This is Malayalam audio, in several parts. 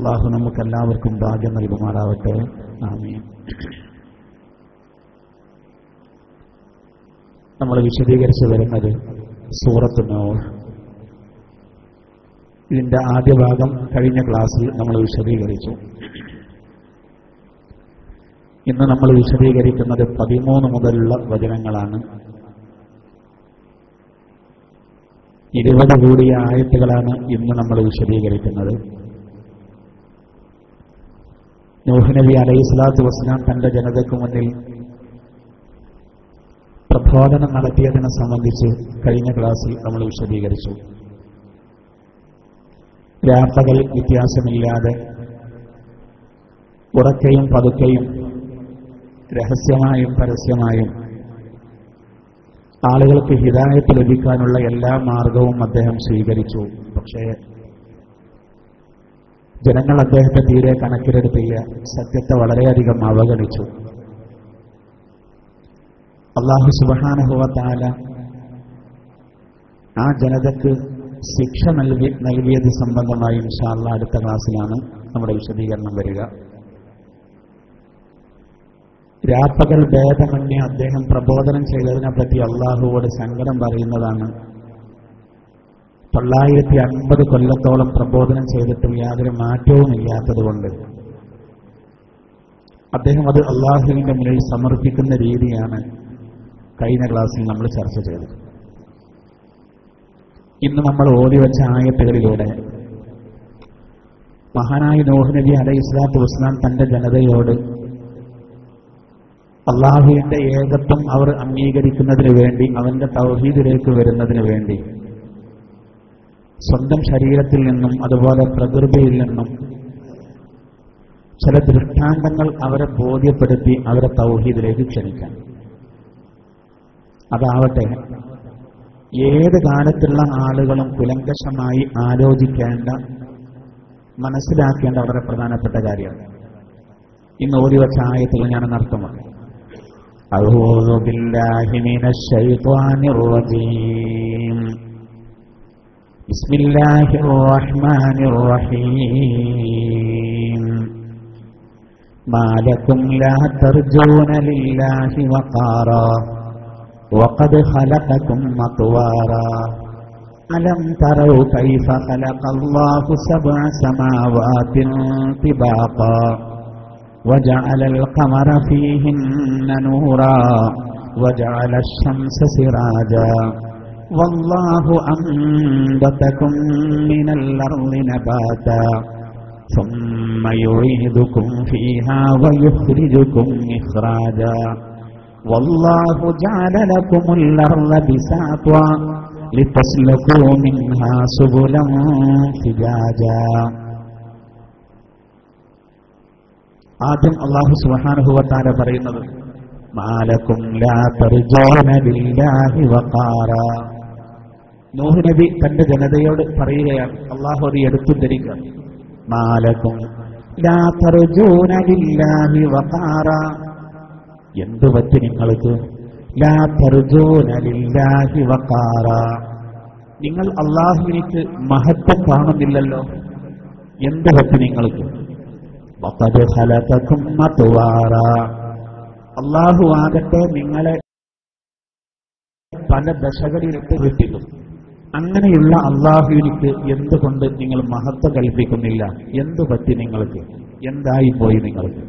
അല്ലാഹു നമുക്കെല്ലാവർക്കും ഭാഗ്യം നൽകുമാറാവട്ടെ. ആമീൻ. നമ്മൾ വിശദീകരിച്ചു വരുന്നത് സൂറത്ത് നൂഹ്. ഇതിന്റെ ആദ്യ ഭാഗം കഴിഞ്ഞ ക്ലാസ്സിൽ നമ്മൾ വിശദീകരിച്ചു. ഇന്ന് നമ്മൾ വിശദീകരിക്കുന്നത് 13 മുതലുള്ള വചനങ്ങളാണ്. 20 കൂടിയ ആയത്തുകളാണ് ഇന്ന് നമ്മൾ വിശദീകരിക്കുന്നത്. നൂഹ് നബി അലൈഹിസ്സലാത്തു വസ്സലാം തന്റെ ജനതയ്ക്ക് മുന്നിൽ പ്രബോധനം നടത്തിയതിനെ സംബന്ധിച്ച് കഴിഞ്ഞ ക്ലാസ്സിൽ നമ്മൾ വിശദീകരിച്ചു. രാപ്പകൽ വ്യത്യാസമില്ലാതെ ഉറക്കെയും പതുക്കെയും രഹസ്യമായും പരസ്യമായും ആളുകൾക്ക് ഹിദായത്ത് ലഭിക്കാനുള്ള എല്ലാ മാർഗവും അദ്ദേഹം സ്വീകരിച്ചു. പക്ഷേ ജനങ്ങൾ അദ്ദേഹത്തെ തീരെ കണക്കിലെടുത്തില്ല, സത്യത്തെ വളരെയധികം അവഗണിച്ചു. അല്ലാഹു സുബ്ഹാനഹു വ തആല ആ ജനതയ്ക്ക് ശിക്ഷ നൽകിയത് സംബന്ധമായി ഇൻഷാ അല്ലാഹ് അടുത്ത ക്ലാസ്സിലാണ് നമ്മുടെ വിശദീകരണം വരിക. രാപ്പകൽ ഭേദമന്യേ അദ്ദേഹം പ്രബോധനം ചെയ്തതിനെ പറ്റി അള്ളാഹുവോട് സങ്കടം പറയുന്നതാണ്. 950 കൊല്ലത്തോളം പ്രബോധനം ചെയ്തിട്ടും യാതൊരു മാറ്റവും ഇല്ലാത്തതുകൊണ്ട് അദ്ദേഹം അത് അള്ളാഹുവിന്റെ മുന്നിൽ സമർപ്പിക്കുന്ന രീതിയാണ് കഴിഞ്ഞ ക്ലാസ്സിൽ നമ്മൾ ചർച്ച ചെയ്തത്. ഇന്ന് നമ്മൾ ഓതിവെച്ച ആയത്തുകളിലൂടെ മഹാനായ നൂഹ് നബി അലൈഹിസ്സലാത്തു വസ്സലാം തന്റെ ജനതയോട് അള്ളാഹുവിന്റെ ഏകത്വം അവർ അംഗീകരിക്കുന്നതിന് വേണ്ടി, അവന്റെ തൗഹീദിലേക്ക് വരുന്നതിന് വേണ്ടി സ്വന്തം ശരീരത്തിൽ നിന്നും അതുപോലെ പ്രകൃതിയിൽ നിന്നും ചില ദൃഷ്ടാന്തങ്ങൾ അവരെ ബോധ്യപ്പെടുത്തി അവരെ തൗഹീദിലേക്ക് ക്ഷണിക്കാൻ. അതാവട്ടെ ഏത് കാലത്തുള്ള ആളുകളും കുലങ്കഷമായി ആലോചിക്കേണ്ട, മനസ്സിലാക്കേണ്ട വളരെ പ്രധാനപ്പെട്ട കാര്യമാണ്. ഇന്ന് ഓതിവച്ച ആയത്തിൽ ഞാൻ അർത്ഥമാക്കി. അഊദു ബില്ലാഹി മിനശ് ശൈത്വാനിർ റജീം. ബിസ്മില്ലാഹിർ റഹ്മാനിർ റഹീം. മാ ലകും ലാ തർജൂന ലില്ലാഹി വഖാറാ وقد خلقكم أطوارا ألم تروا كيف خلق الله 7 سماوات طباقا وجعل القمر فيهن نورا وجعل الشمس سراجا والله أنبتكم من الأرض نباتا ثم يعيدكم فيها ويخرجكم إخراجا والله جعل لكم الأرض بساطا لتسلكوا منها سبلا فجاجا. ആദ്യം അല്ലാഹു സുബ്ഹാനഹു വ തആല പറയുന്നത് മാലക്കും ലാ തർജൂന ലില്ലാഹി വഖാറാ. നൂഹ് നബി തന്റെ ജനതയോട് പറയുകയാണ്, അല്ലാഹു അത് എടുത്തുദ്ധരിക്കുക. മാലക്കും ലാ തർജൂന ലില്ലാഹി വഖാറാ. എന്തു പറ്റി നിങ്ങൾക്ക്? ലാ തർജൂന ലില്ലാഹി വഖാറാ. നിങ്ങൾ അല്ലാഹുവിലേക്ക് മഹത്വം കാണുന്നില്ലല്ലോ. എന്തു പറ്റി നിങ്ങൾക്ക്? വഖദ് ഖലഖകും അത്വാറാ. അല്ലാഹു ആകട്ടെ നിങ്ങളെ പല ദശകളിലിട്ട് സൃഷ്ടിച്ചു. അങ്ങനെയുള്ള അല്ലാഹുവിലേക്ക് എന്തുകൊണ്ട് നിങ്ങൾ മഹത്വം കൽപ്പിക്കുന്നില്ല? എന്തു പറ്റി നിങ്ങൾക്ക്? എന്തായി പോയി നിങ്ങൾക്ക്?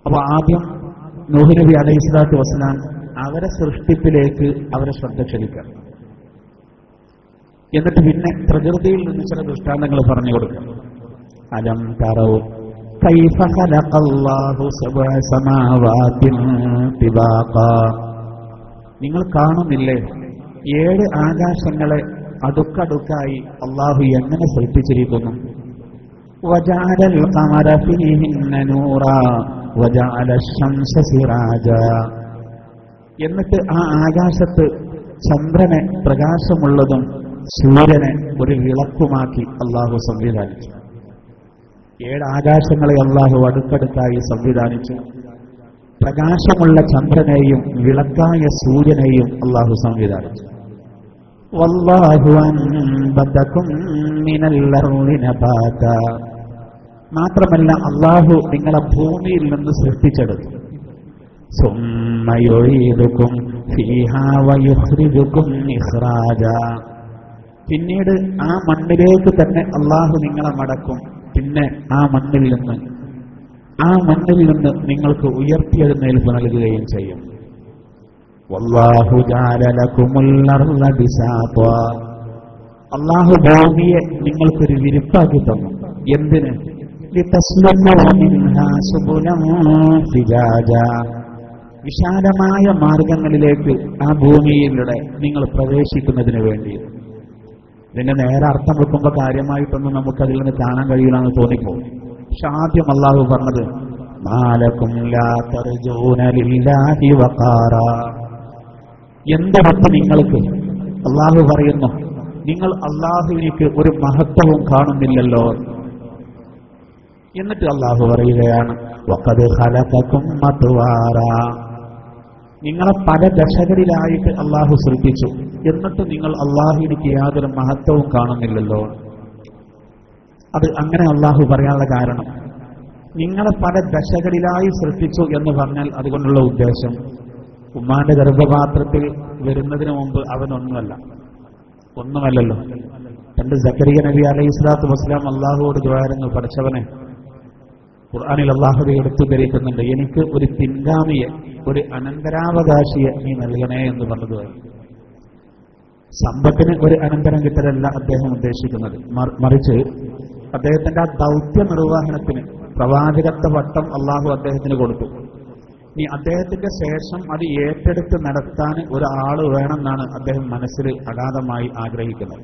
അപ്പൊ ആദ്യം നൂഹ് നബി അലൈഹിസ്സലാത്തു വസ്സലാം അവരെ സൃഷ്ടിപ്പിലേക്ക് അവരെ ശ്രദ്ധ ക്ഷണിക്കുക. എന്നിട്ട് പിന്നെ പ്രകൃതിയിൽ നിന്ന് ചില ദൃഷ്ടാന്തങ്ങൾ പറഞ്ഞു കൊടുക്കുക. അലം തറൗ കൈഫ ഖലഖല്ലാഹു 7 സമാവാതിൻ തിബാഖാ. നിങ്ങൾ കാണുന്നില്ലേ 7 ആകാശങ്ങളെ അടുക്കടുക്കായി അല്ലാഹു എങ്ങനെ സൃഷ്ടിച്ചിരിക്കുന്നു? വജഅലൽ ഖമറ ഫീഹിന്ന നൂറാ വജഅല അശ്-ശംസ സിറാജാ. എന്നിട്ട് ആ ആകാശത്ത് ചന്ദ്രനെ പ്രകാശമുള്ളതും സൂര്യനെ ഒരു വിളക്കുമാക്കി അല്ലാഹു സംവിധാനിച്ചു. 7 ആകാശങ്ങളെ അല്ലാഹു അടുക്കടുക്കായി സംവിധാനിച്ചു. പ്രകാശമുള്ള ചന്ദ്രനെയും വിളക്കായ സൂര്യനെയും അല്ലാഹു സംവിധാനിച്ചു. വല്ലാഹു അൻബതകും മിനൽ അർളി നബാത. മാത്രമല്ല അല്ലാഹു നിങ്ങളെ ഭൂമിയിൽ നിന്ന് സൃഷ്ടിച്ചെടുത്തു. സുമ്മ യുഈദുകും ഫീഹാ വയുഖ്രിജുകും ഇഖ്റാജ. പിന്നീട് ആ മണ്ണിലേക്ക് തന്നെ അല്ലാഹു നിങ്ങളെ മടക്കും. പിന്നെ ആ മണ്ണിൽ നിന്ന് നിങ്ങൾക്ക് ഉയർത്തിയെഴുന്നേൽപ്പ് നൽകുകയും ചെയ്യും. വല്ലാഹു ജഅല ലകുമുൽ അർള ബിസാത. അല്ലാഹു ഭൂമിയെ നിങ്ങൾക്കൊരു വിരിപ്പാക്കി തന്നു. എന്തിന്? ലിതസ്ലുകൂ മിൻഹാ സുബുലൻ ഫിജാജ. വിശാലമായ മാർഗങ്ങളിലേക്ക് ആ ഭൂമിയിലൂടെ നിങ്ങൾ പ്രവേശിക്കുന്നതിന് വേണ്ടി. ഇതിന്റെ നേരെ അർത്ഥം വെക്കുമ്പോൾ കാര്യമായിട്ടൊന്നും നമുക്കതിൽ നിന്ന് കാണാൻ കഴിയില്ലെന്ന് തോന്നിപ്പോകും. പക്ഷെ ആദ്യം അല്ലാഹു പറഞ്ഞത് മാലകും ലാ തർജൂന ലില്ലാഹി വഖാറ. എന്തൊക്കെ നിങ്ങൾക്ക് അല്ലാഹു പറയുന്നു, നിങ്ങൾ അല്ലാഹുവിലേക്ക് ഒരു മഹത്വവും കാണുന്നില്ലല്ലോ. എന്നിട്ട് അല്ലാഹു പറയുകയാണ് വഖദ് ഖലഖകും അത്വാറ. നിങ്ങളെ പല ദശകളിലായിട്ട് അല്ലാഹു സൃഷ്ടിച്ചു. എന്നിട്ട് നിങ്ങൾ അല്ലാഹുവിലേക്ക് യാതൊരു മഹത്വവും കാണുന്നില്ലല്ലോ. അത് അങ്ങനെ അല്ലാഹു പറയാനുള്ള കാരണം, നിങ്ങളെ പല ദശകളിലായി സൃഷ്ടിച്ചു എന്ന് പറഞ്ഞാൽ അതുകൊണ്ടുള്ള ഉദ്ദേശം ഉമ്മാന്റെ ഗർഭപാത്രത്തിൽ വരുന്നതിന് മുമ്പ് ഒന്നുമല്ലല്ലോ. പണ്ട് സക്കരിയ നബി അലൈഹി സ്വലാത്തു വസ്സലാം അല്ലാഹുവോട് ദുആയിരുന്നു, പഠിച്ചവനെ, ഖുർആനിൽ അല്ലാഹു എടുത്തു ധരിക്കുന്നുണ്ട്, എനിക്ക് ഒരു പിൻഗാമിയെ, ഒരു അനന്തരാവകാശിയെ നീ നൽകണേ എന്ന് പറഞ്ഞത്. സമ്പത്തിന് ഒരു അനന്തരം കിട്ടലല്ല അദ്ദേഹം ഉദ്ദേശിക്കുന്നത്, മറിച്ച് അദ്ദേഹത്തിന്റെ ആ ദൗത്യ നിർവഹണത്തിന് പ്രവാചകത്വ പട്ടം അല്ലാഹു അദ്ദേഹത്തിന് കൊടുത്തു. ഇനി അദ്ദേഹത്തിന്റെ ശേഷം അത് ഏറ്റെടുത്ത് നടത്താൻ ഒരാൾ വേണമെന്നാണ് അദ്ദേഹം മനസ്സിൽ അഗാധമായി ആഗ്രഹിക്കുന്നത്.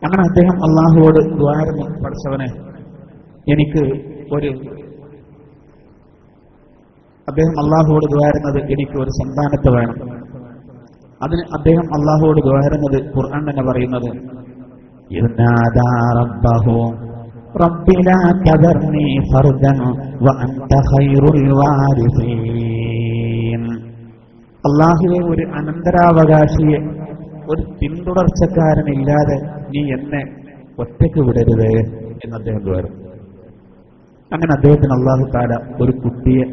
അങ്ങനെ അദ്ദേഹം അല്ലാഹുവോട് ദുആയിരുന്നു, പഠിച്ചവനെ എനിക്ക് അദ്ദേഹം അല്ലാഹുവോട് ദുആയിരുന്നത് എനിക്ക് ഒരു സന്താനത്തെ വേണം. അതിന് അദ്ദേഹം അല്ലാഹുവോട് ദുആയിരുന്നത് ഖുർആൻ തന്നെ പറയുന്നത് യനാദാ റബ്ബഹു റബ്ബി ലാ തദർനി ഫർദൻ വഅൻത ഖൈറുൽ വാരിസീൻ. അല്ലാഹുവേ, ഒരു അനന്തരാവകാശിയെ, ഒരു പിന്തുടർച്ചക്കാരനില്ലാതെ നീ എന്നെ ഒറ്റയ്ക്ക് വിടരുതേ എന്ന് അദ്ദേഹം ദുആയിരുന്നു. അങ്ങനെ അദ്ദേഹത്തിന് അല്ലാഹു തആല ഒരു കുട്ടിയെ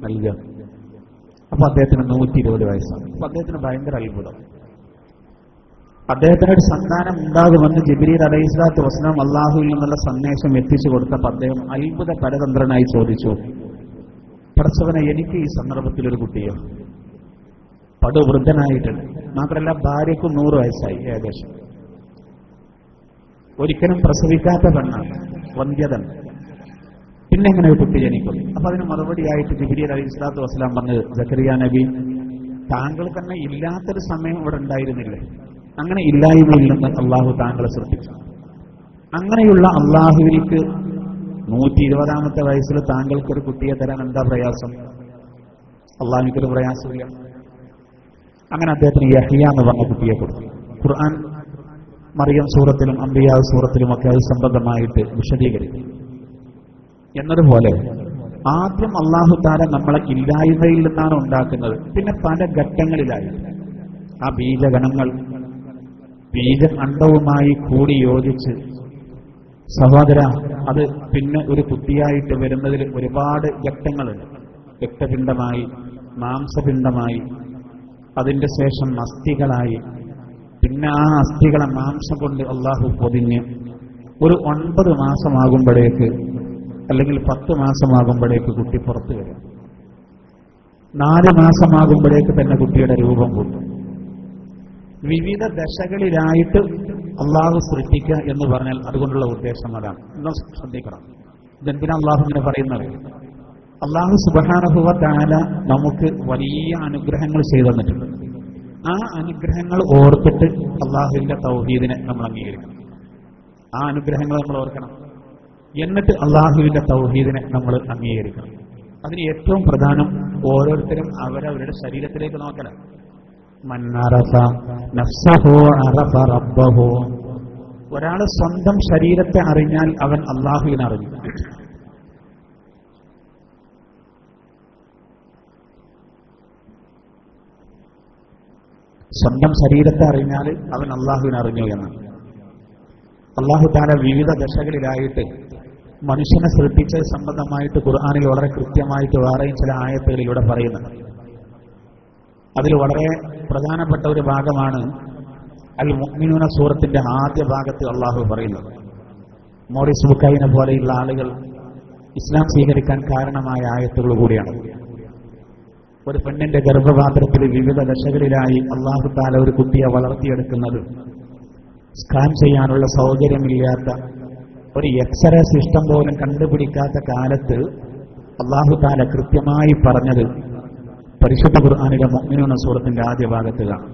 നൽകുക. അപ്പൊ അദ്ദേഹത്തിന് 120 വയസ്സാണ്. അപ്പൊ അദ്ദേഹത്തിന് ഭയങ്കര അത്ഭുതം. അദ്ദേഹത്തിന് ഒരു സന്താനം ഉണ്ടാകുമെന്ന് ജിബ്രീൽ അലൈഹിസ്സലാത്തു വസ്സലാം അല്ലാഹുവിൽ നിന്നുള്ള സന്ദേശം എത്തിച്ചു കൊടുത്തപ്പോൾ അദ്ദേഹം അത്ഭുത പരതന്ത്രനായി ചോദിച്ചു, പടച്ചവനെ, എനിക്ക് ഈ സന്ദർഭത്തിൽ ഒരു കുട്ടിയോ? പടുവൃദ്ധനായിട്ടുണ്ട്. മാത്രമല്ല ഭാര്യയ്ക്കും 100 വയസ്സായി ഏകദേശം. ഒരിക്കലും പ്രസവിക്കാത്ത പെണ്ണാണ്, വന്ധ്യതൻ. പിന്നെ എങ്ങനെ ഒരു കുട്ടി ജനിക്കും? അപ്പൊ അതിന് മറുപടിയായിട്ട് ജിബ്രീൽ അലൈഹിസ്സലാത്തു വസ്സലാം പറഞ്ഞത്, സക്കരിയ നബി, താങ്കൾ തന്നെ ഇല്ലാത്തൊരു സമയം ഇവിടെ ഉണ്ടായിരുന്നില്ലേ? അങ്ങനെ ഇല്ലായ്മയിൽ നിന്ന് അള്ളാഹു താങ്കളെ സൃഷ്ടിച്ചു. അങ്ങനെയുള്ള അള്ളാഹുവിലേക്ക് 120ാമത്തെ വയസ്സിൽ താങ്കൾക്കൊരു കുട്ടിയെ തരാൻ എന്താ പ്രയാസം? അള്ളാഹുവിനൊരു പ്രയാസമില്ല. അങ്ങനെ അദ്ദേഹത്തിന് യഹ്യ എന്ന് പറഞ്ഞ കുട്ടിയെ കൊടുത്തു. ഖുർആൻ മറിയം സൂറത്തിലും അംബിയാ സൂറത്തിലും ഒക്കെ അത് സംബന്ധമായിട്ട് വിശദീകരിക്കും. എന്നതുപോലെ ആദ്യം അല്ലാഹു തആല നമ്മളെ ഇല്ലായ്മയിൽ നിന്നാണ് ഉണ്ടാക്കുന്നത്. പിന്നെ പല ഘട്ടങ്ങളിലായി ആ ബീജഗണങ്ങൾ ബീജം അണ്ഡവുമായി കൂടി യോജിച്ച്, സഹോദര, അത് പിന്നെ ഒരു കുട്ടിയായിട്ട് വരുന്നതിൽ ഒരുപാട് ഘട്ടങ്ങളുണ്ട്. രക്തപിണ്ഡമായി, മാംസപിണ്ഡമായി, അതിന്റെ ശേഷം അസ്ഥികളായി, പിന്നെ ആ അസ്ഥികളെ മാംസം കൊണ്ട് അല്ലാഹു പൊതിഞ്ഞ് ഒരു 9 മാസമാകുമ്പോഴേക്ക്, അല്ലെങ്കിൽ 10 മാസമാകുമ്പോഴേക്ക് കുട്ടി പുറത്തു വരും. 4 മാസമാകുമ്പോഴേക്ക് തന്നെ കുട്ടിയുടെ രൂപം കൂട്ടും. വിവിധ ദശകളിലായിട്ട് അള്ളാഹു സൃഷ്ടിക്കുക എന്ന് പറഞ്ഞാൽ അതുകൊണ്ടുള്ള ഉദ്ദേശം അതാണ്. നിങ്ങൾ ശ്രദ്ധിക്കണം. ഇതെന്തിനാ അള്ളാഹു ഇങ്ങനെ പറയുന്നത്? അള്ളാഹു സുബ്ഹാനഹു വ തആല നമുക്ക് വലിയ അനുഗ്രഹങ്ങൾ ചെയ്തു തന്നിട്ടുണ്ട്. ആ അനുഗ്രഹങ്ങൾ ഓർത്തിട്ട് അള്ളാഹുവിന്റെ തൗഹീദിനെ നമ്മൾ അംഗീകരിക്കണം. ആ അനുഗ്രഹങ്ങൾ നമ്മൾ ഓർക്കണം. എന്നിട്ട് അള്ളാഹുവിന്റെ തൗഹീദിനെ നമ്മൾ അംഗീകരിക്കണം. അതിന് ഏറ്റവും പ്രധാനം ഓരോരുത്തരും അവരവരുടെ ശരീരത്തിലേക്ക് നോക്കണം. മൻ അറഫ നഫ്സഹു അറഫ റബ്ബഹു. ഒരാൾ സ്വന്തം ശരീരത്തെ അറിഞ്ഞാൽ അവൻ അള്ളാഹുവിനെ അറിഞ്ഞു. സ്വന്തം ശരീരത്തെ അറിഞ്ഞാൽ അവൻ അള്ളാഹുവിനെ അറിഞ്ഞു എന്നാണ്. അല്ലാഹു തആല വിവിധ ദശകളിലായിട്ട് മനുഷ്യനെ സൃഷ്ടിച്ചത് സംബന്ധമായിട്ട് ഖുർആനിൽ വളരെ കൃത്യമായിട്ട് വേറെയും ചില ആയത്തുകളിലൂടെ പറയുന്നുണ്ട്. അതിൽ വളരെ പ്രധാനപ്പെട്ട ഒരു ഭാഗമാണ് അൽ മുഅ്മിനൂന സൂറത്തിന്റെ ആദ്യ ഭാഗത്ത് അള്ളാഹു പറയുന്നത്. മോറിസ് ബുക്കൈനെ പോലെയുള്ള ആളുകൾ ഇസ്ലാം സ്വീകരിക്കാൻ കാരണമായ ആയത്തുകൾ കൂടിയാണ്. ഒരു പെണ്ണിന്റെ ഗർഭപാത്രത്തിൽ വിവിധ ദശകളിലായി അള്ളാഹു തആല ഒരു കുട്ടിയെ വളർത്തിയെടുക്കുന്നത് സ്കാൻ ചെയ്യാനുള്ള സൗകര്യമില്ലാത്ത ഒരു എക്സ്റേ സിസ്റ്റം പോലും കണ്ടുപിടിക്കാത്ത കാലത്ത് അള്ളാഹു തആല കൃത്യമായി പറഞ്ഞത് പരിശുദ്ധ ഖുർആനിലെ മുഅ്മിനൂന സൂറത്തിന്റെ ആദ്യ ഭാഗത്തിലാണ്.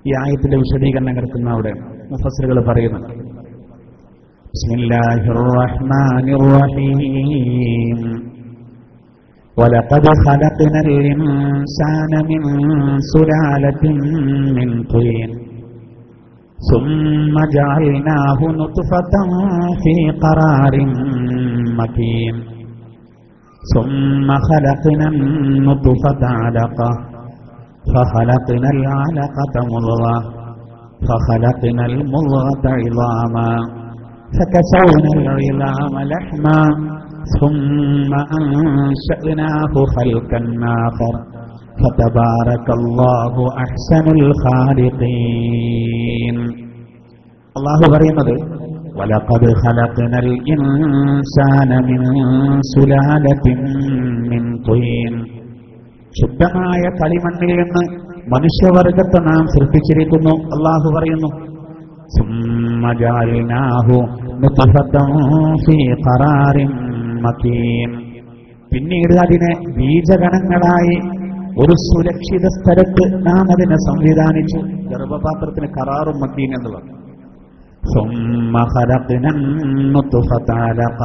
ഈ ആയത്തിന്റെ വിശദീകരണം കിടക്കുന്ന അവിടെ മുഫസ്സിറുകൾ പറയുന്നുണ്ട്. ബിസ്മില്ലാഹിർ റഹ്മാനിർ റഹീം വലഖദ് ഖലഖ്നൽ ഇൻസാന മിൻ സുലാലത്തിൻ മിൻ തീൻ ثم جعلناه نطفة في قرار مكين ثم خلقنا النطفة علقة فخلقنا العلقة مضغة فخلقنا المضغة عظاما فكسونا العظام لحما ثم أنشأناه خلقا آخر فتبارك الله أحسن الخالقين. അല്ലാഹു പറയുന്നത് വലഖദ് ഖലഖ്നൽ ഇൻസാന മിൻ സുലാലത്തിൻ മിൻ തീൻ, ശുദ്ധമായ കളിമണ്ണിൽ നിന്ന് മനുഷ്യവർഗത്തെ നാം സൃഷ്ടിച്ചിരിക്കുന്നു. അല്ലാഹു പറയുന്നു സുമ്മ ജഅൽനാഹു നുത്ഫതൻ ഫീ ഖറാറിൻ മകീൻ, പിന്നീട് അതിനെ ബീജഗണങ്ങളായി ഒരു സുരക്ഷിത സ്ഥലത്ത് നാം അതിനെ സംവിധാനിച്ചു. ഗർഭപാത്രത്തിന് ഖറാറും മക്കീൻ എന്ന് പറഞ്ഞു. സുമ്മ ഖലഖ്നൻ നുത്ഫത അലഖ,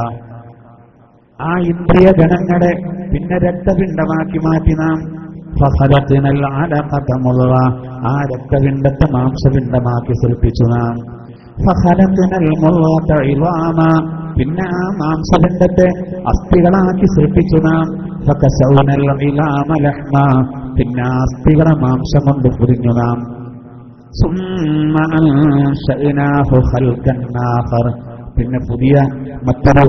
ആ ഇന്ദ്രിയ ഗണങ്ങളെ പിന്നെ രക്തപിണ്ഡമാക്കി മാറ്റി നാം. ഫഖലഖ്നൽ അലഖത മുദ്ഗ, ആ രക്തപിണ്ഡത്തെ മാംസപിണ്ഡമാക്കി സൃഷ്ടിച്ചു നാം. ഫഖലഖ്നൽ മുദ്ഗത ഇളാമ, പിന്നെ ആ മാംസപിണ്ഡത്തെ അസ്ഥികളാക്കി സൃഷ്ടിച്ചു നാം. ഫകസൗനൽ ഇളാമ ലഹ്മ, പിന്നെ ആ അസ്ഥികളെ മാംസം കൊണ്ട് പൊതിഞ്ഞു നാം. സുമ്മ അൻശഅനാഹു ഖൽഖൻ ആഖർ, പിന്നെ പുതിയ മറ്റൊരു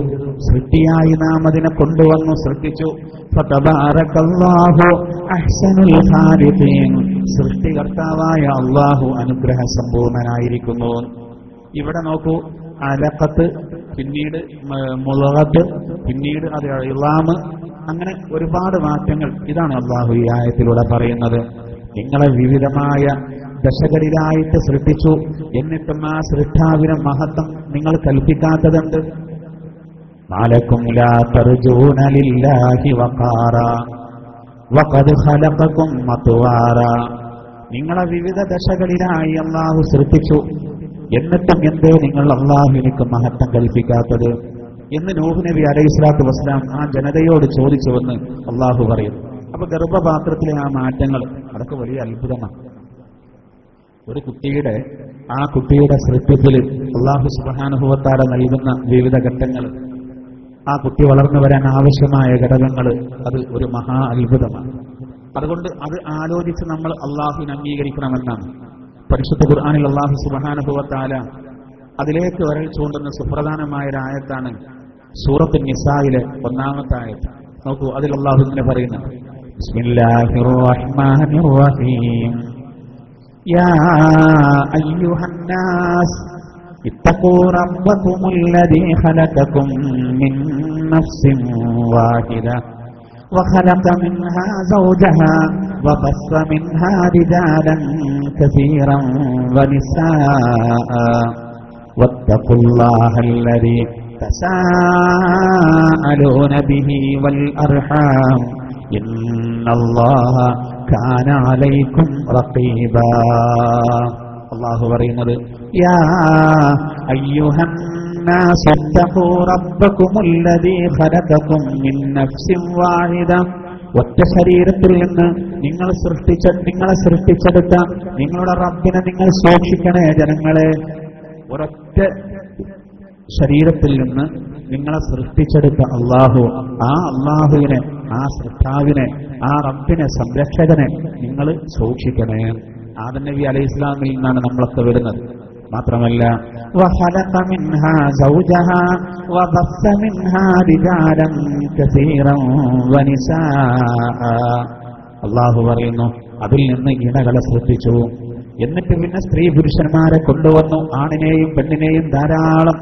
സൃഷ്ടിയായി നാം അതിനെ കൊണ്ടുവന്നു സൃഷ്ടിച്ചു. ഫതബാറകല്ലാഹു അഹ്സനുൽ ഖാലിഖീൻ, സൃഷ്ടികർത്താവായ അല്ലാഹു അനുഗ്രഹ സമ്പൂർണനായിരിക്കുന്നു. ഇവിടെ നോക്കൂ, അലഖത്ത്, പിന്നീട് മുളകത്ത്, പിന്നീട് അത് ഇളാമ്, അങ്ങനെ ഒരുപാട് മാറ്റങ്ങൾ. ഇതാണ് അല്ലാഹു ഈ ആയത്തിലൂടെ പറയുന്നത്. നിങ്ങളെ വിവിധമായ ദശകളിലായിട്ട് സൃഷ്ടിച്ചു, എന്നിട്ടും ആ സൃഷ്ടാവിന് മഹത്വം നിങ്ങൾ കൽപ്പിക്കാത്തതുണ്ട്. മാലക്കും ലാ തർജൂന ലില്ലാഹി വഖാറ വഖദ് ഖലഖകും അത്വാറ, നിങ്ങളെ വിവിധ ദശകളിലായി അല്ലാഹു സൃഷ്ടിച്ചു, എന്നിട്ടും എന്തേ നിങ്ങൾ അല്ലാഹുവിനിക്ക് മഹത്വം കൽപ്പിക്കാത്തത് എന്ന് നൂഹ് നബി അലൈഹിസ്സലാത്തു വസ്സലാം ആ ജനതയോട് ചോദിച്ചുവെന്ന് അല്ലാഹു പറയുന്നു. അപ്പൊ ഗർഭപാത്രത്തിലെ ആ മാറ്റങ്ങൾ അതൊക്കെ വലിയ അത്ഭുതമാണ്. ഒരു കുട്ടിയുടെ സൃഷ്ടിപ്പിൽ അല്ലാഹു സുബ്ഹാനഹു വ തആല നൽകുന്ന വിവിധ ഘട്ടങ്ങൾ, ആ കുട്ടി വളർന്നു വരാൻ ആവശ്യമായ ഘടകങ്ങൾ, അത് ഒരു മഹാ അത്ഭുതമാണ്. അതുകൊണ്ട് അത് ആലോചിച്ച് നമ്മൾ അല്ലാഹുവിനെ അംഗീകരിക്കണമെന്നാണ് പരിശുദ്ധ ഖുർആനിൽ അല്ലാഹു സുബ്ഹാനഹു വ തആല അതിലേക്ക് വരൽ ചൂണ്ടുന്ന സുപ്രധാനമായ ഒരു ആയത്താണ് സൂറത്തുൻ നിസായിലെ 1-ാമത്തെ ആയത്ത്. നോക്കൂ, അതിൽ അല്ലാഹു ഇങ്ങനെ പറയുന്നുണ്ട്. ബിസ്മില്ലാഹിർ റഹ്മാനിർ റഹീം യാ അയ്യുഹന്നാസ് ഇത്തഖൂ റബ്ബകുമുല്ലദീ ഖലഖകും മിൻ നഫ്സിൻ വാഹിദ وخلق منها زوجها وبث منها رجالا كثيرا ونساء واتقوا الله الذي تساءلون به والأرحام إن الله كان عليكم رقيبا. الله പറയുന്നത് യാ അയ്യുഹൻ الناس اتقوا ربكم الذي خلقكم من نفس واحدة, ഒറ്റ ശരീരത്തിൽ നിന്ന് നിങ്ങളെ സൃഷ്ടിച്ചെടുത്ത നിങ്ങളുടെ റബ്ബിനെ നിങ്ങൾ സൂക്ഷിക്കണേ ജനങ്ങളെ. ഒരൊറ്റ ശരീരത്തിൽ നിന്ന് നിങ്ങളെ സൃഷ്ടിച്ചെടുത്ത അല്ലാഹു, ആ അല്ലാഹുവിനെ, ആ സൃഷ്ടാവിനെ, ആ റബ്ബിനെ, സംരക്ഷകനെ നിങ്ങൾ സൂക്ഷിക്കണേ. ആദം നബി അലൈഹിസ്സലാമിൽ നിന്നാണ് നമ്മളൊക്കെ വരുന്നത്. മാത്രമല്ല وخلق منها زوجها وبث منها رجالا كثيرا ونساء അല്ലാഹു പറയുന്നു അതിൽ നിന്ന് ഇണകളെ സൃഷ്ടിച്ചു, എന്നിട്ട് പിന്നെ സ്ത്രീ പുരുഷന്മാരെ കൊണ്ടുവന്നു, ആണിനെയും പെണ്ണിനെയും ധാരാളം.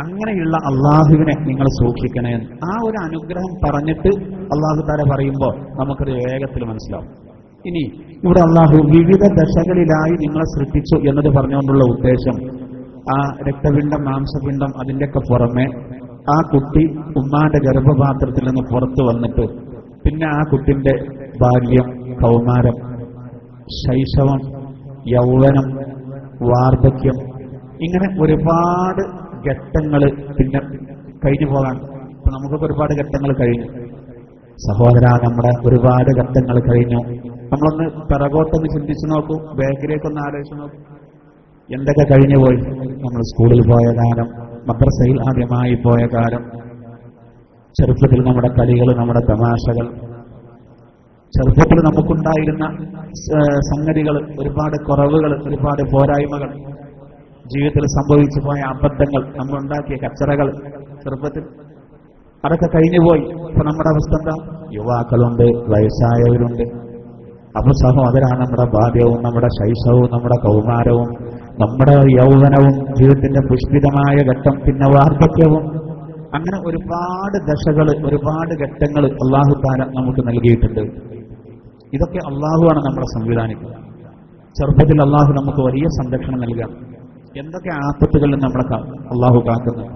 അങ്ങനെയുള്ള അള്ളാഹുവിനെ നിങ്ങൾ സൂക്ഷിക്കണേ. ആ ഒരു അനുഗ്രഹം പറഞ്ഞിട്ട് അള്ളാഹു താല പറയുമ്പോൾ നമുക്കത് വേഗത്തിൽ മനസ്സിലാവും. ഇനി ഇവിടെ അള്ളാഹു വിവിധ ദശകളിലായി നിങ്ങളെ സൃഷ്ടിച്ചു എന്നത് പറഞ്ഞുകൊണ്ടുള്ള ഉദ്ദേശം ആ രക്തപിണ്ഡം, മാംസപിണ്ഡം, അതിൻ്റെയൊക്കെ പുറമെ ആ കുട്ടി ഉമ്മാന്റെ ഗർഭപാത്രത്തിൽ നിന്ന് പുറത്തു വന്നിട്ട് പിന്നെ ആ കുട്ടിന്റെ ബാല്യം, കൗമാരം, ശൈശവം, യൗവനം, വാർദ്ധക്യം, ഇങ്ങനെ ഒരുപാട് ഘട്ടങ്ങൾ പിന്നെ കഴിഞ്ഞു പോകാൻ. ഇപ്പൊ നമുക്കൊക്കെ ഒരുപാട് ഘട്ടങ്ങൾ കഴിഞ്ഞു സഹോദര, നമ്മുടെ ഒരുപാട് ഘട്ടങ്ങൾ കഴിഞ്ഞു. നമ്മളൊന്ന് പിറകോട്ടൊന്ന് ചിന്തിച്ചു നോക്കൂ, ബാക്കിലേക്കൊന്ന് ആലോചിച്ച് നോക്കൂ, എന്തൊക്കെ കഴിഞ്ഞു പോയി. നമ്മൾ സ്കൂളിൽ പോയ കാലം, മദ്രസയിൽ ആദ്യമായി പോയ കാലം, ചെറുപ്പത്തിൽ നമ്മുടെ കളികൾ, നമ്മുടെ തമാശകൾ, ചെറുപ്പത്തിൽ നമുക്കുണ്ടായിരുന്ന സംഗതികൾ, ഒരുപാട് കുറവുകൾ, ഒരുപാട് പോരായ്മകൾ, ജീവിതത്തിൽ സംഭവിച്ചു പോയ അബദ്ധങ്ങൾ, നമ്മളുണ്ടാക്കിയ കച്ചറകൾ ചെറുപ്പത്തിൽ, അതൊക്കെ കഴിഞ്ഞുപോയി. ഇപ്പൊ നമ്മുടെ അവസ്ഥ എന്താ? യുവാക്കളുണ്ട്, വയസ്സായവരുണ്ട്. അപ്പൊ സഹോദരാ, നമ്മുടെ ബാല്യവും, നമ്മുടെ ശൈശവവും, നമ്മുടെ കൗമാരവും, നമ്മുടെ യൗവനവും, ജീവിതത്തിന്റെ പുഷ്പിതമായ ഘട്ടം, പിന്നെ വാർദ്ധക്യവും, അങ്ങനെ ഒരുപാട് ദശകൾ, ഒരുപാട് ഘട്ടങ്ങൾ അല്ലാഹു തആല നമുക്ക് നൽകിയിട്ടുണ്ട്. ഇതൊക്കെ അല്ലാഹുവാണ് നമ്മളെ സംവിധാനിക്കുന്നത്. ചെറുപ്പത്തിൽ അല്ലാഹു നമുക്ക് വലിയ സംരക്ഷണം നൽകാം. എന്തൊക്കെ ആപത്തുകളിൽ നമ്മളെ അല്ലാഹു കാക്കുന്നത്.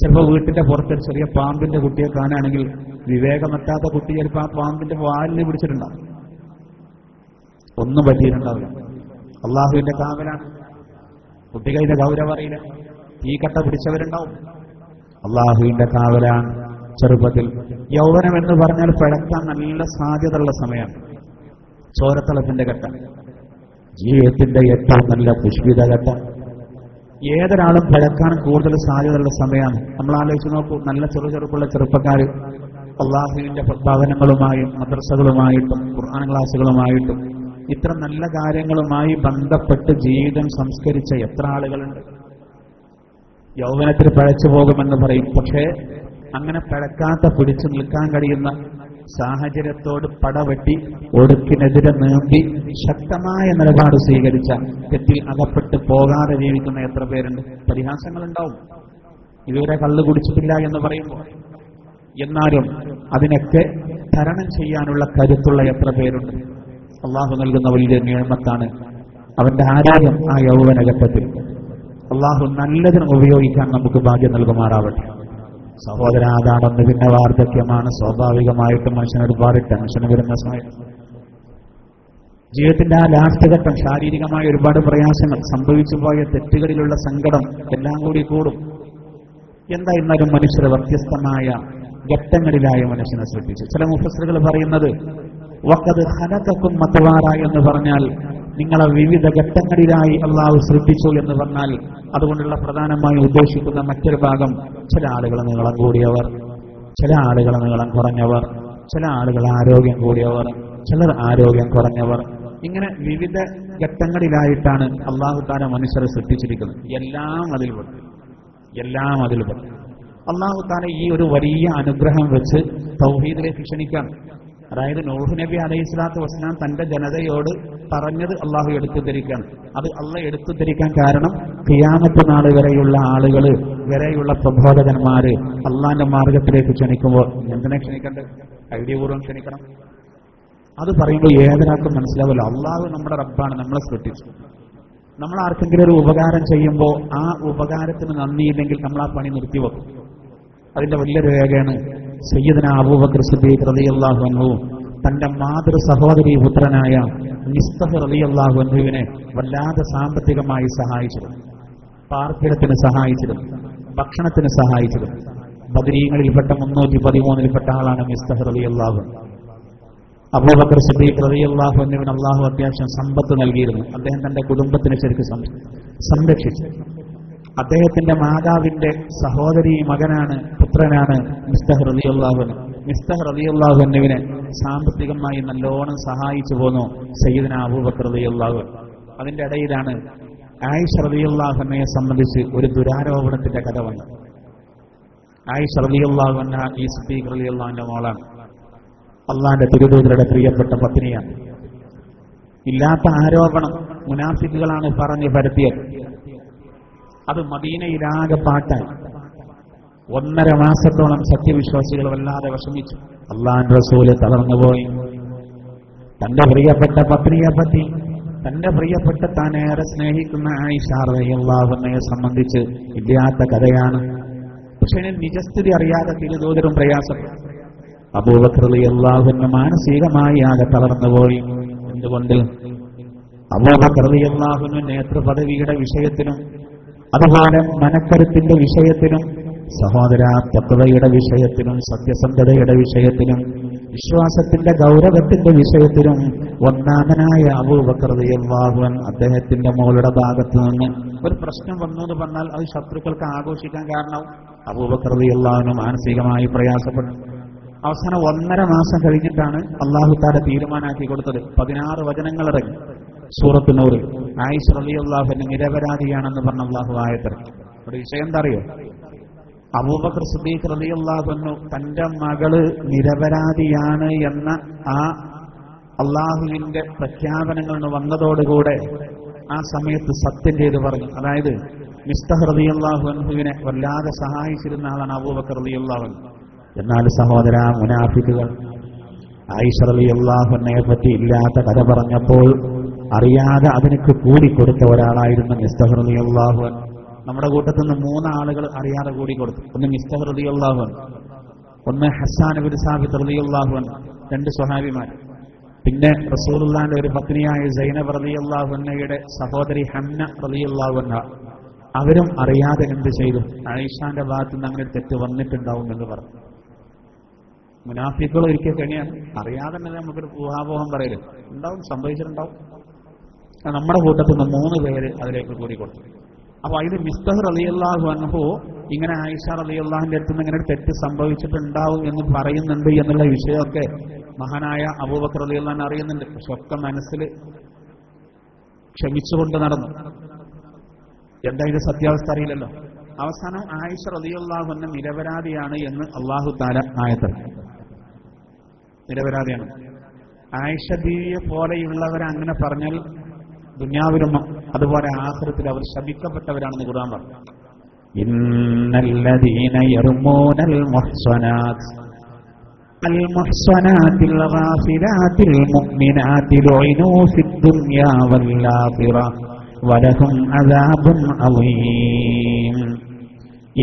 ചിലപ്പോൾ വീട്ടിന്റെ പുറത്തൊരു ചെറിയ പാമ്പിന്റെ കുട്ടിയെ കാണുകയാണെങ്കിൽ വിവേകമെത്താത്ത കുട്ടി ചിലപ്പോൾ ആ പാമ്പിന്റെ വാലിൽ പിടിച്ചിട്ടുണ്ടാവും, ഒന്നും പറ്റിയിട്ടുണ്ടാവില്ല. അള്ളാഹുവിന്റെ കാവലാണ്. കുട്ടികളുടെ ഗൗരവം അറിയില്ല, ഈ കട്ട പിടിച്ചവരുണ്ടാവും. അള്ളാഹുവിന്റെ കാവലാണ് ചെറുപ്പത്തിൽ. യൗവനം എന്ന് പറഞ്ഞാൽ പിഴക്കാൻ നല്ല സാധ്യതയുള്ള സമയമാണ്. ചോരത്തിളപ്പിന്റെ ഘട്ടം, ജീവിതത്തിന്റെ ഏറ്റവും നല്ല പുഷ്പിത ഘട്ടം. ഏതൊരാളും പിഴക്കാൻ കൂടുതൽ സാധ്യതയുള്ള സമയമാണ്. നമ്മൾ ആലോചിച്ച് നോക്കൂ, നല്ല ചെറുപ്പുള്ള ചെറുപ്പക്കാർ അള്ളാഹുവിന്റെ ഭവനങ്ങളുമായും മദ്രസകളുമായിട്ടും ഖുർആൻ ക്ലാസുകളുമായിട്ടും ഇത്ര നല്ല കാര്യങ്ങളുമായി ബന്ധപ്പെട്ട് ജീവിതം സംസ്കരിച്ച എത്ര ആളുകളുണ്ട്. യൗവനത്തിൽ പഴച്ചു പോകുമെന്ന് പറയും, പക്ഷേ അങ്ങനെ പഴക്കാത്ത, പിടിച്ചു നിൽക്കാൻ കഴിയുന്ന സാഹചര്യത്തോട് പടവെട്ടി ഒടുക്കിനെതിരെ നീന്തി ശക്തമായ നിലപാട് സ്വീകരിച്ച, തെറ്റിൽ അകപ്പെട്ട് പോകാതെ ജീവിക്കുന്ന എത്ര പേരുണ്ട്. പരിഹാസങ്ങളുണ്ടാവും ഇതുവരെ കള്ളു കുടിച്ചിട്ടില്ല എന്ന് പറയുമ്പോൾ, എന്നാലും അതിനൊക്കെ തരണം ചെയ്യാനുള്ള കരുത്തുള്ള എത്ര പേരുണ്ട്. അള്ളാഹു നൽകുന്ന വലിയ നിയമത്താണ് അവന്റെ ആരോഗ്യം. ആ യൗവനഘട്ടത്തിൽ അള്ളാഹു നല്ലതിന് ഉപയോഗിക്കാൻ നമുക്ക് ഭാഗ്യം നൽകുമാറാവട്ടെ. സഹോദര, അതാണെന്ന് പിന്നെ വാർദ്ധക്യമാണ്. സ്വാഭാവികമായിട്ടും മനുഷ്യന് ഒരുപാട് ടെൻഷൻ വരുന്ന സമയം. ജീവിതത്തിന്റെ ആ ലാസ്റ്റ് ഘട്ടം, ശാരീരികമായ ഒരുപാട് പ്രയാസങ്ങൾ, സംഭവിച്ചു പോയ തെറ്റുകളിലുള്ള സങ്കടം എല്ലാം കൂടി കൂടും. എന്തായിരുന്നാലും മനുഷ്യർ വ്യത്യസ്തമായ ഘട്ടങ്ങളിലായ മനുഷ്യനെ സൃഷ്ടിച്ചു. ചില മുഫസ്സിറുകൾ പറയുന്നത് വഖദ് ഖലഖകും മത്വാറ എന്ന് പറഞ്ഞാൽ നിങ്ങളെ വിവിധ ഘട്ടങ്ങളിലായി അള്ളാഹു സൃഷ്ടിച്ചു എന്ന് പറഞ്ഞാൽ അതുകൊണ്ടുള്ള പ്രധാനമായി ഉദ്ദേശിക്കുന്ന മറ്റൊരു ഭാഗം, ചില ആളുകൾ നീളം കൂടിയവർ, ചില ആളുകൾ നീളം കുറഞ്ഞവർ, ചില ആളുകൾ ആരോഗ്യം കൂടിയവർ, ചിലർ ആരോഗ്യം കുറഞ്ഞവർ. ഇങ്ങനെ വിവിധ ഘട്ടങ്ങളിലായിട്ടാണ് അള്ളാഹു തആല മനുഷ്യരെ സൃഷ്ടിച്ചിരിക്കുന്നത്. എല്ലാം അതിൽപ്പെട്ടു. അള്ളാഹു തആല ഈ ഒരു വലിയ അനുഗ്രഹം വെച്ച് തൗഹീദിലേക്ക് ക്ഷണിക്കാൻ, അതായത് നൂഹ് നബി അലൈഹിസ്സലാത്തു വസ്സലാം തന്റെ ജനതയോട് പറഞ്ഞത് അള്ളാഹു എടുത്തുദ്ധരിക്കാൻ. അത് അള്ളാഹ് എടുത്തുദ്ധരിക്കാൻ കാരണം ഖിയാമത്ത് നാൾ വരെയുള്ള ആളുകൾ, വരെയുള്ള പ്രബോധകന്മാര് അള്ളാന്റെ മാർഗത്തിലേക്ക് ക്ഷണിക്കുമ്പോൾ എന്തിനെ ക്ഷണിക്കണ്ടത്? ഐഡിയപൂർവ്വം ക്ഷണിക്കണം. അത് പറയുമ്പോൾ ഏതൊരാൾക്കും മനസ്സിലാവില്ല, അള്ളാഹു നമ്മുടെ റബ്ബാണ്, നമ്മളെ സൃഷ്ടിച്ചു. നമ്മൾ ആർക്കെങ്കിലും ഒരു ഉപകാരം ചെയ്യുമ്പോൾ ആ ഉപകാരത്തിന് നന്ദിയില്ലെങ്കിൽ നമ്മൾ ആ പണി നിർത്തിവെക്കും. അതിന്റെ വലിയൊരു രേഖയാണ് സയ്യിദുനാ അബൂബക്കർ സിദ്ദീഖ് റളിയല്ലാഹു അൻഹു തന്റെ മാതൃ സഹോദരി പുത്രനായ മിസ്തഹ് റളിയല്ലാഹു അൻഹുവിനെ വല്ലാതെ സാമ്പത്തികമായി സഹായിച്ചിരുന്നു. പാർപ്പിടത്തിന് സഹായിച്ചിരുന്നു, ഭക്ഷണത്തിന് സഹായിച്ചിരുന്നു. ബദരീങ്ങളിൽപ്പെട്ട 313 ആളാണ് മിസ്തഹ് റളിയല്ലാഹു അൻഹു. അബൂബക്കർ സിദ്ദീഖ് റളിയല്ലാഹു അൻഹുവിന് അല്ലാഹു അത്യാവശ്യം സമ്പത്ത് നൽകിയിരുന്നു. അദ്ദേഹം തന്റെ കുടുംബത്തിന് ശരിക്കും സംരക്ഷിച്ചു. അദ്ദേഹത്തിന്റെ മാതാവിന്റെ സഹോദരി മകനാണ്, പുത്രനാണ് മിസ്തഹ് റളിയല്ലാഹു അൻഹു. മിസ്തഹ് റളിയല്ലാഹു അൻഹുവിനെ സാമ്പത്തികമായി നല്ലോണം സഹായിച്ചു പോന്നു സയ്യിദുനാ അബൂബക്കർ റളിയല്ലാഹു അൻഹു. അതിന്റെ ഇടയിലാണ് ആയിഷ റളിയല്ലാഹു അൻഹയെ സംബന്ധിച്ച് ഒരു ദുരാരോപണത്തിന്റെ കഥ വന്നു. ആയിഷ റളിയല്ലാഹു അൻഹ ഈ സിദ്ദീഖ് റളിയല്ലാഹു അൻഹുവിന്റെ മോളാണ്. അള്ളാന്റെ തിരുദൂതരുടെ പ്രിയപ്പെട്ട പത്നിയാണ്. ഇല്ലാത്ത ആരോപണം മുനാഫിക്കുകളാണ് പറഞ്ഞു പരത്തിയത്. അത് മദീനയിലാകെ പാട്ടായി. 1.5 മാസത്തോളം സത്യവിശ്വാസികൾ വല്ലാതെ വിഷമിച്ചു. അള്ളാഹുവിന്റെ റസൂല് തളർന്നുപോയി. തന്റെ പ്രിയപ്പെട്ട പത്നിയെ പറ്റി, തന്റെ പ്രിയപ്പെട്ട താനേറെ സ്നേഹിക്കുന്ന ആയിഷ റളിയല്ലാഹു അൻഹയെ സംബന്ധിച്ച് ഇല്ലാത്ത കഥയാണ്. പക്ഷെ നിജസ്ഥിതി അറിയാതെ തിരുദൂതരും പ്രയാസം. അബൂബക്കർ റളിയല്ലാഹു അൻഹു മാനസികമായി ആകെ തളർന്നുപോയി. എന്തുകൊണ്ട്? അബൂബക്കർ റളിയല്ലാഹു അൻഹു നേതൃപദവിയുടെ വിഷയത്തിലും അതുപോലെ മനക്കരുത്തിന്റെ വിഷയത്തിലും സഹോദര തഖ്വയുടെ വിഷയത്തിലും സത്യസന്ധതയുടെ വിഷയത്തിലും വിശ്വാസത്തിന്റെ ഗൗരവത്തിന്റെ വിഷയത്തിലും ഒന്നാമനായ അബൂബക്കർ റളിയല്ലാഹു അൻഹു അദ്ദേഹത്തിന്റെ മോളുടെ ഭാഗത്ത് നിന്ന് ഒരു പ്രശ്നം വന്നു എന്ന് പറഞ്ഞാൽ അത് ശത്രുക്കൾക്ക് ആഘോഷിക്കാൻ കാരണം അബൂബക്കർ റളിയല്ലാഹു അൻഹു മാനസികമായി പ്രയാസപ്പെട്ടു. അവസാനം 1.5 മാസം കഴിഞ്ഞിട്ടാണ് അല്ലാഹു തആല തീരുമാനാക്കി കൊടുത്തത്. 16 വചനങ്ങൾ ഇറങ്ങി സൂറത്ത് നൂറിൽ. ആയിഷ റളിയല്ലാഹു അൻഹ നിരപരാധിയാണെന്ന് പറഞ്ഞ അല്ലാഹു ആയത്തിറക്കി. ഒരു വിഷയം എന്താ അറിയോ? അബൂബക്കർ സിദ്ദീഖ് റളിയല്ലാഹു അൻഹു തന്റെ മകള് നിരപരാധിയാണ് എന്ന ആ അള്ളാഹുവിന്റെ പ്രഖ്യാപനങ്ങൾ വന്നതോടുകൂടെ ആ സമയത്ത് സത്യം ചെയ്ത് പറഞ്ഞു. അതായത് മിസ്തഹ് റളിയല്ലാഹു അൻഹുവിനെ വല്ലാതെ സഹായിച്ചിരുന്ന ആളാണ് അബൂബക്കർ റളിയല്ലാഹു അൻഹു. എന്നാൽ സഹോദര മുനാഫിക്കുകൾ ആയിഷ റളിയല്ലാഹു അൻഹയെ പറ്റി ഇല്ലാത്ത കഥ പറഞ്ഞപ്പോൾ അറിയാതെ അതിനൊക്കെ കൂടിക്കൊടുത്ത ഒരാളായിരുന്നു മിസ്തഹ് റളിയല്ലാഹു അൻഹു. നമ്മുടെ കൂട്ടത്തിൽ നിന്ന് 3 ആളുകൾ അറിയാതെ കൂടിക്കൊടുത്തു. ഒന്ന് മിസ്തഹ് റളിയല്ലാഹു അൻഹു, ഒന്ന് ഹസ്സാൻ ഇബ്നു സാബിത്ത് റളിയല്ലാഹു അൻഹു, 2 സ്വഹാബിമാർ. പിന്നെ റസൂലുള്ളാഹിന്റെ ഒരു പത്നിയായ സൈനബ് റളിയല്ലാഹു അൻഹയുടെ സഹോദരി ഹന്ന റളിയല്ലാഹു അൻഹ, അവരും അറിയാതെ എന്ത് ചെയ്തു? ആയിഷാന്റെ ഭാഗത്ത് നിന്ന് അങ്ങനെ തെറ്റ് വന്നിട്ടുണ്ടാവും എന്ന് പറഞ്ഞു. മുനാഫിക്കുകൾ ഒരിക്കൽ തന്നെയാണ് അറിയാതെ തന്നെ നമുക്കൊരു ഊഹാപോഹം പറയല് ഉണ്ടാവും, സംഭവിച്ചിട്ടുണ്ടാവും. നമ്മുടെ കൂട്ടത്തിൽ നിന്ന് 3 പേര് അതിലേക്ക് കൂടി കൊടുത്തു. അപ്പൊ അതിൽ മിസ്തഹ് റളിയല്ലാഹു അൻഹു ഇങ്ങനെ ആയിഷ റളിയല്ലാഹുവിന്റെ അടുത്ത് നിന്ന് ഇങ്ങനെ തെറ്റ് സംഭവിച്ചിട്ടുണ്ടാവും എന്ന് പറയുന്നുണ്ട് എന്നുള്ള വിഷയമൊക്കെ മഹാനായ അബൂബക്കർ റളിയല്ലാഹു അൻഹു അറിയുന്നുണ്ട്. പക്ഷെ ഒക്കെ മനസ്സിൽ ക്ഷമിച്ചുകൊണ്ട് നടന്നു. എന്താ ഇത് സത്യാവസ്ഥ അറിയില്ലല്ലോ. അവസാനം ആയിഷ റളിയല്ലാഹു അൻഹ നിരപരാധിയാണ് എന്ന് അല്ലാഹു തആല ആയത്തിറക്കി. നിരപരാധിയാണ്. ആയിഷ ബീവിയെ പോലെയുള്ളവരെ അങ്ങനെ പറഞ്ഞാൽ ദുനിയാവിലും അതുപോലെ ആഖിറത്തിൽ അവർ ശപിക്കപ്പെട്ടവരാണെന്ന് ഖുർആൻ പറഞ്ഞു. ഇന്നല്ലദീന യർമൂനൽ മുഹ്സനാത് المحصنات الغافلات المؤمنات لعنوا في الدنيا والآخرة ولهم عذاب عظيم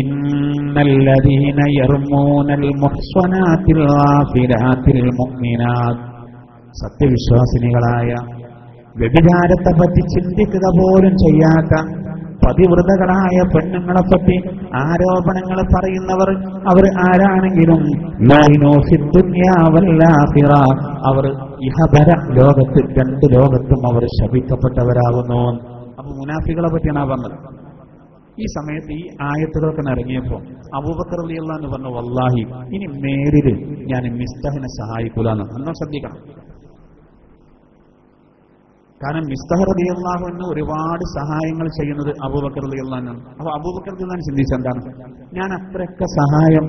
إن الذين يرمون المحصنات الغافلات المؤمنات സത്യവിശ്വാസിനികളായ വ്യഭിചാരത്തെപ്പറ്റി ചിന്തിക്കുക പോലും ചെയ്യാത്ത പതിവ്രതകളായ പെണ്ണുങ്ങളെപ്പറ്റി ആരോപണങ്ങൾ പറയുന്നവർ അവർ ആരാണെങ്കിലും അവർ ഇഹപര ലോകത്ത് 2 ലോകത്തും അവർ ശപിക്കപ്പെട്ടവരാകുന്നു. അപ്പൊ മുനാഫികളെ പറ്റിയാണ് പറഞ്ഞത്. ഈ സമയത്ത് ഈ ആയത്തുകളൊക്കെ ഇറങ്ങിയപ്പോ അബൂബക്കർ റളിയല്ലാഹു അൻഹു പറഞ്ഞു, വല്ലാഹി ഇനി മേലിൽ ഞാൻ മിസ്തഹിനെ സഹായിക്കൂലെന്ന്. എന്നോ ശ്രദ്ധിക്കണം. കാരണം മിസ്തഹ് റളിയല്ലാഹു അൻഹു ഒരുപാട് സഹായങ്ങൾ ചെയ്യുന്നത് അബൂബക്കർ റളിയല്ലാഹു അൻഹു. അപ്പൊ അബൂബക്കർ റളിയല്ലാഹു അൻഹു ചിന്തിച്ചെന്താണ്, ഞാൻ അത്രയൊക്കെ സഹായം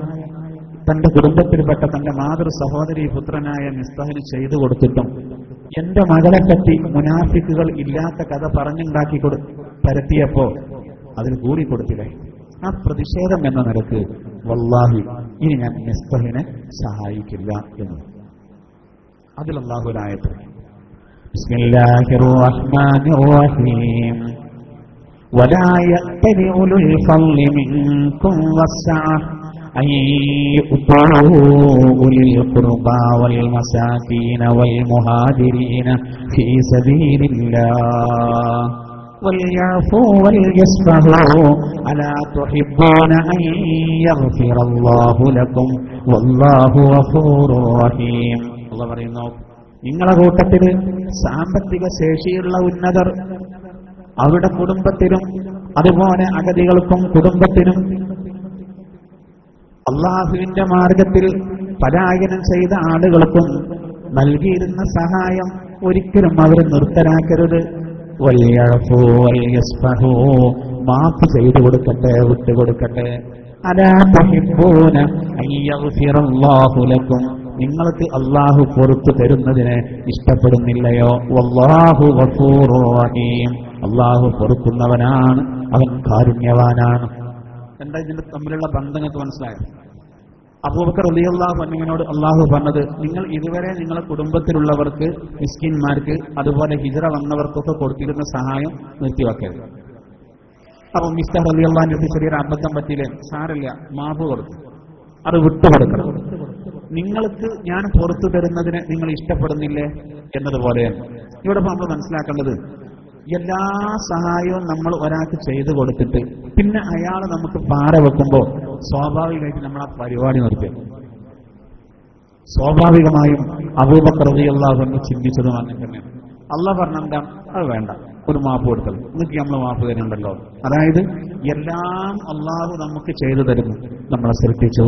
തന്റെ കുടുംബത്തിൽപ്പെട്ട തന്റെ മാതൃ സഹോദരി പുത്രനായ മിസ്തഹിന് ചെയ്തു കൊടുത്തിട്ടും എന്റെ മകളെ പറ്റി മുനാഫിക്കുകൾ ഇല്ലാത്ത കഥ പറഞ്ഞുണ്ടാക്കി പരത്തിയപ്പോ അതിൽ കൂടി കൊടുത്തില്ലേ? ആ പ്രതിഷേധം എന്ന നിലക്ക് വല്ലാഹി ഇനി ഞാൻ മിസ്തഹിനെ സഹായിക്കില്ല എന്ന്. അതിൽ അല്ലാഹു ആയത്ത് ബിസ്മില്ലാഹിർ റഹ്മാനിർ റഹീം വലാ യഅ്തലി ഉലുൽ ഫളി മിൻകും വസ്സഅ أن يؤتوا أولي القربى والمساكين والمهاجرين في سبيل الله وليعفوا وليصفحوا ألا تحبون أن يغفر الله لكم والله غفور رحيم. الله പറയുന്നു, നിങ്ങളുടെ കൂട്ടത്തിൽ സാമ്പത്തിക ശേഷിയുള്ള ഉന്നതർ അവരുടെ കുടുംബത്തിനും അതുപോലെ അഗതികൾക്കും കുടുംബത്തിനും അള്ളാഹുവിന്റെ മാർഗത്തിൽ പലായനം ചെയ്ത ആളുകൾക്കും നൽകിയിരുന്ന സഹായം ഒരിക്കലും അവർ നിർത്തലാക്കരുത്. വൽയഅഫൂ വൽയസ്ഫഹൂ, മാഫ് ചെയ്തു കൊടുക്കട്ടെ, വിട്ടുകൊടുക്കട്ടെ. അലാ തുഹിബ്ബൂന അൻ യഗ്ഫിറല്ലാഹു ലക്കും, നിങ്ങൾക്ക് അല്ലാഹു പൊറുത്തു തരുന്നതിനെ ഇഷ്ടപ്പെടുന്നില്ലയോ? വല്ലാഹു ഗഫൂറുർ റഹീം, അല്ലാഹു പൊറുക്കുന്നവനാണ്, അവൻ കാരുണ്യവാനാണ്. എന്താ ഇതിന്റെ തമ്മിലുള്ള ബന്ധങ്ങൾക്ക് മനസ്സിലായോ? അബൂബക്കർ റളിയല്ലാഹു അൻഹുവിനോട് അല്ലാഹു പറഞ്ഞത്, നിങ്ങൾ ഇതുവരെ നിങ്ങളുടെ കുടുംബത്തിലുള്ളവർക്ക്, മിസ്കിന്മാർക്ക്, അതുപോലെ ഹിജ്റ വന്നവർക്കൊക്കെ കൊടുത്തിരുന്ന സഹായം നിർത്തിവെക്കരുത്. അപ്പൊ മിസ്റ്റർ റളിയല്ലാഹു അൻഹു ചെറിയൊരു അബദ്ധം പറ്റിയില്ലേ, സാരമില്ല, മാഫ് കൊടുത്തു, അത് വിട്ടുകൊടുക്കണം. നിങ്ങൾക്ക് ഞാൻ പുറത്തു തരുന്നതിനെ നിങ്ങൾ ഇഷ്ടപ്പെടുന്നില്ലേ എന്നതുപോലെയാണ് ഇവിടെ നമ്മൾ മനസ്സിലാക്കേണ്ടത്. എല്ലാ സഹായവും നമ്മൾ ഒരാൾക്ക് ചെയ്തു കൊടുത്തിട്ട് പിന്നെ അയാൾ നമുക്ക് പാര വെക്കുമ്പോൾ സ്വാഭാവികമായിട്ട് നമ്മൾ ആ പരിപാടി നിർത്തി. സ്വാഭാവികമായും അബൂബക്കർ റളിയല്ലാഹു അൻഹു ചിന്തിച്ചതും അങ്ങനെ തന്നെയാണ്. അള്ളാഹ് പറഞ്ഞെന്താ, അത് വേണ്ട, ഒരു മാപ്പ് കൊടുത്തത്, നിങ്ങൾക്ക് നമ്മൾ മാപ്പ് തരുന്നുണ്ടല്ലോ. അതായത് എല്ലാം അള്ളാഹു നമുക്ക് ചെയ്തു തരുന്നു, നമ്മളെ സൃഷ്ടിച്ചു,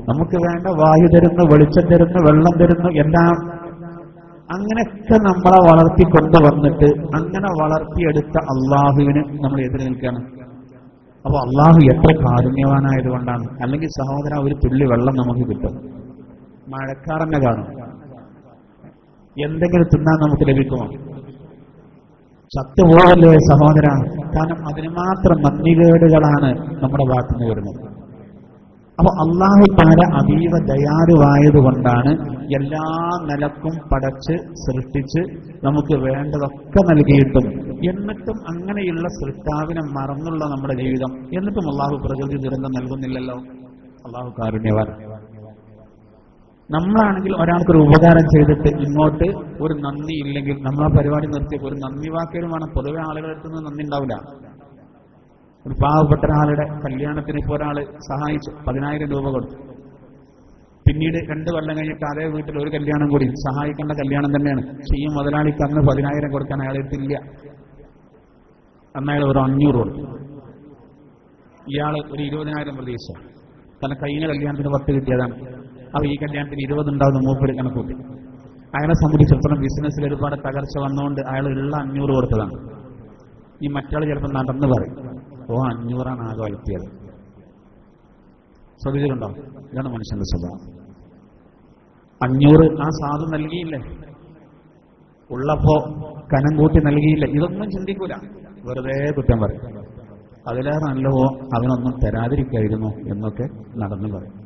നമുക്ക് വേണ്ട വായു തരുന്നു, വെളിച്ചം തരുന്നു, വെള്ളം തരുന്നു, എല്ലാം അങ്ങനെയൊക്കെ നമ്മളെ വളർത്തിക്കൊണ്ടുവന്നിട്ട് അങ്ങനെ വളർത്തിയെടുത്ത അള്ളാഹുവിന് നമ്മൾ എതിരെ നിൽക്കുകയാണ്. അപ്പൊ അള്ളാഹു എത്ര കാരുണ്യവാനായതുകൊണ്ടാണ്. അല്ലെങ്കിൽ സഹോദര, ഒരു തുള്ളി വെള്ളം നമുക്ക് കിട്ടും, മഴക്കാറന്നെ കാണും, എന്തെങ്കിലും തിന്നാൻ നമുക്ക് ലഭിക്കുമോ? ചത്തുപോകല്ലേ സഹോദര. കാരണം അതിന് മാത്രം നന്ദികേടുകളാണ് നമ്മുടെ ഭാഗത്തു നിന്ന് വരുന്നത്. അപ്പൊ അള്ളാഹു തആല അതീവ ദയാലുവായതുകൊണ്ടാണ് എല്ലാ നിലക്കും പടച്ച് സൃഷ്ടിച്ച് നമുക്ക് വേണ്ടതൊക്കെ നൽകിയിട്ടും എന്നിട്ടും അങ്ങനെയുള്ള സൃഷ്ടാവിനെ മറന്നുള്ള നമ്മുടെ ജീവിതം, എന്നിട്ടും അള്ളാഹു പ്രകൃതി ദുരന്തം നൽകുന്നില്ലല്ലോ. അള്ളാഹു കാരുണ്യവാൻ. നമ്മളാണെങ്കിൽ ഒരാൾക്കൊരു ഉപകാരം ചെയ്തിട്ട് ഇങ്ങോട്ട് ഒരു നന്ദി ഇല്ലെങ്കിൽ നമ്മളാ പരിപാടി നിർത്തിയപ്പോൾ ഒരു നന്ദി വാക്കേലും വേണം. പൊതുവെ ആളുകളുടെ അടുത്ത് നിന്ന് നന്ദി ഉണ്ടാവില്ല. ഒരു പാവപ്പെട്ട ഒരാളുടെ കല്യാണത്തിന് ഇപ്പോൾ ഒരാൾ സഹായിച്ചു, 10,000 രൂപ കൊടുത്തു. പിന്നീട് 2 കൊല്ലം കഴിഞ്ഞിട്ട് അതേ വീട്ടിൽ ഒരു കല്യാണം കൂടി, സഹായിക്കേണ്ട കല്യാണം തന്നെയാണ്. ഈ മുതലാളിക്ക് അന്ന് 10,000 കൊടുക്കാൻ അയാളെടുത്തില്ല. അന്ന് അയാൾ ഒരു 500 കൊടുത്തു. ഇയാൾ ഒരു 20,000 പ്രതീക്ഷ. കാരണം കഴിഞ്ഞ കല്യാണത്തിന് 10 കിട്ടിയതാണ്. അപ്പൊ ഈ കല്യാണത്തിന് 20 ഉണ്ടാവുന്ന മൂപ്പര് കണക്കൂട്ടി. അയാളെ സംബന്ധിച്ചിടത്തോളം ബിസിനസ്സിൽ ഒരുപാട് തകർച്ച വന്നുകൊണ്ട് അയാൾ ഉള്ള 500 കൊടുത്തതാണ്. ഈ മറ്റാൾ ചിലപ്പോൾ നടന്ന് പറയും, 500 ആകെ വളർത്തിയത്. ശ്രദ്ധിച്ചിട്ടുണ്ടോ? ഇതാണ് മനുഷ്യന്റെ സ്വഭാവം. 500 ആ സാധു നൽകിയില്ലേ, ഉള്ളപ്പോ കനം കൂട്ടി നൽകിയില്ല, ഇതൊന്നും ചിന്തിക്കൂല, വെറുതെ കുറ്റം പറയും. അതിലേറെ നല്ലവോ അവനൊന്നും തരാതിരിക്കായിരുന്നു എന്നൊക്കെ നടന്നു പറയും.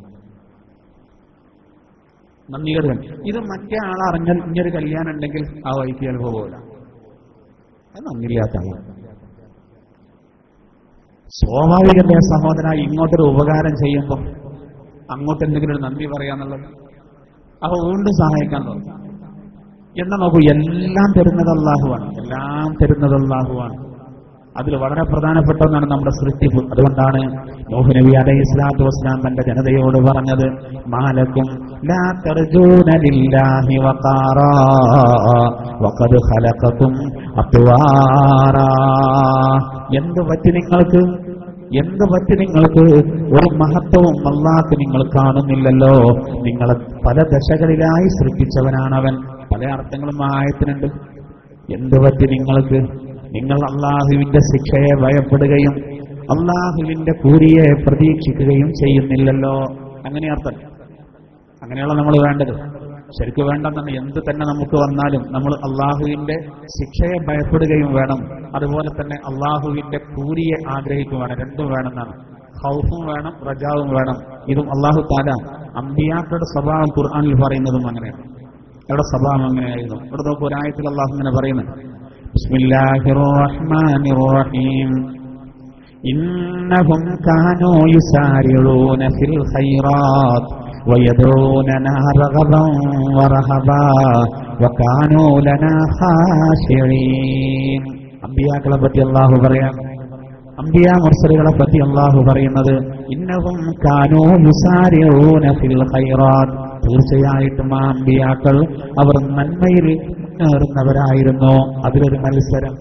നന്ദികേട്. ഇത് മറ്റേ ആളറിഞ്ഞാൽ ഇങ്ങനൊരു കല്യാണം ഉണ്ടെങ്കിൽ ആ വഴിക്ക് ചിലപ്പോൾ പോകില്ല. അത് നന്ദിയില്ലാത്ത ആളാണ്. സ്വാഭാവികമായ സഹോദര, ഇങ്ങോട്ടൊരു ഉപകാരം ചെയ്യുമ്പോൾ അങ്ങോട്ട് എന്തെങ്കിലും ഒരു നന്ദി പറയാന്നുള്ളത്. അപ്പൊ വീണ്ടും സഹായിക്കാൻ തോന്നും. എന്നാൽ നോക്കൂ, എല്ലാം തരുന്നത് അല്ലാഹുവാണ്, എല്ലാം തരുന്നത് അല്ലാഹുവാണ്. അതിൽ വളരെ പ്രധാനപ്പെട്ട ഒന്നാണ് നമ്മുടെ സൃഷ്ടിപ്പ്. അതുകൊണ്ടാണ് നൂഹ് നബി അലൈഹിസ്സലാത്തു വസ്സലാം തന്റെ ജനതയോട് പറഞ്ഞത്, മാലക്കും ലാ തർജൂന ലില്ലാഹി വഖാറാ വഖദ് ഖലഖതും അത്വാറാ. എന്ത് പറ്റി നിങ്ങൾക്ക് ഒരു മഹത്വവും അല്ലാഹു നിങ്ങൾ കാണുന്നില്ലല്ലോ? നിങ്ങളെ പല ദശകളിലായി സൃഷ്ടിച്ചവനാണവൻ. പല അർത്ഥങ്ങളും ആയത്തിനുണ്ട്. എന്ത് പറ്റി നിങ്ങൾക്ക്? നിങ്ങൾ അള്ളാഹുവിന്റെ ശിക്ഷയെ ഭയപ്പെടുകയും അള്ളാഹുവിന്റെ കൂലിയെ പ്രതീക്ഷിക്കുകയും ചെയ്യുന്നില്ലല്ലോ. അങ്ങനെ അർത്ഥം. അങ്ങനെയുള്ള നമ്മൾ വേണ്ടത്. ശരിക്കും വേണ്ടെന്നാണ്. എന്ത് തന്നെ നമുക്ക് വന്നാലും നമ്മൾ അള്ളാഹുവിന്റെ ശിക്ഷയെ ഭയപ്പെടുകയും വേണം, അതുപോലെ തന്നെ അള്ളാഹുവിന്റെ കൂലിയെ ആഗ്രഹിക്കും വേണം. രണ്ടും വേണമെന്നാണ്. ഖൗഫും വേണം, റജാവും വേണം. ഇതും അള്ളാഹു തആല അമ്പിയാക്കളുടെ സ്വഭാവം ഖുർആനിൽ പറയുന്നതും അങ്ങനെയാണ്. അവരുടെ സ്വഭാവം അങ്ങനെയായിരുന്നു. ഇവിടെ നോക്കൂ, ഒരായത്തിൽ അള്ളാഹു ഇങ്ങനെ പറയുന്നത്, ബിസ്മില്ലാഹിർ റഹ്മാനിർ റഹീം, ഇന്നഹും കാനൂ യുസാരിഊന ഫിൽ ഖൈറാത്ത് വയദഊനനാ റഗബൻ വറഹബാ വകാനൂ ലനാ ഖാശിഈൻ. അമ്പിയാക്കളെ പറ്റി അല്ലാഹു പറയാം. അമ്പിയാ മുർസലുകളെ പറ്റി അല്ലാഹു പറയുന്നത്, ഇന്നഹും കാനൂ യുസാരിഊന ഫിൽ ഖൈറാത്ത്. തീർച്ചയായിട്ടും ആ അമ്പിയാക്കൾ അവർ നന്മയിൽ ഏറുന്നവരായിരുന്നു. അതിലൊരു മത്സരം,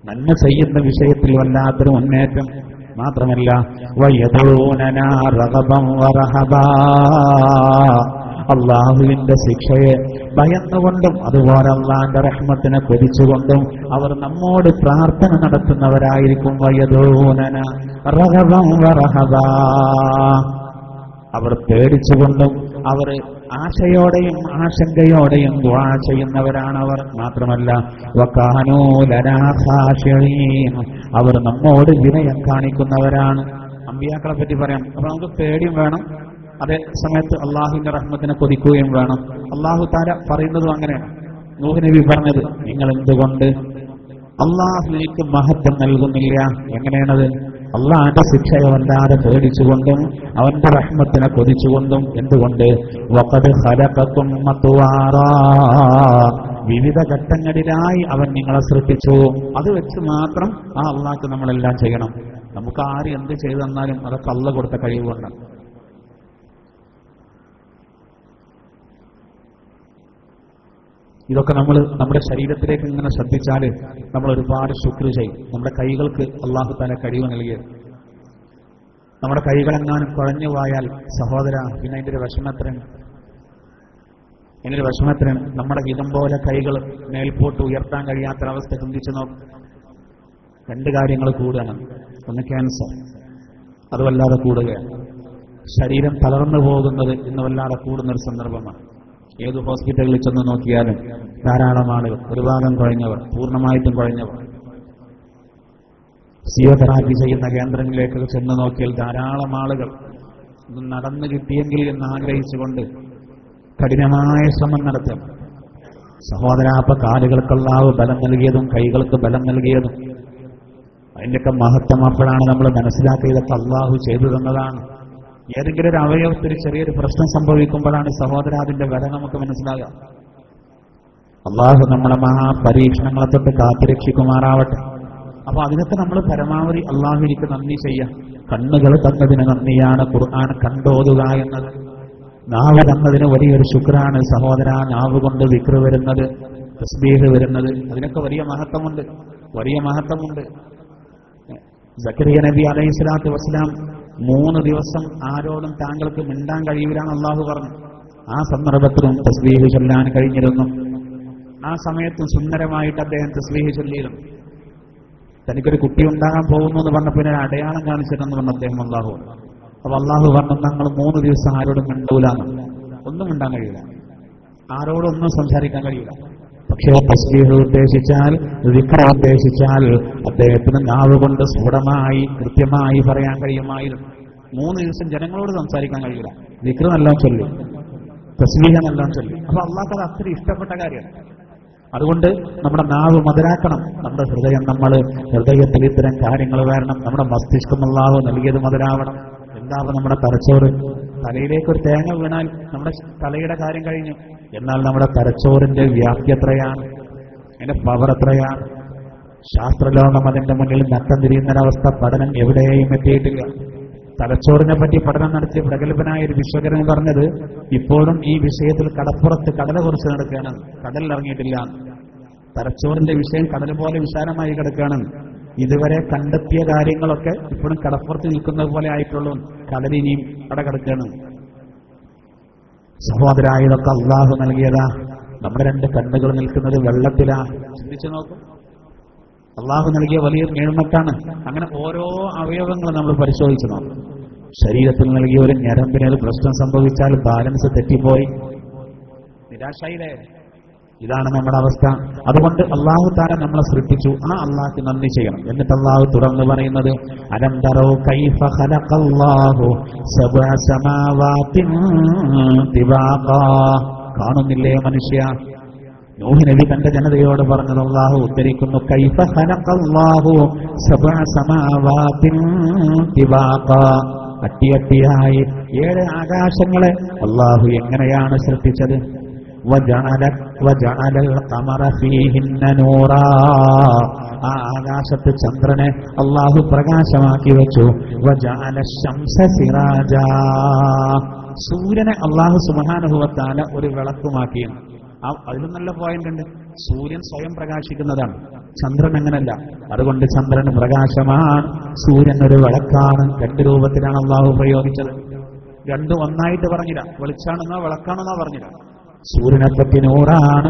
നന്മ ചെയ്യുന്ന വിഷയത്തിൽ വല്ലാത്തൊരു മുന്നേറ്റം. മാത്രമല്ല വയദഊനനാ റഗബൻ വറഹബാ, അള്ളാഹുവിന്റെ ശിക്ഷയെ ഭയന്നുകൊണ്ടും അതുപോലെ അള്ളാഹിന്റെ റഹ്മത്തിനെ കൊതിച്ചുകൊണ്ടും അവർ നമ്മോട് പ്രാർത്ഥന നടത്തുന്നവരായിരിക്കും. വയദൂനന റഗബൻ വറഹബാ, അവർ പേടിച്ചുകൊണ്ടും അവർ ആശയോടെയും ആശങ്കയോടെയും ദുആ ചെയ്യുന്നവരാണവർ. മാത്രമല്ല വകാനൂ ലനാ ഖാശിഈൻ, അവർ നമ്മോട് വിനയം കാണിക്കുന്നവരാണ്. അമ്പിയാക്കളെ പറ്റി പറയാം. അപ്പൊ നമുക്ക് പേടിയും വേണം, അതേ സമയത്ത് അള്ളാഹുവിന്റെ റഹ്മത്തിനെ കൊതിക്കുകയും വേണം. അള്ളാഹു തആല പറയുന്നതും അങ്ങനെയാണ്. നൂഹ് നബി പറഞ്ഞത്, നിങ്ങൾ എന്തുകൊണ്ട് അള്ളാഹുവിലേക്ക് മഹത്വം നൽകുന്നില്ല? എങ്ങനെയാണത്? അള്ളാഹുവിന്റെ ശിക്ഷയെ വല്ലാതെ പേടിച്ചുകൊണ്ടും അവന്റെ റഹ്മത്തിനെ കൊതിച്ചുകൊണ്ടും. എന്തുകൊണ്ട്? വഖദ് ഖലഖകും മത്വാറാ, വിവിധ ഘട്ടങ്ങളിലായി അവൻ നിങ്ങളെ സൃഷ്ടിച്ചു. അത് വെച്ച് മാത്രം ആ അള്ളാഹ്ക്ക് നമ്മളെല്ലാം ചെയ്യണം. നമുക്ക് ആര് എന്ത് ചെയ്തു തന്നാലും അതൊക്കെ അള്ളാഹ് കൊടുത്ത കഴിവുകൊണ്ടാണ്. ഇതൊക്കെ നമ്മൾ നമ്മുടെ ശരീരത്തിലേക്ക് ഇങ്ങനെ ശ്രദ്ധിച്ചാൽ നമ്മൾ ഒരുപാട് ശുക്ർ ചെയ്യും. നമ്മുടെ കൈകൾക്ക് അള്ളാഹു തആല കഴിവ് നൽകിയത്. നമ്മുടെ കൈകളെങ്ങാനും കുഴഞ്ഞു പോയാൽ സഹോദര, പിന്നെ അതിൻ്റെ ഒരു വിഷമത്രയാണ്. നമ്മുടെ ഹിതം പോലെ കൈകൾ മേൽപോട്ട് ഉയർത്താൻ കഴിയാത്തൊരവസ്ഥ ചിന്തിച്ചു നോക്കും. രണ്ട് കാര്യങ്ങൾ കൂടുകയാണ്. ഒന്ന് ക്യാൻസർ, അത് വല്ലാതെ കൂടുകയാണ്. ശരീരം തളർന്നു പോകുന്നത് ഇന്ന് വല്ലാതെ കൂടുന്നൊരു സന്ദർഭമാണ്. ഏത് ഹോസ്പിറ്റലിൽ ചെന്ന് നോക്കിയാലും ധാരാളം ആളുകൾ, ഒരു ഭാഗം കുഴഞ്ഞവർ, പൂർണ്ണമായിട്ടും കുഴഞ്ഞവർ. ഫിസിയോതെറാപ്പി ചെയ്യുന്ന കേന്ദ്രങ്ങളിലേക്ക് ചെന്ന് നോക്കിയാൽ ധാരാളം ആളുകൾ ഇത് നടന്നു കിട്ടിയെങ്കിൽ എന്ന് ആഗ്രഹിച്ചുകൊണ്ട് കഠിനമായ ശ്രമം നടത്തും. സഹോദരാപ്പ കാലുകൾക്ക് അല്ലാഹു ബലം നൽകിയതും കൈകൾക്ക് ബലം നൽകിയതും അതിൻ്റെയൊക്കെ മഹത്വം അപ്പോഴാണ് നമ്മൾ മനസ്സിലാക്കിയതൊക്കെ അള്ളാഹു ചെയ്തു തന്നതാണ്. ഏതെങ്കിലും ഒരു അവയവത്തിൽ ചെറിയൊരു പ്രശ്നം സംഭവിക്കുമ്പോഴാണ് സഹോദര അതിന്റെ വില നമുക്ക് മനസ്സിലാകുക. അള്ളാഹു നമ്മളെ മഹാപരീക്ഷണങ്ങളെ തൊട്ട് കാത്തുരക്ഷിക്കുമാറാവട്ടെ. അപ്പൊ അതിനൊക്കെ നമ്മൾ പരമാവധി അള്ളാഹുവിലേക്ക് നന്ദി ചെയ്യാം. കണ്ണുകൾ തന്നതിന് നന്ദിയാണ് ഖുർആൻ കണ്ടോതുക എന്നത്. നാവ് തന്നതിന് വലിയൊരു ശുക്രാണ് സഹോദര. നാവ് കൊണ്ട് ദിക്ർ വരുന്നത്, തസ്ബീഹ് വരുന്നത്, അതിനൊക്കെ വലിയ മഹത്വമുണ്ട്. സക്കരിയ നബി അലൈഹി സ്വലാത്തു വസ്സലാം 3 ദിവസം ആരോടും താങ്കൾക്ക് മിണ്ടാൻ കഴിയില്ലാന്ന് അള്ളാഹു പറഞ്ഞു. ആ സന്ദർഭത്തിലും തസ്ബീഹ് ചൊല്ലാൻ കഴിഞ്ഞിരുന്നു. ആ സമയത്തും സുന്ദരമായിട്ട് അദ്ദേഹം തസ്ബീഹ് ചൊല്ലിയിരുന്നു. തനിക്കൊരു കുട്ടി ഉണ്ടാകാൻ പോകുന്നു എന്ന് പറഞ്ഞപ്പോൾ ഒരു അടയാളം കാണിച്ചിട്ടെന്ന് പറഞ്ഞ അദ്ദേഹം അള്ളാഹു. അപ്പൊ അള്ളാഹു പറഞ്ഞു, ഞങ്ങൾ 3 ദിവസം ആരോടും മിണ്ടൂലാന്ന്. ഒന്നും മിണ്ടാൻ കഴിയില്ല, ആരോടൊന്നും സംസാരിക്കാൻ കഴിയില്ല. പക്ഷേ തസ്ബീഹ് ഉദ്ദേശിച്ചാൽ, ദിക്ർ ഉദ്ദേശിച്ചാൽ അദ്ദേഹത്തിന് നാവ് കൊണ്ട് സ്ഫുടമായി കൃത്യമായി പറയാൻ കഴിയുമായിരുന്നു. 3 ദിവസം ജനങ്ങളോട് സംസാരിക്കാൻ കഴിയില്ല. ദിക്ർ നല്ലോണം ചൊല്ലി, തസ്ബീഹ് നല്ലോണം ചൊല്ലി. അപ്പൊ അള്ളാഹു അത് അത്ര ഇഷ്ടപ്പെട്ട കാര്യമാണ്. അതുകൊണ്ട് നമ്മുടെ നാവ് മധുരാക്കണം. നമ്മുടെ ഹൃദയത്തിൽ ഇത്തരം കാര്യങ്ങൾ വരണം. നമ്മുടെ മസ്തിഷ്കം അള്ളാഹു നൽകിയത് മധുരാവണം. എന്താവും നമ്മുടെ തലച്ചോറ്? തലയിലേക്ക് ഒരു തേങ്ങ വീണാൽ നമ്മുടെ തലയുടെ കാര്യം കഴിഞ്ഞു. എന്നാൽ നമ്മുടെ തലച്ചോറിന്റെ വ്യാപ്തി എത്രയാണ്, അതിന്റെ പവർ എത്രയാണ്? ശാസ്ത്രലോകം അതിന്റെ മുന്നിൽ നട്ടം തിരിയുന്നൊരവസ്ഥ പഠനം എവിടെയും എത്തിയിട്ടില്ല. തലച്ചോറിനെ പറ്റി പഠനം നടത്തിയ പ്രഗത്ഭനായ ഒരു വിശ്വകരൻ പറഞ്ഞത്, ഇപ്പോഴും ഈ വിഷയത്തിൽ കടപ്പുറത്ത് കടല കുറിച്ച് നടക്കുകയാണ്, കടലിറങ്ങിയിട്ടില്ല. തലച്ചോറിന്റെ വിഷയം കടൽ പോലെ വിശാലമായി കിടക്കുകയാണ്. ഇതുവരെ കണ്ടെത്തിയ കാര്യങ്ങളൊക്കെ ഇപ്പോഴും കടപ്പുറത്ത് നിൽക്കുന്നത് പോലെ ആയിട്ടുള്ളൂ. കടലിനിയും അവിടെ കിടക്കുകയാണ്. സഹോദരായതൊക്കെ അള്ളാഹു നൽകിയതാ. നമ്മുടെ 2 കണ്ണുകൾ നിൽക്കുന്നത് വെള്ളത്തിലാ. ചിന്തിച്ചു നോക്കും. അള്ളാഹു നൽകിയ വലിയ നിയമത്താണ്. അങ്ങനെ ഓരോ അവയവങ്ങളും നമ്മൾ പരിശോധിച്ചു നോക്കും. ശരീരത്തിൽ നൽകിയ ഒരു ഞരമ്പിന് ഒരു പ്രശ്നം സംഭവിച്ചാൽ ബാലൻസ് തെറ്റിപ്പോയി, നിരാശയിലേ. ഇതാണ് നമ്മുടെ അവസ്ഥ. അതുകൊണ്ട് അള്ളാഹു തആല നമ്മളെ സൃഷ്ടിച്ചു. ആ അള്ളാഹ്ക്ക് നന്ദി ചെയ്യണം. എന്നിട്ട് അള്ളാഹു തുടർന്ന് പറയുന്നത്, അലം തറൗ കൈഫ ഖലഖല്ലാഹു സബ്അ സമാവാതിൻ തിബാഖാ, കാണുന്നില്ലേ മനുഷ്യ? നൂഹ് നബി തന്റെ ജനതയോട് പറഞ്ഞത് അള്ളാഹു ഉദ്ധരിക്കുന്നു, കൈഫ ഖലഖല്ലാഹു സബ്അ സമാവാതിൻ തിബാഖാ, അട്ടിയട്ടിയായി 7 ആകാശങ്ങളെ അള്ളാഹു എങ്ങനെയാണ് സൃഷ്ടിച്ചത്? വജഅലൽ ഖമറ ഫീഹിന്ന നൂറാ, ആ ആകാശത്ത് ചന്ദ്രനെ അള്ളാഹു പ്രകാശമാക്കി വെച്ചു. വജഅലശ ശംസ സിറാജാ, സൂര്യനെ അള്ളാഹു സുബ്ഹാനഹു വ തആല ഒരു വിളക്കുമാക്കി. അതിലും നല്ല പോയിന്റ് ഉണ്ട്. സൂര്യൻ സ്വയം പ്രകാശിക്കുന്നതാണ്, ചന്ദ്രൻ അങ്ങനല്ല. അതുകൊണ്ട് ചന്ദ്രൻ പ്രകാശമാണ്, സൂര്യൻ ഒരു വിളക്കാണ്. 2 രൂപത്തിലാണ് അള്ളാഹു പ്രയോഗിച്ചത്. രണ്ടും ഒന്നായിട്ട് പറഞ്ഞില്ല. വെളിച്ചാണെന്നോ വിളക്കാണെന്നോ പറഞ്ഞില്ല. സൂര്യനെപ്പറ്റി നൂറാണ്,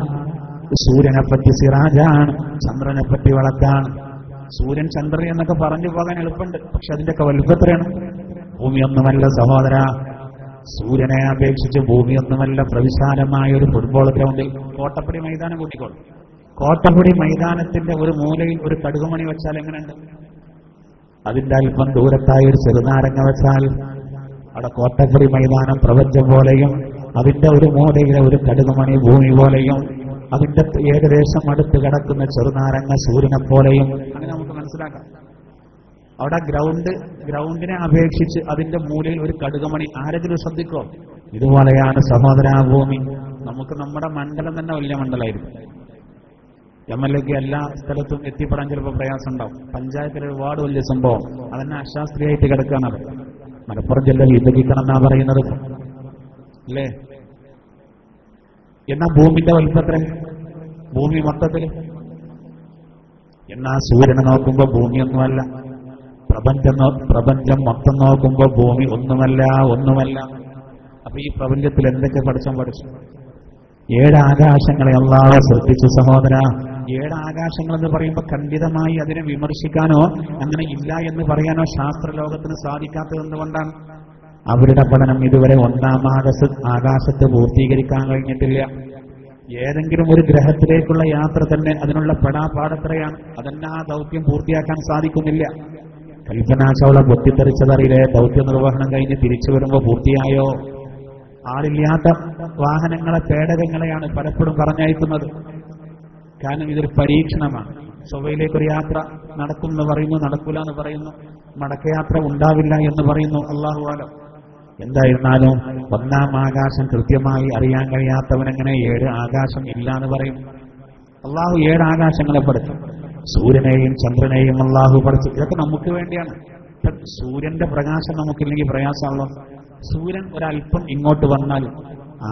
സൂര്യനെപ്പറ്റി സിറാജാണ്, ചന്ദ്രനെപ്പറ്റി വിളക്കാണ്. സൂര്യൻ ചന്ദ്രൻ എന്നൊക്കെ പറഞ്ഞു പോകാൻ എളുപ്പമുണ്ട്. പക്ഷെ അതിന്റെയൊക്കെ വലുപ്പത്രയാണ്. ഭൂമിയൊന്നുമല്ല സഹോദര, സൂര്യനെ അപേക്ഷിച്ച് ഭൂമിയൊന്നുമല്ല പ്രവിശാലമായ ഒരു ഫുട്ബോൾ ഗ്രൗണ്ടിൽ കോട്ടപ്പടി മൈതാനം കൂട്ടിക്കോളും. കോട്ടപ്പടി മൈതാനത്തിന്റെ ഒരു മൂലയിൽ ഒരു കടുകുമണി വെച്ചാൽ എങ്ങനെയുണ്ട്? അതിന്റെ അല്പം ദൂരത്തായി ഒരു ചെറുനാരങ്ങ വെച്ചാൽ അവിടെ കോട്ടപ്പടി മൈതാനം പ്രപഞ്ചം പോലെയും അതിന്റെ ഒരു മൂലയിലെ ഒരു കടുകുമണി ഭൂമി പോലെയും അതിന്റെ ഏകദേശം അടുത്ത് കിടക്കുന്ന ചെറുനാരങ്ങ സൂര്യനെ പോലെയും അങ്ങനെ നമുക്ക് മനസ്സിലാക്കാം. അവിടെ ഗ്രൗണ്ടിനെ അപേക്ഷിച്ച് അതിന്റെ മൂലയിൽ ഒരു കടുകുമണി ആരെങ്കിലും ശ്രദ്ധിക്കോ? ഇതുപോലെയാണ് സഹോദരാ ഭൂമി. നമുക്ക് നമ്മുടെ മണ്ഡലം തന്നെ വലിയ മണ്ഡലമായിരിക്കും. എംഎൽഎക്ക് എല്ലാ സ്ഥലത്തും എത്തിപ്പെടാൻ ചിലപ്പോൾ പ്രയാസം ഉണ്ടാവും. പഞ്ചായത്തിലെ ഒരുപാട് വലിയ സംഭവം അതെന്നെ അശാസ്ത്രീയമായിട്ട് കിടക്കുകയാണ്. മലപ്പുറം ജില്ല വിഭജിക്കണം എന്നാ പറയുന്നത് അല്ലേ? എന്നാ ഭൂമിന്റെ വലുപ്പത്തിൽ ഭൂമി മൊത്തത്തിൽ എന്നാ സൂര്യനെ നോക്കുമ്പോ ഭൂമിയൊന്നുമല്ല, പ്രപഞ്ചം മൊത്തം നോക്കുമ്പോ ഭൂമി ഒന്നുമല്ല. അപ്പൊ ഈ പ്രപഞ്ചത്തിൽ എന്തൊക്കെ പഠിച്ചു? 7 ആകാശങ്ങളെ അല്ലാഹു സൃഷ്ടിച്ചു സഹോദര. 7 ആകാശങ്ങൾ എന്ന് പറയുമ്പോൾ ഖണ്ഡിതമായി അതിനെ വിമർശിക്കാനോ അങ്ങനെ ഇല്ല എന്ന് പറയാനോ ശാസ്ത്രലോകത്തിന് സാധിക്കാത്തത് എന്തുകൊണ്ടാണ്? അവരുടെ പഠനം ഇതുവരെ 1-ാം ആകാശത്ത് പൂർത്തീകരിക്കാൻ കഴിഞ്ഞിട്ടില്ല. ഏതെങ്കിലും ഒരു ഗ്രഹത്തിലേക്കുള്ള യാത്ര തന്നെ അതിനുള്ള പെടാപ്പാടത്രയാണ്. അതെന്നെ ആ ദൗത്യം പൂർത്തിയാക്കാൻ സാധിക്കുന്നില്ല. കൽപ്പനാ ചൗള പൊട്ടിത്തെറിച്ചതറിയിലെ ദൗത്യ നിർവഹണം കഴിഞ്ഞ് തിരിച്ചു വരുമ്പോൾ പൂർത്തിയായോ? ആളില്ലാത്ത വാഹനങ്ങളെ, പേടകങ്ങളെയാണ് പലപ്പോഴും പറഞ്ഞയക്കുന്നത്. കാരണം ഇതൊരു പരീക്ഷണമാണ്. ചൊവ്വയിലേക്കൊരു യാത്ര നടക്കുമെന്ന് പറയുന്നു, നടക്കൂല എന്ന് പറയുന്നു, മടക്കയാത്ര ഉണ്ടാവില്ല എന്ന് പറയുന്നു. അല്ലാഹു അലം. എന്തായിരുന്നാലും 1-ാം ആകാശം കൃത്യമായി അറിയാൻ കഴിയാത്തവനെങ്ങനെ 7 ആകാശം ഇല്ല എന്ന് പറയും? അല്ലാഹു 7 ആകാശങ്ങളെ പഠിച്ചു. സൂര്യനെയും ചന്ദ്രനെയും അല്ലാഹു പഠിച്ചു. ഇതൊക്കെ നമുക്ക് വേണ്ടിയാണ്. സൂര്യന്റെ പ്രകാശം നമുക്കില്ലെങ്കിൽ പ്രയാസമുള്ളൂ. സൂര്യൻ ഒരല്പം ഇങ്ങോട്ട് വന്നാൽ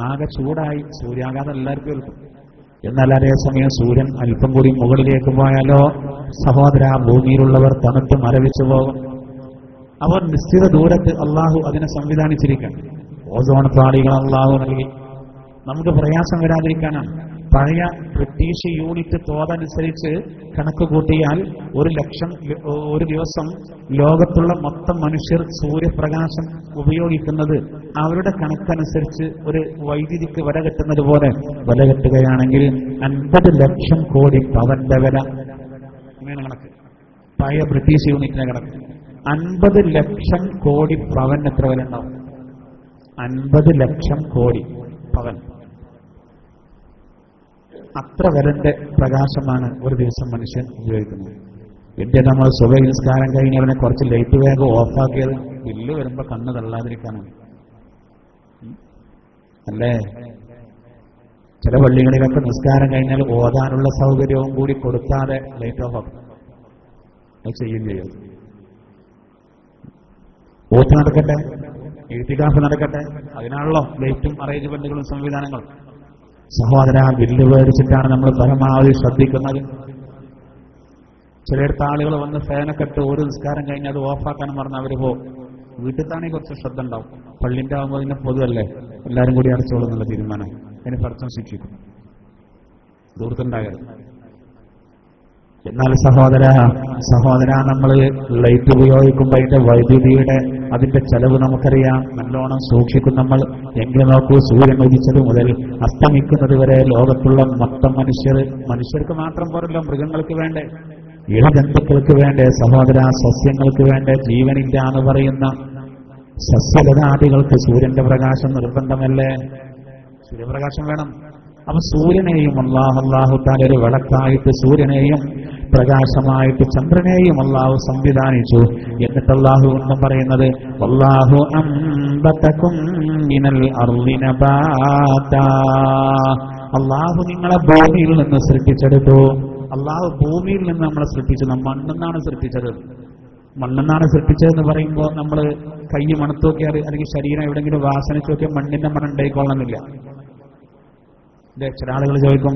ആകെ ചൂടായി സൂര്യാഘാതം എല്ലാവർക്കും എടുക്കും. എന്നാൽ അതേസമയം സൂര്യൻ അല്പം കൂടി മുകളിലേക്ക് പോയാലോ സഹോദര, ഭൂമിയിലുള്ളവർ തണുത്ത് മരവിച്ചു പോകും. അവർ നിശ്ചിത ദൂരത്ത് അള്ളാഹു അതിനെ സംവിധാനിച്ചിരിക്കണം. ഓസോൺ പാളികൾ അള്ളാഹു നൽകി. നമുക്ക് പ്രയാസം വരാതിരിക്കാനാണ്. പഴയ ബ്രിട്ടീഷ് യൂണിറ്റ് തോതനുസരിച്ച് കണക്ക് കൂട്ടിയാൽ 1,00,000 ഒരു ദിവസം ലോകത്തുള്ള മൊത്തം മനുഷ്യർ സൂര്യപ്രകാശം ഉപയോഗിക്കുന്നത് അവരുടെ കണക്കനുസരിച്ച് ഒരു വൈദ്യുതിക്ക് വില കെട്ടുന്നത് പോലെ വില കെട്ടുകയാണെങ്കിൽ 50 ലക്ഷം കോടി പവന്റെ വില. ഇങ്ങനെ കണക്ക് പഴയ ബ്രിട്ടീഷ് യൂണിറ്റിന്റെ കണക്ക്. 50 ലക്ഷം കോടി പവൻ എത്ര വില ഉണ്ടാവും? 50 ലക്ഷം കോടി പവൻ. അത്ര വിലന്റെ പ്രകാശമാണ് ഒരു ദിവസം മനുഷ്യൻ ഉപയോഗിക്കുന്നത്. പിന്നെ നമ്മൾ സുബഹി നിസ്കാരം കഴിഞ്ഞവനെ കുറച്ച് ലൈറ്റ് വേഗം ഓഫാക്കിയത് ബില്ല് വരുമ്പോ കണ്ണ് തള്ളാതിരിക്കാനാണ് അല്ലേ? ചില പള്ളികളിലൊക്കെ നിസ്കാരം കഴിഞ്ഞാൽ ഓതാനുള്ള സൗകര്യവും കൂടി കൊടുക്കാതെ ലൈറ്റ് ഓഫ് ആക്കും. അത് ചെയ്യും. ഓത്ത് നടക്കട്ടെ, ഇഴ്തികാഫ് നടക്കട്ടെ, അതിനാണല്ലോ ലൈറ്റും അറേഞ്ച്മെന്റുകളും സംവിധാനങ്ങളും. സഹോദര, ബില്ല് മേടിച്ചിട്ടാണ് നമ്മൾ പരമാവധി ശ്രദ്ധിക്കുന്നത്. ചിലയിടത്ത് ആളുകൾ വന്ന് ഫാനൊക്കെ ഇട്ട് ഒരു നിസ്കാരം കഴിഞ്ഞ് അത് ഓഫാക്കാനും പറഞ്ഞ് അവർ പോകും. വീട്ടിൽ താണെങ്കിൽ കുറച്ച് ശ്രദ്ധ ഉണ്ടാവും. പള്ളിന്റെ ആകുമ്പോൾ ഇതിന്റെ പൊതുവല്ലേ, എല്ലാവരും കൂടി അടച്ചോളും എന്നുള്ള തീരുമാനം. അതിന് പടച്ചവൻ ശിക്ഷിക്കും. ദൂരത്തുണ്ടാകരുത്. എന്നാൽ സഹോദര നമ്മൾ ലൈറ്റ് ഉപയോഗിക്കുമ്പോൾ അതിന്റെ വൈദ്യുതിയുടെ അതിന്റെ ചെലവ് നമുക്കറിയാം. നല്ലോണം സൂക്ഷിക്കും നമ്മൾ. എങ്കിൽ നോക്കൂ, സൂര്യൻ ഉദിച്ചത് മുതൽ അസ്തമിക്കുന്നത് വരെ ലോകത്തുള്ള മൊത്തം മനുഷ്യർക്ക് മാത്രം പോരല്ലോ, മൃഗങ്ങൾക്ക് വേണ്ടേ, ഇഴജന്തുക്കൾക്ക് വേണ്ടേ, സഹോദര സസ്യങ്ങൾക്ക് വേണ്ടേ, ജീവനില്ല എന്ന് പറയുന്ന സസ്യലതാദികൾക്ക് സൂര്യന്റെ പ്രകാശം നിർബന്ധമല്ലേ? സൂര്യപ്രകാശം വേണം. അപ്പൊ സൂര്യനെയും അല്ലാഹു തആല ഒരു വിളക്കായിട്ട് സൂര്യനെയും പ്രകാശമായിട്ട് ചന്ദ്രനെയും അല്ലാഹു സംവിധാനിച്ചു. എന്നിട്ട് അല്ലാഹു എന്ന് പറയുന്നത് വല്ലാഹു അംബതകും മിനൽ അർളി നബാതാ. അല്ലാഹു നിങ്ങളെ ഭൂമിയിൽ നിന്ന് സൃഷ്ടിച്ചെടുത്തു. അല്ലാഹു ഭൂമിയിൽ നിന്ന് നമ്മളെ സൃഷ്ടിച്ചു. മണ്ണെന്നാണ് സൃഷ്ടിച്ചത്. മണ്ണെന്നാണ് സൃഷ്ടിച്ചതെന്ന് പറയുമ്പോൾ നമ്മൾ കൈ മണത്ത് നോക്കിയാൽ അല്ലെങ്കിൽ ശരീരം എവിടെയെങ്കിലും വാസനിച്ച് നോക്കിയാൽ മണ്ണിന്റെ മണം ഉണ്ടായിക്കൊള്ളണമെന്നില്ല. ചില ആളുകൾ ചോദിക്കും,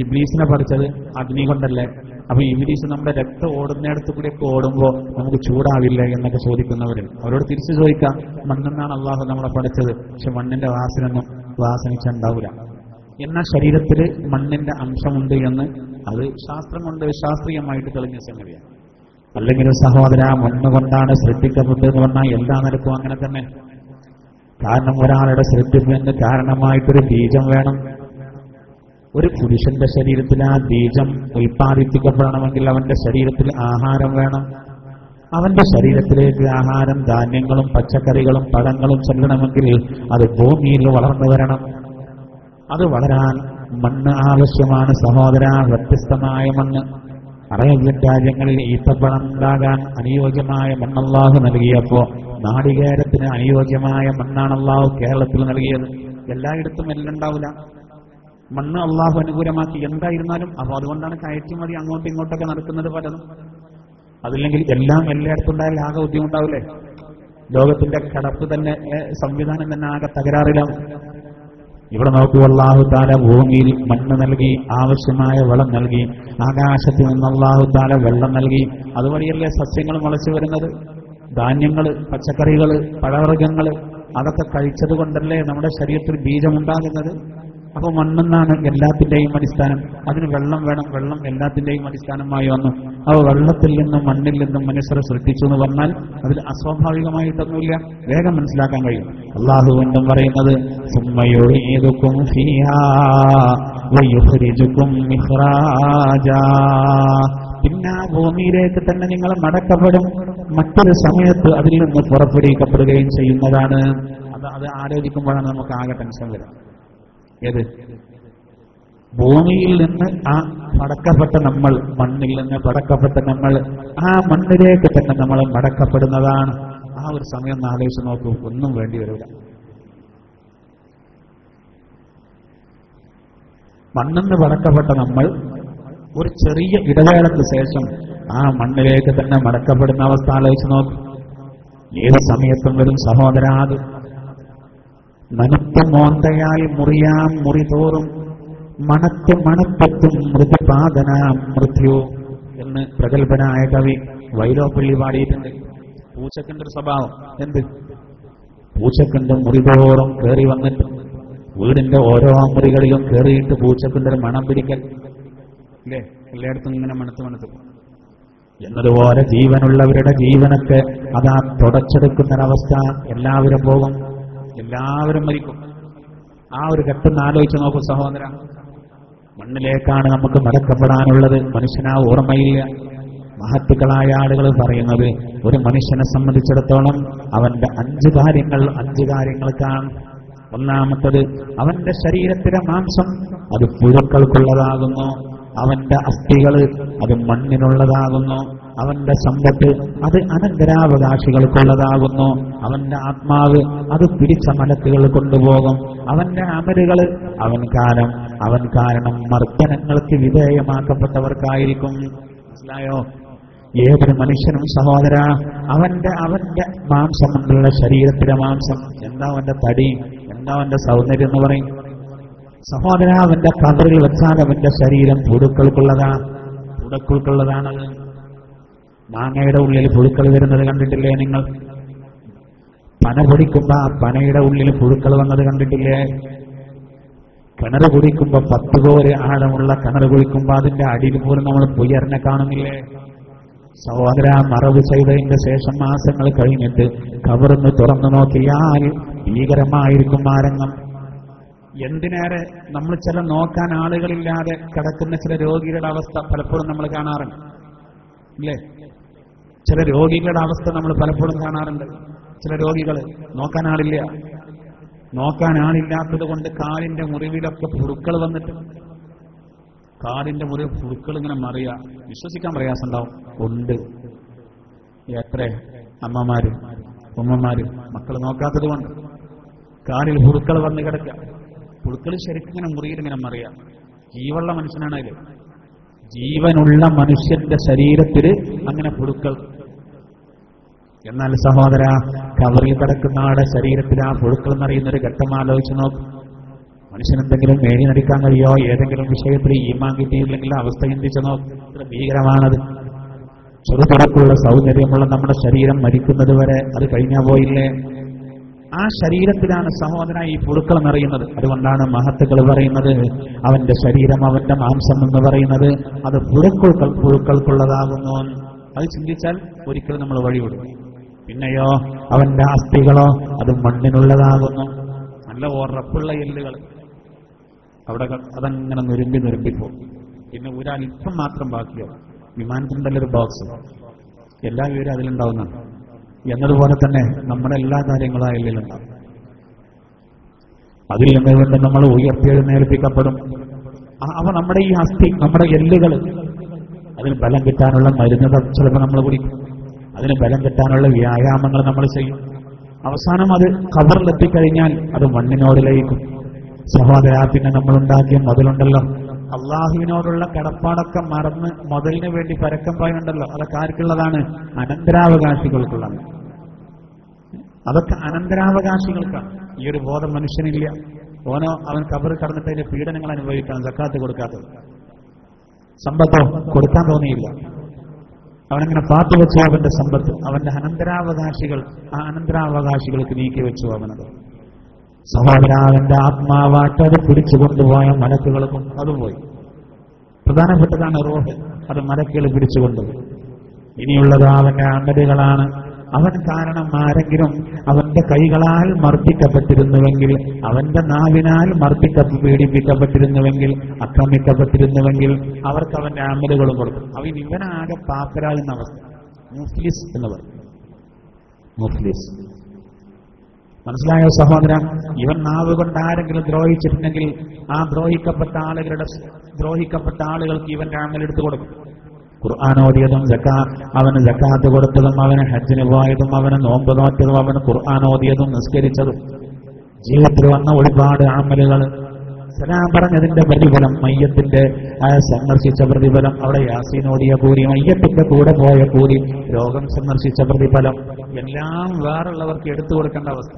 ഇബ്ലീസിനെ പഠിച്ചത് അഗ്നി കൊണ്ടല്ലേ? അപ്പൊ ഇബ്ലീസ് നമ്മുടെ രക്തം ഓടുന്നിടത്ത് കൂടെയൊക്കെ ഓടുമ്പോൾ നമുക്ക് ചൂടാവില്ല എന്നൊക്കെ ചോദിക്കുന്നവരുണ്ട്. അവരോട് തിരിച്ചു ചോദിക്കാം, മണ്ണെന്നാണ് അള്ളാഹു നമ്മളെ പഠിച്ചത്, പക്ഷെ മണ്ണിന്റെ വാസനൊന്നും വാസനിച്ചുണ്ടാവില്ല. എന്നാൽ ശരീരത്തിൽ മണ്ണിന്റെ അംശമുണ്ട് എന്ന് അത് ശാസ്ത്രം കൊണ്ട് ശാസ്ത്രീയമായിട്ട് തെളിഞ്ഞ സംഗതിയാണ്. അല്ലെങ്കിൽ സഹോദര, മണ്ണുകൊണ്ടാണ് സൃഷ്ടിക്കപ്പെട്ടതെന്ന് പറഞ്ഞാൽ എല്ലാ നിലക്കും അങ്ങനെ തന്നെ. കാരണം ഒരാളുടെ സൃഷ്ടിപ്പിന് കാരണമായിട്ടൊരു ബീജം വേണം. ഒരു പുരുഷന്റെ ശരീരത്തിൽ ആ ബീജം ഉൽപ്പാദിപ്പിക്കപ്പെടണമെങ്കിൽ അവന്റെ ശരീരത്തിൽ ആഹാരം വേണം. അവന്റെ ശരീരത്തിലേക്ക് ആഹാരം, ധാന്യങ്ങളും പച്ചക്കറികളും പഴങ്ങളും ചെല്ലണമെങ്കിൽ അത് ഭൂമിയിൽ വളർന്നു വരണം. അത് വളരാൻ മണ്ണ് ആവശ്യമാണ് സഹോദര. വ്യത്യസ്തമായ മണ്ണ്. അറേബ്യൻ രാജ്യങ്ങളിൽ ഈത്തപ്പഴം ഉണ്ടാകാൻ അനുയോജ്യമായ മണ്ണല്ലാഹു നൽകിയപ്പോ നാളികേരത്തിന് അനുയോജ്യമായ മണ്ണാണ് അല്ലാഹു കേരളത്തിൽ നൽകിയത്. എല്ലായിടത്തും എല്ലാം ഉണ്ടാവില്ല. മണ്ണ് അള്ളാഹു അനുകൂലമാക്കി എന്തായിരുന്നാലും. അപ്പൊ അതുകൊണ്ടാണ് കയറ്റുമതി അങ്ങോട്ടും ഇങ്ങോട്ടൊക്കെ നടക്കുന്നത് പലതും. അതില്ലെങ്കിൽ എല്ലാം എല്ലായിടത്തും ഉണ്ടായാലും ആകെ ബുദ്ധിമുട്ടാവില്ലേ? ലോകത്തിന്റെ കടപ്പ് തന്നെ, സംവിധാനം തന്നെ ആകെ തകരാറിലാവും. ഇവിടെ നോക്കൂ, അല്ലാഹു തആല ഭൂമിയിൽ മണ്ണ് നൽകി, ആവശ്യമായ വളം നൽകി, ആകാശത്ത് നിന്ന് അല്ലാഹു തആല വെള്ളം നൽകി. അതുവഴിയല്ലേ സസ്യങ്ങൾ മുളച്ചു വരുന്നത്? ധാന്യങ്ങള്, പച്ചക്കറികള്, പഴവർഗ്ഗങ്ങള് അതൊക്കെ കഴിച്ചത് കൊണ്ടല്ലേ നമ്മുടെ ശരീരത്തിൽ ബീജമുണ്ടാകുന്നത്. അപ്പൊ മണ്ണെന്നാണ് എല്ലാത്തിന്റെയും അടിസ്ഥാനം. അതിന് വെള്ളം വേണം. വെള്ളം എല്ലാത്തിന്റെയും അടിസ്ഥാനമായി വന്നു. അപ്പൊ വെള്ളത്തിൽ നിന്നും മണ്ണിൽ നിന്നും മനുഷ്യരെ സൃഷ്ടിച്ചു എന്ന് പറഞ്ഞാൽ അതിൽ അസ്വാഭാവികമായിട്ടൊന്നുമില്ല. വേഗം മനസ്സിലാക്കാൻ കഴിയും. അല്ലാഹു വീണ്ടും പറയുന്നത്, സുമ്മയുഈദുകും ഫീഹാ വയുഖ്രിജുകും ഇഖ്റാജാ. പിന്നെ ആ ഭൂമിയിലേക്ക് തന്നെ നിങ്ങൾ മടക്കപ്പെടും. മറ്റൊരു സമയത്ത് അതിൽ നിന്ന് പുറപ്പെടുവിക്കപ്പെടുകയും ചെയ്യുന്നതാണ്. അത് ആലോചിക്കുമ്പോഴാണ് നമുക്ക് ആകെ ടെൻഷൻ വരും. ഏത്? ഭൂമിയിൽ നിന്ന് ആ പടക്കപ്പെട്ട നമ്മൾ, മണ്ണിൽ നിന്ന് പടക്കപ്പെട്ട നമ്മൾ ആ മണ്ണിലേക്ക് തന്നെ നമ്മൾ മടക്കപ്പെടുന്നതാണ്. ആ ഒരു സമയം ഒന്ന് ആലോചിച്ച് നോക്കൂ. ഒന്നും വേണ്ടി വരില്ല. മണ്ണിന്ന് പടക്കപ്പെട്ട നമ്മൾ ഒരു ചെറിയ ഇടവേളയ്ക്ക് ശേഷം ആ മണ്ണിലേക്ക് തന്നെ മടക്കപ്പെടുന്ന അവസ്ഥ ആലോചിച്ച് നോക്കും. ഏത് സമയത്തും വരും സഹോദരാ. അത് നനുത്ത മോന്തയായി മുറിയാം മുറിതോറും മണത്ത് മണത്തെത്തും മൃദുപാദനാം മൃത്യു എന്ന് പ്രഗത്ഭനായ കവി വൈലോപ്പള്ളി പാടിയിട്ടുണ്ട്. പൂച്ചക്കിന്റെ ഒരു സ്വഭാവം എന്ത്? പൂച്ചക്കിന്റെ മുറിതോറും കയറി വന്നിട്ട് വീടിന്റെ ഓരോ മുറികളിലും കയറിയിട്ട് പൂച്ചക്കിന്റെ ഒരു മണം പിടിക്കൽ ഇല്ലേ? എല്ലായിടത്തും ഇങ്ങനെ മണത്ത് എന്നതുപോലെ ജീവനുള്ളവരുടെ ജീവനൊക്കെ അതാ തുടച്ചെടുക്കുന്നൊരവസ്ഥ. എല്ലാവരും പോകും, എല്ലാവരും മരിക്കും. ആ ഒരു ഘട്ടം ആലോചിച്ച് നോക്കൂ സഹോദര. മണ്ണിലേക്കാണ് നമുക്ക് മടക്കപ്പെടാനുള്ളത്. മനുഷ്യനാ ഓർമ്മയില്ല. മഹത്തുക്കളായ ആളുകൾ പറയുന്നത്, ഒരു മനുഷ്യനെ സംബന്ധിച്ചിടത്തോളം അവന്റെ അഞ്ച് കാര്യങ്ങൾക്കാണ്. ഒന്നാമത്തത്, അവന്റെ ശരീരത്തിലെ മാംസം അത് പുഴുക്കൾക്കുള്ളതാകുന്നു. അവന്റെ അസ്ഥികൾ അത് മണ്ണിനുള്ളതാകുന്നു. അവന്റെ സമ്പത്ത് അത് അനന്തരാവകാശികൾക്കുള്ളതാകുന്നു. അവന്റെ ആത്മാവ് അത് പിടിച്ച മലക്കുകൾ കൊണ്ടുപോകും. അവന്റെ അമലുകൾ അവൻ കാരണം മർദ്ദനങ്ങൾക്ക് വിധേയമാക്കപ്പെട്ടവർക്കായിരിക്കും. മനസ്സിലായോ? ഏതൊരു മനുഷ്യനും സഹോദര, അവന്റെ മാംസം കൊണ്ടുള്ള ശരീരത്തിലെ മാംസം എന്താ? അവന്റെ തടി എന്താ? അവന്റെ സൗന്ദര്യം എന്ന് പറയും സഹോദര. അവന്റെ കബറിൽ വെച്ചാൽ അവന്റെ ശരീരം പുഴുക്കൾക്കുള്ളതാണത്. മാങ്ങയുടെ ഉള്ളിൽ പുഴുക്കൾ വരുന്നത് കണ്ടിട്ടില്ലേ നിങ്ങൾ? പന പൊടിക്കുമ്പോ ആ പനയുടെ ഉള്ളിൽ പുഴുക്കൾ വന്നത് കണ്ടിട്ടില്ലേ? കിണർ കുടിക്കുമ്പോ 10 കോര് ആഴമുള്ള കിണർ കുടിക്കുമ്പോ അതിന്റെ അടിയിൽ പോലും നമ്മൾ പുയറിനെ കാണുന്നില്ലേ? സഹോദര, മറവ് ചെയ്തതിന്റെ ശേഷം മാസങ്ങൾ കഴിഞ്ഞിട്ട് കബറിന്ന് തുറന്നു നോക്കിയാൽ ഭീകരമായിരിക്കും ആ രംഗം. എന്തിനേറെ നമ്മൾ ചില നോക്കാൻ ആളുകളില്ലാതെ കിടക്കുന്ന ചില രോഗികളുടെ അവസ്ഥ പലപ്പോഴും നമ്മൾ കാണാറുണ്ട് ഇല്ലേ? ചില രോഗികളുടെ അവസ്ഥ നമ്മൾ പലപ്പോഴും കാണാറുണ്ട്. ചില രോഗികൾ നോക്കാൻ ആളില്ലാത്തത് കൊണ്ട് കാലിന്റെ മുറിവിലൊക്കെ പുഴുക്കൾ വന്നിട്ട് കാലിന്റെ മുറിവ് പുഴുക്കൾ ഇങ്ങനെ മറിയ. വിശ്വസിക്കാൻ പ്രയാസമുണ്ടാവും. ഉണ്ട്. എത്ര അമ്മമാരും ഉമ്മമാരും മക്കൾ നോക്കാത്തത് കൊണ്ട് കാലിൽ പുഴുക്കൾ വന്ന് കിടക്കുക. പുഴുക്കൾ ശരിക്കും ഇങ്ങനെ മുറിയിൽ ഇങ്ങനെ മറിയ. ജീവനുള്ള മനുഷ്യനാണ് അതിൽ. ജീവനുള്ള മനുഷ്യന്റെ ശരീരത്തിൽ അങ്ങനെ പുഴുക്കൾ. എന്നാൽ സഹോദര, കവറിൽ കിടക്കുന്ന ആളുടെ ശരീരത്തിൽ ആ പുഴുക്കൾ എന്നറിയുന്നൊരു ഘട്ടം ആലോചിച്ച് നോക്കും. മനുഷ്യനെന്തെങ്കിലും മേനി നടിക്കാൻ കഴിയോ? ഏതെങ്കിലും വിഷയത്തിൽ ഈമാൻ കിട്ടിയില്ലെങ്കിൽ അവസ്ഥ ചിന്തിച്ചെന്നോ? ഇത്ര ഭീകരമാണത്. ചെറുതുറക്കുള്ള സൗന്ദര്യമുള്ള നമ്മുടെ ശരീരം മരിക്കുന്നത് വരെ അത് കഴിഞ്ഞാ പോയില്ലേ? ആ ശരീരത്തിലാണ് സഹോദര ഈ പുഴുക്കൾ നിറയുന്നത്. അതുകൊണ്ടാണ് മഹത്തുക്കൾ പറയുന്നത് അവന്റെ ശരീരം, അവന്റെ മാംസം എന്ന് പറയുന്നത് അത് പുഴുക്കൾക്കുള്ളതാകുന്നു. അത് ചിന്തിച്ചാൽ ഒരിക്കലും നമ്മൾ വഴിവിടും. പിന്നെയോ അവന്റെ അസ്ഥികളോ അത് മണ്ണിനുള്ളതാകുന്നു. നല്ല ഉറപ്പുള്ള എല്ലുകൾ അവിടെ അതങ്ങനെ നുരുമ്പിപ്പോകും. പിന്നെ ഒരൽപ്പം മാത്രം ബാക്കിയോ. വിമാനത്തിൻ്റെ ഒരു ബോക്സ് എല്ലാ വിവരം അതിലുണ്ടാവുന്നതാണ്. എന്നതുപോലെ തന്നെ നമ്മുടെ എല്ലാ കാര്യങ്ങളും ആ എല്ലിലുണ്ടാവും. അതിൽ നിന്ന് കൊണ്ട് നമ്മൾ ഉയർത്തിയെഴുന്നേൽപ്പിക്കപ്പെടും. അവ നമ്മുടെ ഈ അസ്ഥി, നമ്മുടെ എല്ലുകൾ, അതിന് ബലം കിട്ടാനുള്ള മരുന്ന് ചിലപ്പോൾ നമ്മൾ കുടിക്കും. അതിന് ബലം കിട്ടാനുള്ള വ്യായാമങ്ങൾ നമ്മൾ ചെയ്യും. അവസാനം അത് ഖബറിലെത്തിക്കഴിഞ്ഞാൽ അത് മണ്ണിനോട് ലയിക്കും. സഹോദരാ, പിന്നെ നമ്മളുണ്ടാക്കിയ മുതലുണ്ടല്ലോ, അള്ളാഹുവിനോടുള്ള കടപ്പാടൊക്കെ മറന്ന് മുതലിന് വേണ്ടി പരക്കം പായുണ്ടല്ലോ, അതൊക്കെ ആർക്കുള്ളതാണ്? അനന്തരാവകാശികൾക്കുള്ളതാണ്. അതൊക്കെ അനന്തരാവകാശികൾക്കാണ്. ഈ ഒരു ബോധം മനുഷ്യനില്ല. ഓനോ അവൻ ഖബറിൽ കടന്നിട്ട് അതിന്റെ പീഡനങ്ങൾ അനുഭവിക്കണം. സക്കാത്ത് കൊടുക്കാത്തത്, സമ്പത്തോ കൊടുക്കാൻ തോന്നിയില്ല. അവനങ്ങനെ പാത്തുവെച്ചു അവന്റെ സമ്പത്ത്. അവന്റെ അനന്തരാവകാശികൾ, ആ അനന്തരാവകാശികൾക്ക് നീക്കി വെച്ചു അവനത്. സഹോദരാവന്റെ ആത്മാവാറ്റത് പിടിച്ചു കൊണ്ടുപോയ മലക്കുകൾക്കും അതുപോയി. പ്രധാനപ്പെട്ടതാണ് റൂഹ്. അത് മലക്കുകൾ പിടിച്ചുകൊണ്ടുപോയി. ഇനിയുള്ളത് അവന്റെ അമലുകളാണ്. അവൻ കാരണം ആരെങ്കിലും അവന്റെ കൈകളാൽ മർദ്ദിക്കപ്പെട്ടിരുന്നുവെങ്കിൽ, അവന്റെ നാവിനാൽ പീഡിപ്പിക്കപ്പെട്ടിരുന്നുവെങ്കിൽ, ആക്രമിക്കപ്പെട്ടിരുന്നുവെങ്കിൽ അവർക്ക് അവന്റെ അമലുകളും കൊടുക്കും. അവൻ ഇവനാകെ പാപ്പരാകുന്ന അവസ്ഥ. മുഫ്ലിസ് എന്ന് പറയും. മുഫ്ലിസ് മനസ്സിലായോ സഹോദര? ഇവൻ നാവ് കൊണ്ട് ആരെങ്കിലും ദ്രോഹിച്ചിട്ടുണ്ടെങ്കിൽ ആ ദ്രോഹിക്കപ്പെട്ട ആളുകൾക്ക് ഇവന്റെ അമലെടുത്ത് കൊടുക്കും. ഖുർആൻ ഓതിയതും അവന് സക്കാത്ത് കൊടുത്തതും, അവന് ഹജ്ജിന് പോയതും, അവന് നോമ്പ് നോറ്റതും, അവന് ഖുർആൻ ഓതിയതും നിസ്കരിച്ചതും, ജീവിതത്തിൽ വന്ന ഒരുപാട് അമലുകൾ, സലാം പറഞ്ഞതിന്റെ പ്രതിഫലം, മയ്യത്തിന്റെ സന്ദർശിച്ച പ്രതിഫലം, അവിടെ യാസീൻ ഓതിയ കൂലി, മയ്യത്തിന്റെ കൂടെ പോയ കൂലി, രോഗം സന്ദർശിച്ച പ്രതിഫലം, എല്ലാം വേറുള്ളവർക്ക് എടുത്തു കൊടുക്കേണ്ട അവസ്ഥ.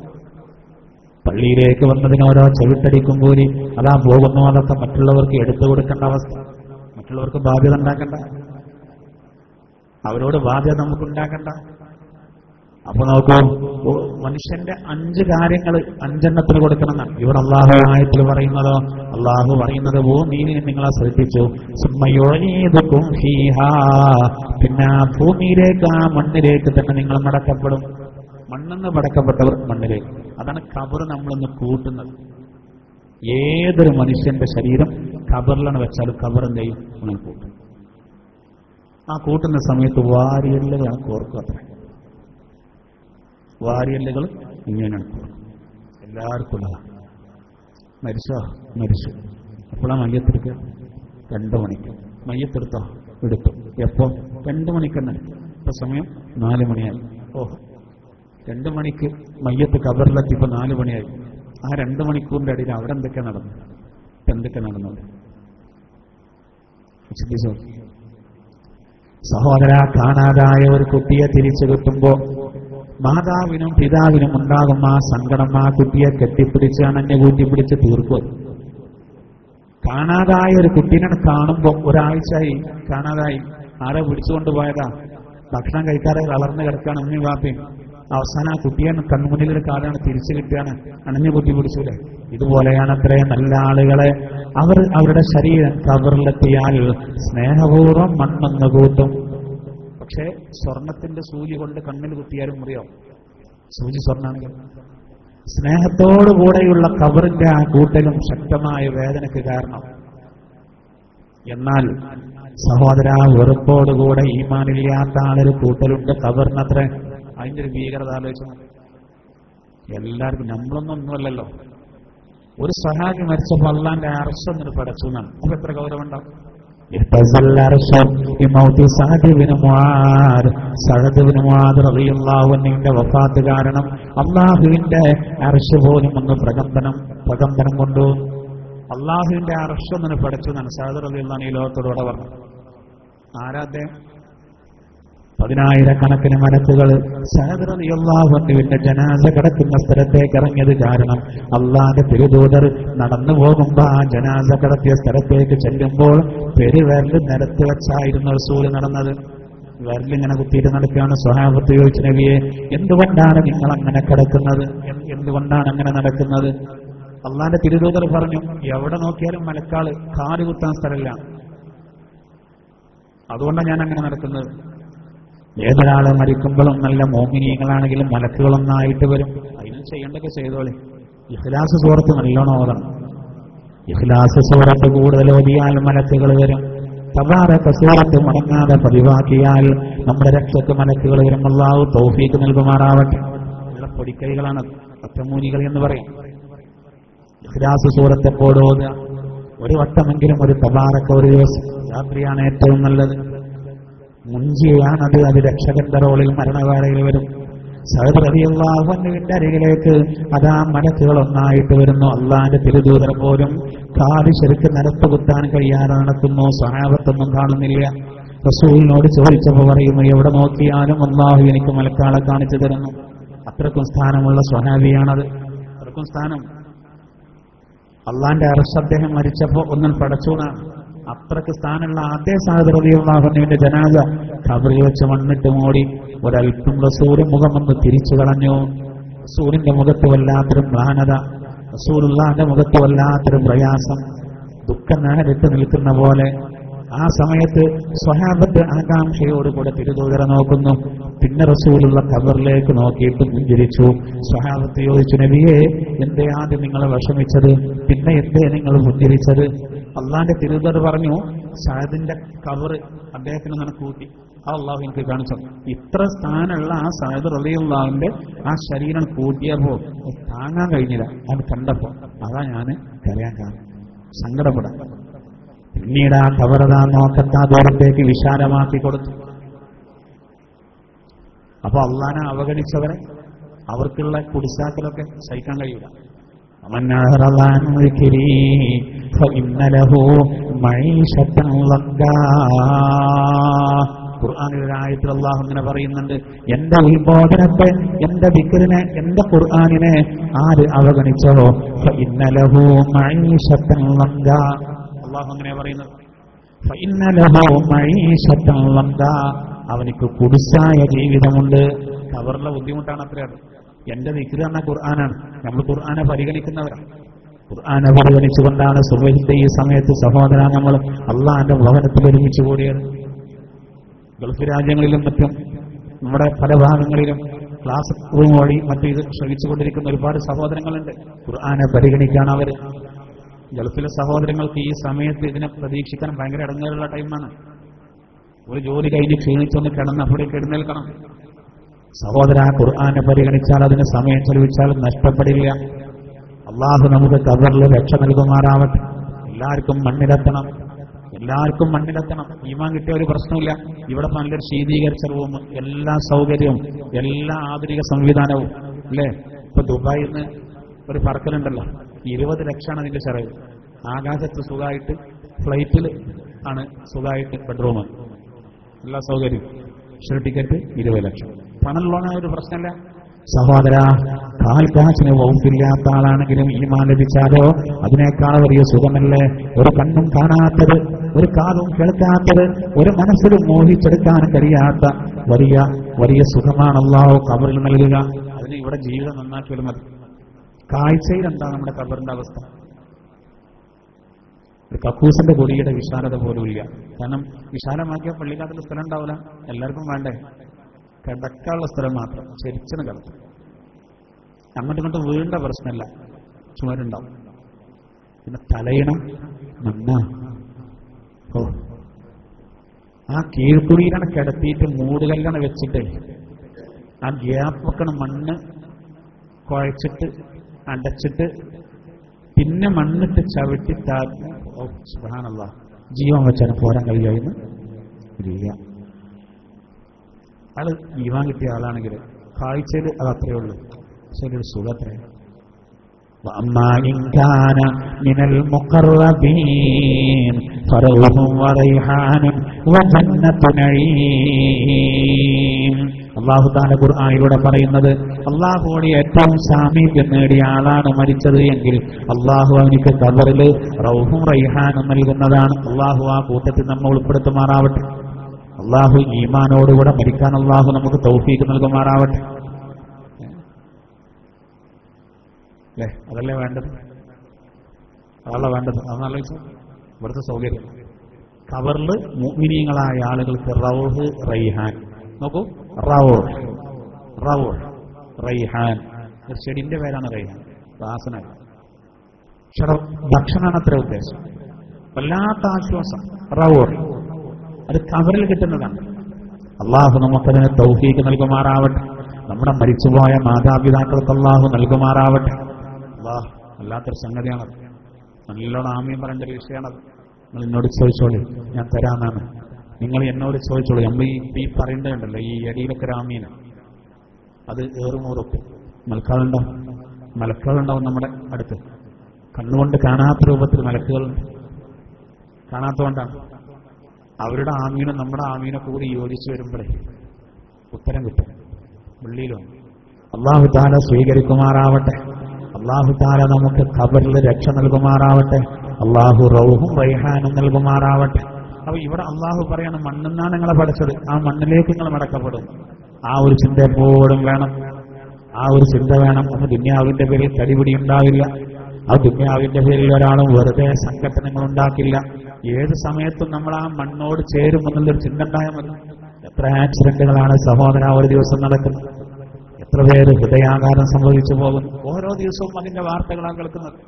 പള്ളിയിലേക്ക് വന്നതിന് ഓരോ ചെവിട്ടടിക്കും കൂലി, അതാ പോകുന്നു, അതൊക്കെ മറ്റുള്ളവർക്ക് എടുത്തു കൊടുക്കേണ്ട അവസ്ഥ. മറ്റുള്ളവർക്ക് ബാധ്യത ഉണ്ടാക്കണ്ട, അവരോട് ബാധ്യത നമുക്കുണ്ടാക്കണ്ട. അപ്പൊ നോക്കൂ, മനുഷ്യന്റെ 5 കാര്യങ്ങൾ 5 കൊടുക്കണം എന്നാണ് ഇവിടെ അള്ളാഹു ആയത്തിൽ പറയുന്നതോ. അള്ളാഹു പറയുന്നത് ഭൂമിയിൽ നിങ്ങളെ ശ്രദ്ധിച്ചു, പിന്നെ ആ ഭൂമിയിലേക്ക്, ആ മണ്ണിലേക്ക് തന്നെ നിങ്ങൾ മടക്കപ്പെടും. മണ്ണെന്ന് മടക്കപ്പെട്ടവർ മണ്ണിലേക്ക്. അതാണ് ഖബർ നമ്മളൊന്ന് കൂട്ടുന്നത്. ഏതൊരു മനുഷ്യന്റെ ശരീരം ഖബറിലാണ് വെച്ചാലും ഖബർ എന്ത് ചെയ്യും? നമ്മൾ കൂട്ടും. ആ കൂട്ടുന്ന സമയത്ത് വാരിയെല്ലുകൾ കോർക്കും. അത്ര വാരിയെല്ലുകൾ ഇങ്ങനെയാണ് കോർക്കും. എല്ലാവർക്കും മരിച്ചോ? മരിച്ചു. എപ്പോഴാണ് മയ്യത്തെടുക്കുക? 2 മണിക്ക്. മയ്യത്തെടുത്തോ? എടുത്തു. എപ്പോ? 2 മണിക്ക് തന്നെ. ഇപ്പൊ സമയം 4 മണിയായി. 2 മണിക്ക് മയ്യത്ത് ഖബറിലെത്തി. ഇപ്പൊ 4 മണിയായി. ആ 2 മണിക്കൂറിന്റെ ഇടയിൽ അവിടെ എന്തൊക്കെ നടന്നു? എന്തൊക്കെ നടന്നത്? സഹോദര, കാണാതായ ഒരു കുട്ടിയെ തിരിച്ചു കിട്ടുമ്പോ മാതാവിനും പിതാവിനും ഉണ്ടാകും ആ സങ്കടം. ആ കുട്ടിയെ കെട്ടിപ്പിടിച്ച് അണഞ്ഞ് കൂട്ടിപ്പിടിച്ച് തീർക്കും. കാണാതായ ഒരു കുട്ടീനെ കാണുമ്പോ ഒരാഴ്ചയായി കാണാതായി, ആരെ പിടിച്ചുകൊണ്ട് പോയതാ, ഭക്ഷണം കഴിക്കാതെ വളർന്നു കിടക്കാണ് ഉമ്മയും വാപ്പയും. അവസാനം ആ കുട്ടിയെ കൺമുന്നിലൊരു കാലാണ് തിരിച്ചു കിട്ടുകയാണ്, അണഞ്ഞു കൂട്ടി പിടിച്ചൂലെ. ഇതുപോലെയാണ് അത്രയും നല്ല ആളുകളെ അവരുടെ ശരീരം ഖബറിലെത്തിയാൽ സ്നേഹപൂർവ്വം മണ്ണെന്ന് കൂട്ടും. പക്ഷേ സ്വർണത്തിന്റെ സൂചി കൊണ്ട് കണ്ണിൽ കുത്തിയാലും മുറിയോ? സൂചി സ്വർണ്ണാണെങ്കിൽ സ്നേഹത്തോടുകൂടെയുള്ള ഖബറിന്റെ ആ കൂട്ടലും ശക്തമായ വേദനയ്ക്ക് കാരണം. എന്നാൽ സഹോദര, വെറുപ്പോടുകൂടെ ഈമാനില്ലാത്ത ആളൊരു കൂട്ടലുണ്ട് ഖബറിനത്ര. അതിന്റെ ഒരു ഭീകരത ആലോചിച്ചു. എല്ലാവർക്കും നമ്മളൊന്നൊന്നുമല്ലല്ലോ. ഒരു സഹാബി മരിച്ചപ്പോൾ അള്ളാന്റെ അർശൊന്നിന് പടച്ചു എന്നാണ്. അപ്പൊ എത്ര ഗൗരവം ഉണ്ടാവും? വഫാത്ത് കാരണം അള്ളാഹുവിന്റെ അർശ് പോലും ഒന്ന് പ്രകമ്പനം കൊണ്ടു. അള്ളാഹുവിന്റെ അർശൊന്നിന് പടച്ചു എന്നാണ് സഅദ് റളിയല്ലാഹു അൻഹു ഈ ലോകത്തോടെ പറഞ്ഞു. ആരാധ്യം? 10,000-കണക്കിന് മലക്കുകൾ സഅദ് റളിയല്ലാഹു അൻഹുവിന്റെ ജനാസ കിടക്കുന്ന സ്ഥലത്തേക്ക് ഇറങ്ങിയത് കാരണം അള്ളാന്റെ തിരുദൂതർ നടന്നു പോകുമ്പോ ആ ജനാസ കിടത്തിയ സ്ഥലത്തേക്ക് ചെല്ലുമ്പോൾ പെരുവിരൽ നിലത്ത് വെച്ചായിരുന്നു റസൂൽ നടന്നത്. വിരലിങ്ങനെ കുത്തിയിട്ട് നടക്കുകയാണ്. സ്വഹാബത്ത് ചോദിച്ചു, നബിയെ എന്തുകൊണ്ടാണ് നിങ്ങൾ അങ്ങനെ കിടക്കുന്നത്, എന്തുകൊണ്ടാണ് അങ്ങനെ നടക്കുന്നത്? അള്ളാന്റെ തിരുദൂതർ പറഞ്ഞു, എവിടെ നോക്കിയാലും മലക്കാള്, കാല് കുത്താൻ സ്ഥലമില്ല, അതുകൊണ്ടാണ് ഞാൻ അങ്ങനെ നടക്കുന്നത്. ഏതൊരാളെ മരിക്കുമ്പോഴും നല്ല മോമിനീയങ്ങളാണെങ്കിലും മലക്കുകളൊന്നായിട്ട് വരും. അതിന് ചെയ്യേണ്ടതൊക്കെ ചെയ്തോളെ. ഇഖ്ലാസ് സൂറത്ത് നല്ലോണം ഓതണം. ഇഖ്ലാസ് സൂറത്ത് കൂടുതൽ ഓതിയാൽ മലക്കുകൾ വരും. തബാറക സൂറത്ത് മുടങ്ങാതെ പതിവാക്കിയാൽ നമ്മുടെ രക്ഷക്ക് മലക്കുകൾ വരും. അല്ലാഹു തൗഫീഖ് നൽകുമാറാവട്ടെ. ഉള്ള പൊടിക്കൈകളാണ് ഒറ്റമൂനികൾ എന്ന് പറയും. ഇഖ്ലാസ് സൂറത്ത് എപ്പോഴും ഓതുക. ഒരു വട്ടമെങ്കിലും ഒരു തബാറക ഒരു ദിവസം. രാത്രിയാണ് ഏറ്റവും നല്ലത്. മുൻജിയാണത്. അത് രക്ഷകന്റെ റോളിൽ മരണവേളയിൽ വരും. സഅദ് റളിയല്ലാഹു അൻഹുവിന്റെ അരികിലേക്ക് അതാ മലക്കുകൾ ഒന്നായിട്ട് വരുന്നു. അള്ളാന്റെ തിരുദൂതർ പോലും കാല് ശരിക്ക് നിലത്ത് കുത്താൻ കഴിയാതെ നടക്കുന്നു. സ്വഹാബത്തൊന്നും കാണുന്നില്ല. റസൂലിനോട് ചോദിച്ചപ്പോൾ പറയുന്നു, എവിടെ നോക്കിയാലും അല്ലാഹു എനിക്ക് മലക്കാളെ കാണിച്ചു തരുന്നു. അത്രക്കും സ്ഥാനമുള്ള സ്വഹാബിയാണത്. അത്രക്കും സ്ഥാനം. അള്ളാന്റെ അർശ് അദ്ദേഹം മരിച്ചപ്പോ ഒന്നും പടച്ചൂന്നാണ്. അത്രക്ക് സ്ഥാനമുള്ള അതേ സഅദ് റളിയല്ലാഹു അൻഹുവിന്റെ ജനാസ ഖബറിൽ വെച്ച് മണ്ണിട്ട് മൂടി. ഒരൽപ്പം റസൂൽ മുഖം ഒന്ന് തിരിച്ചു കളഞ്ഞു. റസൂലിന്റെ മുഖത്ത് വല്ലാത്തൊരു മ്ലാനത, റസൂലുള്ളാഹിന്റെ മുഖത്ത് വല്ലാത്തൊരു പ്രയാസം, ദുഃഖം നേരിട്ട് നിൽക്കുന്ന പോലെ. ആ സമയത്ത് സ്വഹാബത്ത് ആകാംക്ഷയോടുകൂടെ തിരുദൂതരെ നോക്കുന്നു. പിന്നെ റസൂലുള്ള ഖബറിലേക്ക് നോക്കിയിട്ട് പുഞ്ചിരിച്ചു. സ്വഹാബത്ത് ചോദിച്ചു, നബിയെ എന്തേ ആദ്യം നിങ്ങൾ വിഷമിച്ചത്, പിന്നെ എന്തേ നിങ്ങൾ പുഞ്ചിരിച്ചത്? അള്ളാന്റെ തിരുദൂതർ പറഞ്ഞു, സഅദിന്റെ ഖബറ് അദ്ദേഹത്തിന് അങ്ങനെ കൂട്ടി. അള്ളാഹു എനിക്ക് കാണിച്ചു. ഇത്ര സ്ഥാനമുള്ള ആ സഅദ് റളിയല്ലാഹുവിന്റെ ആ ശരീരം കൂട്ടിയപ്പോ താങ്ങാൻ കഴിഞ്ഞില്ല. അത് കണ്ടപ്പോ അതാ ഞാൻ കരയാൻ കാരണം, സങ്കടപ്പെടാം. പിന്നീട് ആ ഖബറതാ നോക്കത്താ ദൂരത്തേക്ക് വിശാലമാക്കി കൊടുത്തു. അപ്പൊ അള്ളാനെ അവഗണിച്ചവരെ അവർക്കുള്ള കുടിസാക്കലൊക്കെ സഹിക്കാൻ കഴിയില്ല. ഖുർആനിൽ അല്ലാഹു ഇങ്ങനെ പറയുന്നുണ്ട്, എന്റെ ഉത്ബോധനത്തെ, എന്റെ ദിക്റിനെ, എന്റെ ഖുർആനിനെ ആര് അവഗണിച്ചോ ഫഇന്നലഹു മഈശത്തൻ ലംഗാ. അല്ലാഹു അങ്ങനെ പറയുന്നത്. ഫഇന്നലഹു മഈശത്തൻ ലംഗാ. അവനിക്ക് കുടിസായ ജീവിതമുണ്ട്. ഖബറിലെ ബുദ്ധിമുട്ടാണ് അത്രയാണ്. എന്റെ ദിക്ർ എന്ന ഖുർആനാണ്. നമ്മൾ ഖുർആനെ പരിഗണിക്കുന്നവരാണ്. ഖുർആനെ പരിഗണിച്ചുകൊണ്ടാണ് സുബഹിന്റെ ഈ സമയത്ത് സഹോദര നമ്മൾ അള്ളാന്റെ ഭവനത്തിൽ ഒരുമിച്ച് കൂടിയത്. ഗൾഫ് രാജ്യങ്ങളിലും മറ്റും നമ്മുടെ പല ഭാഗങ്ങളിലും ക്ലാസ് റൂം വഴി മറ്റു ഇത് ശ്രമിച്ചുകൊണ്ടിരിക്കുന്ന ഒരുപാട് സഹോദരങ്ങളുണ്ട്. ഖുർആനെ പരിഗണിക്കാൻ അവർ. ഗൾഫിലെ സഹോദരങ്ങൾക്ക് ഈ സമയത്ത് ഇതിനെ പ്രതീക്ഷിക്കാൻ ഭയങ്കര ഇടങ്ങേറുള്ള ടൈമാണ്. ഒരു ജോലി കഴിഞ്ഞ് ക്ഷീണിച്ചൊന്ന് കിടന്നപ്പോഴേക്ക് എഴുന്നേൽക്കണം. സഹോദര, ഖുർആനെ പരിഗണിച്ചാൽ അതിന് സമയം ചെലവിച്ചാൽ നഷ്ടപ്പെടില്ല. അള്ളാഹു നമുക്ക് ഖബറിൽ രക്ഷ നൽകുമാറാവട്ടെ. എല്ലാവർക്കും മണ്ണിലെത്തണം, എല്ലാവർക്കും മണ്ണിലെത്തണം. ഈമാൻ കിട്ടിയ ഒരു പ്രശ്നമില്ല. ഇവിടെ നല്ലൊരു ശീതീകരിച്ച റൂം, എല്ലാ സൗകര്യവും, എല്ലാ ആധുനിക സംവിധാനവും അല്ലേ. ഇപ്പൊ ദുബായിൽ നിന്ന് ഒരു പറക്കലുണ്ടല്ലോ, 20 ലക്ഷമാണ് അതിന്റെ ചെലവ്. ആകാശത്ത് സുഖമായിട്ട്, ഫ്ലൈറ്റിൽ ആണ് സുഖമായിട്ട് ബെഡ്റൂം, എല്ലാ സൗകര്യവും, ഷെയർ ടിക്കറ്റ് 20 ലക്ഷം. പണമുള്ളവനായ ഒരു പ്രശ്നമല്ല. സഹോദര, കാൽക്കാശിന് വകുപ്പില്ലാത്ത ആളാണെങ്കിലും ഈമാൻ ലഭിച്ചാലോ അതിനേക്കാൾ വലിയ സുഖമല്ലേ. ഒരു കണ്ണും കാണാത്തത്, ഒരു കാതും കേൾക്കാത്തത്, ഒരു മനസ്സിലും മോഹിച്ചെടുക്കാൻ കഴിയാത്ത വലിയ വലിയ സുഖമാണ് അല്ലാഹു ഖബറിൽ നൽകുക. അതിന് ഇവിടെ ജീവിതം നന്നാക്കിയാലും മതി. കാഴ്ചയിൽ എന്താ നമ്മുടെ ഖബറിന്റെ അവസ്ഥ? ഒരു കക്കൂസിന്റെ കൊടിയുടെ വിശാലത പോലും ഇല്ല. കാരണം വിശാലമാക്കിയ പള്ളിക്കാട്ടിൽ സ്ഥലം ഉണ്ടാവില്ല, എല്ലാവർക്കും വേണ്ടേ കിടക്കാനുള്ള സ്ഥലം മാത്രം. ചെരിച്ചന് കിടക്കും. അങ്ങോട്ടും ഇങ്ങോട്ടും വീണ്ട പ്രശ്നമില്ല, ചുമരുണ്ടാവും. പിന്നെ തലയിണം മണ്ണ. ഓ, ആ കീഴ്ക്കുടിയിലാണ് കിടത്തിയിട്ട് മൂടുകല്ലാണ് വെച്ചിട്ട് ആ ഗ്യാപ്പൊക്കെ മണ്ണ് കുഴച്ചിട്ട് അടച്ചിട്ട് പിന്നെ മണ്ണിട്ട് ചവിട്ടി താഴ്ന്നു. ഓ സുബ്ഹാനല്ലാഹ്, ജീവൻ വെച്ചാൽ പോരാൻ കഴിയുമായിരുന്നു ഇല്ല. ആള് ജീവൻ കിട്ടിയ ആളാണെങ്കിൽ കാഴ്ചയിൽ അത് അത്രയേ ഉള്ളൂ. പക്ഷെ ഒരു സുഖത്രേ. ഫറൗഹും വറൈഹാനും വജന്നത്തു നഈം. അല്ലാഹു തആല ഖുർആനിലൂടെ പറയുന്നത്, അല്ലാഹുവോട് ഏറ്റവും സാമീപ്യം നേടിയ ആളാണ് മരിച്ചത് എങ്കിൽ അല്ലാഹു അവനിക്ക് ഖബറിൽ റൗഹും റൈഹാനും നൽകുന്നതാണ്. അല്ലാഹു ആ കൂട്ടത്തിൽ നമ്മൾ ഉൾപ്പെടുത്തുമാറാവട്ടെ. അല്ലാഹു ഈമാനോടുകൂടെ മരിക്കാൻ അല്ലാഹു നമുക്ക് തൗഫീഖ് നൽകുമാറാവട്ടെ. അല്ലേ? അതല്ലേ വേണ്ടത്? അതല്ല വേണ്ടത്. അതാലോചിച്ചു ഇവിടുത്തെ സൗകര്യം. ഖബറിൽ മുഅ്മിനീങ്ങളായ ആളുകൾക്ക് റൗഹ് റൈഹാൻ. നോക്കൂ, റൗഹ് റൈഹാൻ ഒരു ചെടിന്റെ പേരാണ് റൈഹാൻ. വാസന ഭക്ഷണമാണ് അത്ര ഉദ്ദേശം. വല്ലാത്ത ആശ്വാസം. റൗഹ് അത് ഖബറിൽ കിട്ടുന്നതാണ്. അള്ളാഹു നമുക്കതിന് തൗഫീഖ് നൽകുമാറാവട്ടെ. നമ്മുടെ മരിച്ചുപോയ മാതാപിതാക്കൾക്ക് അള്ളാഹു നൽകുമാറാവട്ടെ. അള്ളാഹ് വല്ലാത്തൊരു സംഗതിയാണത്. നല്ലോണം ആമീൻ പറയേണ്ട ഒരു വിഷയമാണത്. നിങ്ങൾ എന്നോട് ചോദിച്ചോളൂ, ഞാൻ തരാമെന്നാണ്. നിങ്ങൾ എന്നോട് ചോദിച്ചോളൂ. നമ്മൾ ഈ പറയേണ്ടതുണ്ടല്ലോ, ഈ അടിയിലൊക്കെ രാമീന, അത് ഏറുമുറുപ്പ് മലക്കുകളുണ്ടാവും നമ്മുടെ അടുത്ത്. കണ്ണുകൊണ്ട് കാണാത്ത രൂപത്തിൽ മലക്കുകളുണ്ട്. കാണാത്തതുകൊണ്ടാണ്. അവരുടെ ആമീനും നമ്മുടെ ആമീനെ കൂടി യോജിച്ചു വരുമ്പോഴേ ഉത്തരം കിട്ടും. വെള്ളിയിലും അല്ലാഹു തആല സ്വീകരിക്കുമാറാവട്ടെ. അല്ലാഹു തആല നമുക്ക് ഖബറിൽ രക്ഷ നൽകുമാറാവട്ടെ. അല്ലാഹു റൗഹും റൈഹാനും നൽകുമാറാവട്ടെ. അപ്പൊ ഇവിടെ അള്ളാഹു പറയാണ്, മണ്ണെന്നാണ് നിങ്ങളെ പഠിച്ചത്, ആ മണ്ണിലേക്ക് നിങ്ങൾ മടക്കപ്പെടും. ആ ഒരു ചിന്ത എപ്പോഴും വേണം. ആ ഒരു ചിന്ത വേണം. അന്ന് ദുന്യാവിന്റെ പേരിൽ കടിപിടി ഉണ്ടാവില്ല. ആ ദുന്യാവിന്റെ പേരിൽ ഒരാളും വെറുതെ സംഘടനകൾ ഉണ്ടാക്കില്ല. ഏത് സമയത്തും നമ്മൾ ആ മണ്ണോട് ചേരുമെന്നുള്ളൊരു ചിന്ത ഉണ്ടായാൽ മതി. എത്ര ആക്സിഡന്റുകളാണ് സഹോദര ഒരു ദിവസം നടക്കുന്നത്. എത്ര പേര് ഹൃദയാഘാതം സംഭവിച്ചു പോകുന്നു. ഓരോ ദിവസവും അതിന്റെ വാർത്തകളാണ് കേൾക്കുന്നത്.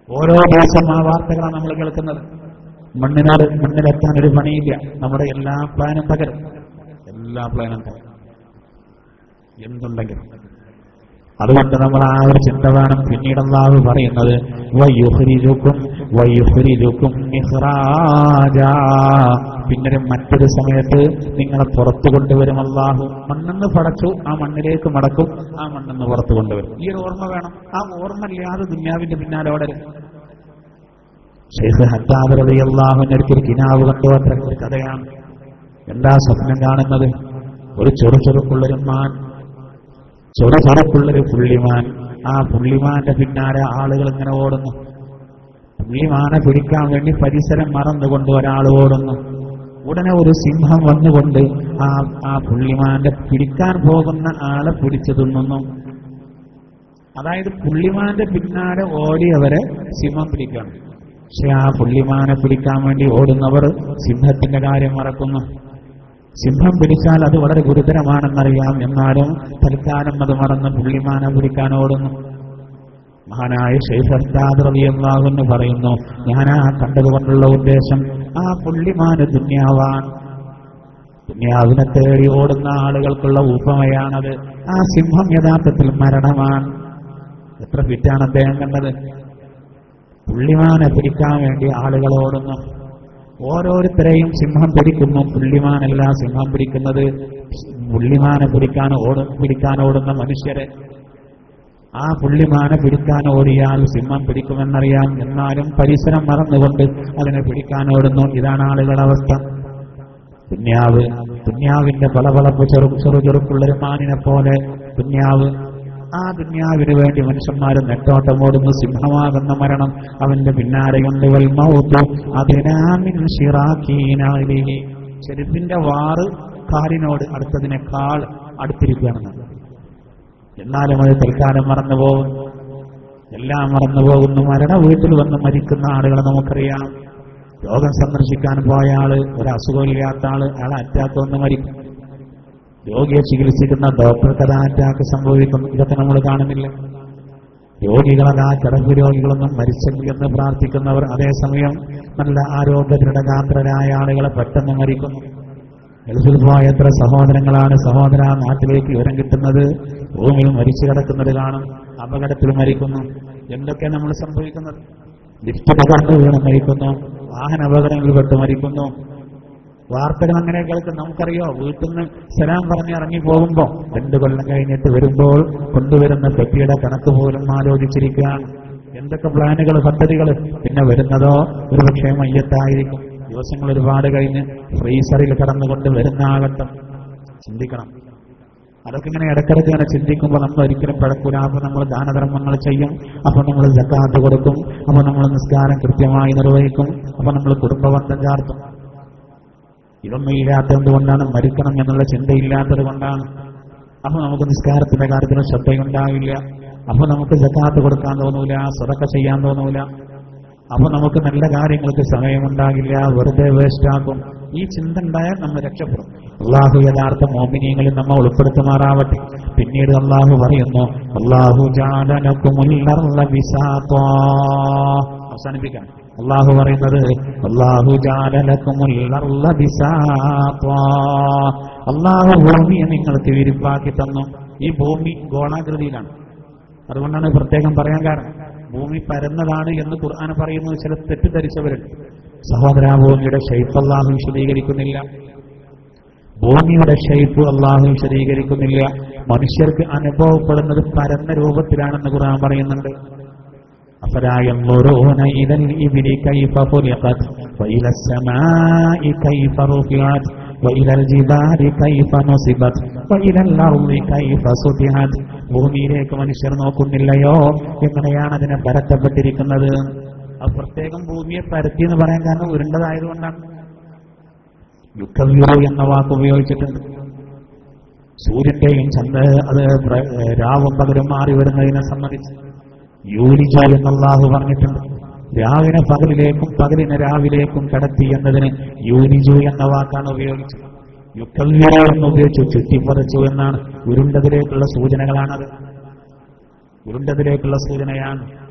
ഓരോ ദിവസം ആ വാർത്തകളാണ് നമ്മൾ കേൾക്കുന്നത്. മണ്ണിലെത്താൻ ഒരു പണിയില്ല. നമ്മുടെ എല്ലാ പ്ലാനും തകരും. എന്തുണ്ടെങ്കിലും അതുകൊണ്ട് നമ്മൾ ആ ഒരു ചിന്ത വേണം. പിന്നീട് അല്ലാഹു പറയുന്നത്, വയുഖ്രിജുക്കും ഇഖ്റാജാ, പിന്നീട് മറ്റൊരു സമയത്ത് നിങ്ങളെ പുറത്തു കൊണ്ടുവരും. അല്ലാഹു മണ്ണെന്ന് പടച്ചു, ആ മണ്ണിലേക്ക് മടക്കും, ആ മണ്ണെന്ന് പുറത്തു കൊണ്ടുവരും. ഈ ഒരു ഓർമ്മ വേണം. ആ ഓർമ്മ ഇല്ലാതെ ദുന്യാവിന്റെ പിന്നാലെ ഓടരുത്. ശൈഖ് ഹദ്ദാദ് റളിയല്ലാഹു അൻഹു ഒരിക്കൽ കിനാവ് കണ്ടു. അത്ര ഒരു കഥയാണ്. എന്താ സ്വപ്നം കാണുന്നത്? ഒരു ചെറുക്കുള്ളൊരു മാൻ, ചെറുക്കുള്ളൊരു പുള്ളിമാൻ. ആ പുള്ളിമാന്റെ പിന്നാലെ ആളുകൾ ഇങ്ങനെ ഓടുന്നു. പുള്ളിമാനെ പിടിക്കാൻ വേണ്ടി പരിസരം മറന്നുകൊണ്ട് ഒരാൾ ഓടുന്നു. ഉടനെ ഒരു സിംഹം വന്നുകൊണ്ട് ആ പുള്ളിമാന്റെ പിടിക്കാൻ പോകുന്ന ആളെ പിടിച്ചു തിന്നുന്നു. അതായത് പുള്ളിമാന്റെ പിന്നാലെ ഓടിയവരെ സിംഹം പിടിക്കണം. പക്ഷെ ആ പുള്ളിമാനെ പിടിക്കാൻ വേണ്ടി ഓടുന്നവർ സിംഹത്തിന്റെ കാര്യം മറക്കുന്നു. സിംഹം പിടിച്ചാൽ അത് വളരെ ഗുരുതരമാണെന്നറിയാം. എന്നാലും തൽക്കാലം അത് മറന്ന് പുള്ളിമാനെ പിടിക്കാൻ ഓടുന്നു. മഹാനായ ശൈഖ് ഹദ്ദാദ് റളിയല്ലാഹു അൻഹു പറയുന്നു, ഞാൻ ആ കണ്ടതുകൊണ്ടുള്ള ഉദ്ദേശം ആ പുള്ളിമാന് ദുന്യാവാൻ. ദുന്യാവിനെ തേടി ഓടുന്ന ആളുകൾക്കുള്ള ഉപമയാണത്. ആ സിംഹം യഥാർത്ഥത്തിൽ മരണമാണ്. എത്ര ഫിറ്റാണ് അദ്ദേഹം കണ്ടത്. പുള്ളിമാനെ പിടിക്കാൻ വേണ്ടി ആളുകൾ ഓടുന്നു. ഓരോരുത്തരെയും സിംഹം പിടിക്കുന്നു. പുള്ളിമാനല്ല സിംഹം പിടിക്കുന്നത്, പുള്ളിമാനെ പിടിക്കാൻ ഓടുന്ന മനുഷ്യരെ. ആ പുള്ളിമാനെ പിടിക്കാൻ ഓടിയാൽ സിംഹം പിടിക്കുമെന്നറിയാം. എന്നാലും പരിസരം മറന്നുകൊണ്ട് അതിനെ പിടിക്കാൻ ഓടുന്നു. ഇതാണ് ആളുകളുടെ അവസ്ഥ. ദുന്യാവിന്റെ പളപളപ്പ് ചെറുചെറുക്കുള്ളൊരു മാനിനെ പോലെ ദുന്യാവ്. ആ ദുന്യാവിന് വേണ്ടി മനുഷ്യന്മാര് നെട്ടോട്ടം ഓടുന്നു. സിംഹമാകുന്ന മരണം അവന്റെ പിന്നാലെയുണ്ട്. ചെരുപ്പിന്റെ വാറ് കാലിനോട് അടുത്തതിനേക്കാൾ അടുത്തിരിക്കുകയാണെന്ന്. എന്നാലും അത് തൽക്കാലം മറന്നുപോകും. എല്ലാം മറന്നുപോകുന്നു. മരണ വീട്ടിൽ വന്ന് മരിക്കുന്ന ആളുകളെ നമുക്കറിയാം. രോഗം സന്ദർശിക്കാൻ പോയ ആള്, ഒരു അസുഖമില്ലാത്ത ആള്, അയാളെ അറ്റാക്ക് വന്ന് മരിക്കും. രോഗിയെ ചികിത്സിക്കുന്ന ഡോക്ടർക്ക് അത് അറ്റാക്ക് സംഭവിക്കും. ഇതൊക്കെ നമ്മൾ കാണുന്നില്ല. രോഗികളല്ല, കിടപ്പ് രോഗികളൊന്നും മരിച്ചെങ്കിലെന്ന് പ്രാർത്ഥിക്കുന്നവർ അതേസമയം നല്ല ആരോഗ്യദൃഢഗാത്രരായ ആളുകളെ പെട്ടെന്ന് മരിക്കുന്നു. ഗൾഫിൽ പോയ എത്ര സഹോദരങ്ങളാണ് സഹോദര നാട്ടിലേക്ക് വിവരം കിട്ടുന്നത്, റൂമിൽ മരിച്ചു കിടക്കുന്നത് കാണും, അപകടത്തിൽ മരിക്കുന്നു. എന്തൊക്കെ നമ്മൾ സംഭവിക്കുന്നത്? ലിഫ്റ്റ് തകർന്ന് വീണ് മരിക്കുന്നു, വാഹന അപകടങ്ങളിൽ പെട്ട് മരിക്കുന്നു. വാർത്തകൾ അങ്ങനെ കേൾക്കും. നമുക്കറിയോ, വീട്ടിൽ നിന്ന് സലാം പറഞ്ഞ് ഇറങ്ങി പോകുമ്പോ 2 കൊല്ലം കഴിഞ്ഞിട്ട് വരുമ്പോൾ കൊണ്ടുവരുന്ന പെട്ടിയുടെ കണക്ക് പോലും ആലോചിച്ചിരിക്കുകയാണ്. എന്തൊക്കെ പ്ലാനുകൾ, പദ്ധതികൾ. പിന്നെ വരുന്നതോ ഒരുപക്ഷെ മയ്യത്തായിരിക്കും. ദിവസങ്ങൾ ഒരുപാട് കഴിഞ്ഞ് ഫ്രീസറിൽ കടന്നുകൊണ്ട് വരുന്ന ആഘട്ടം ചിന്തിക്കണം. അതൊക്കെ ഇങ്ങനെ ഇടയ്ക്കിടയ്ക്ക് ഇങ്ങനെ ചിന്തിക്കുമ്പോൾ നമ്മൾ ഒരിക്കലും പഴക്കൂല. അപ്പൊ നമ്മൾ ദാനധർമ്മങ്ങൾ ചെയ്യും, അപ്പൊ നമ്മൾ സക്കാത്ത് കൊടുക്കും, അപ്പൊ നമ്മൾ നിസ്കാരം കൃത്യമായി നിർവഹിക്കും, അപ്പൊ നമ്മൾ കുടുംബബന്ധം ചാർത്തും. ഇതൊന്നും ഇല്ലാത്തത് കൊണ്ടാണ്, മരിക്കണം എന്നുള്ള ചിന്തയില്ലാത്തത് കൊണ്ടാണ്. അപ്പൊ നമുക്ക് നിസ്കാരത്തിന്റെ കാര്യത്തിൽ ശ്രദ്ധയുണ്ടാവില്ല. അപ്പൊ നമുക്ക് സക്കാത്ത് കൊടുക്കാൻ തോന്നൂല, സദഖ ചെയ്യാൻ തോന്നൂല. അപ്പൊ നമുക്ക് നല്ല കാര്യങ്ങൾക്ക് സമയമുണ്ടാകില്ല, വെറുതെ വേസ്റ്റാക്കും. ഈ ചിന്ത ഉണ്ടായാൽ നമ്മൾ രക്ഷപ്പെടും. അള്ളാഹു യഥാർത്ഥ മോമിനീങ്ങളിൽ നമ്മൾ ഉൾപ്പെടുത്തുമാറാവട്ടെ. പിന്നീട് അള്ളാഹു പറയുന്നു, അള്ളാഹു അവസാനിപ്പിക്കാം. അള്ളാഹു പറയുന്നത്, അള്ളാഹു അള്ളാഹു ഭൂമിയെ നിങ്ങൾക്ക് വിരിപ്പാക്കി തന്നു. ഈ ഭൂമി ഗോളാകൃതിയിലാണ്. അതുകൊണ്ടാണ് പ്രത്യേകം പറയാൻ കാരണം. ഭൂമി പരന്നതാണ് എന്ന് ഖുർആൻ പറയുന്നത് ചില തെറ്റിദ്ധരിച്ചവരുണ്ട്. സഹോദര, ഭൂമിയുടെ ഷെയ്പ്പ് അള്ളാഹു വിശദീകരിക്കുന്നില്ല. ഭൂമിയുടെ ഷെയ്പ്പ് അള്ളാഹു വിശദീകരിക്കുന്നില്ല. മനുഷ്യർക്ക് അനുഭവപ്പെടുന്നത് പരന്ന രൂപത്തിലാണെന്ന് ഖുർആൻ പറയുന്നുണ്ട്. أفلا ينظرون إلى الإبل كيف خلقت وإلى السماء كيف رفعت وإلى الجبال كيف نصبت وإلى الأرض كيف سطحت. ഭൂമിയിലേക്ക് മനുഷ്യർ നോക്കുന്നില്ലയോ, എങ്ങനെയാണ് അതിനെ പരത്തപ്പെട്ടിരിക്കുന്നത്? അത് പ്രത്യേകം ഭൂമിയെ പരത്തി എന്ന് പറയാൻ കാരണം ഉരുണ്ടതായതുകൊണ്ടാണ്. യുക്കവ്യൂർ എന്ന വാക്ക് ഉപയോഗിച്ചിട്ടുണ്ട്. സൂര്യന്റെയും അത് രാവും പകലും മാറി വരുന്നതിനെ സംബന്ധിച്ച് യൂലിജ എന്നല്ലാഹു പറഞ്ഞിട്ടുണ്ട്. രാവിനെ പകലിലേക്കും പകലിനെ രാവിലേക്കും കടത്തി എന്നതിന് യൂലിജു എന്ന വാക്കാണ് ഉപയോഗിച്ചത്. യുക്കവ്യൂർ എന്ന് ഉപയോഗിച്ചു ചുറ്റിപ്പറിച്ചു എന്നാണ്. ഉരുണ്ടതിലേക്കുള്ള സൂചനകളാണത്, ഉരുണ്ടതിലേക്കുള്ള സൂചനയാണ്.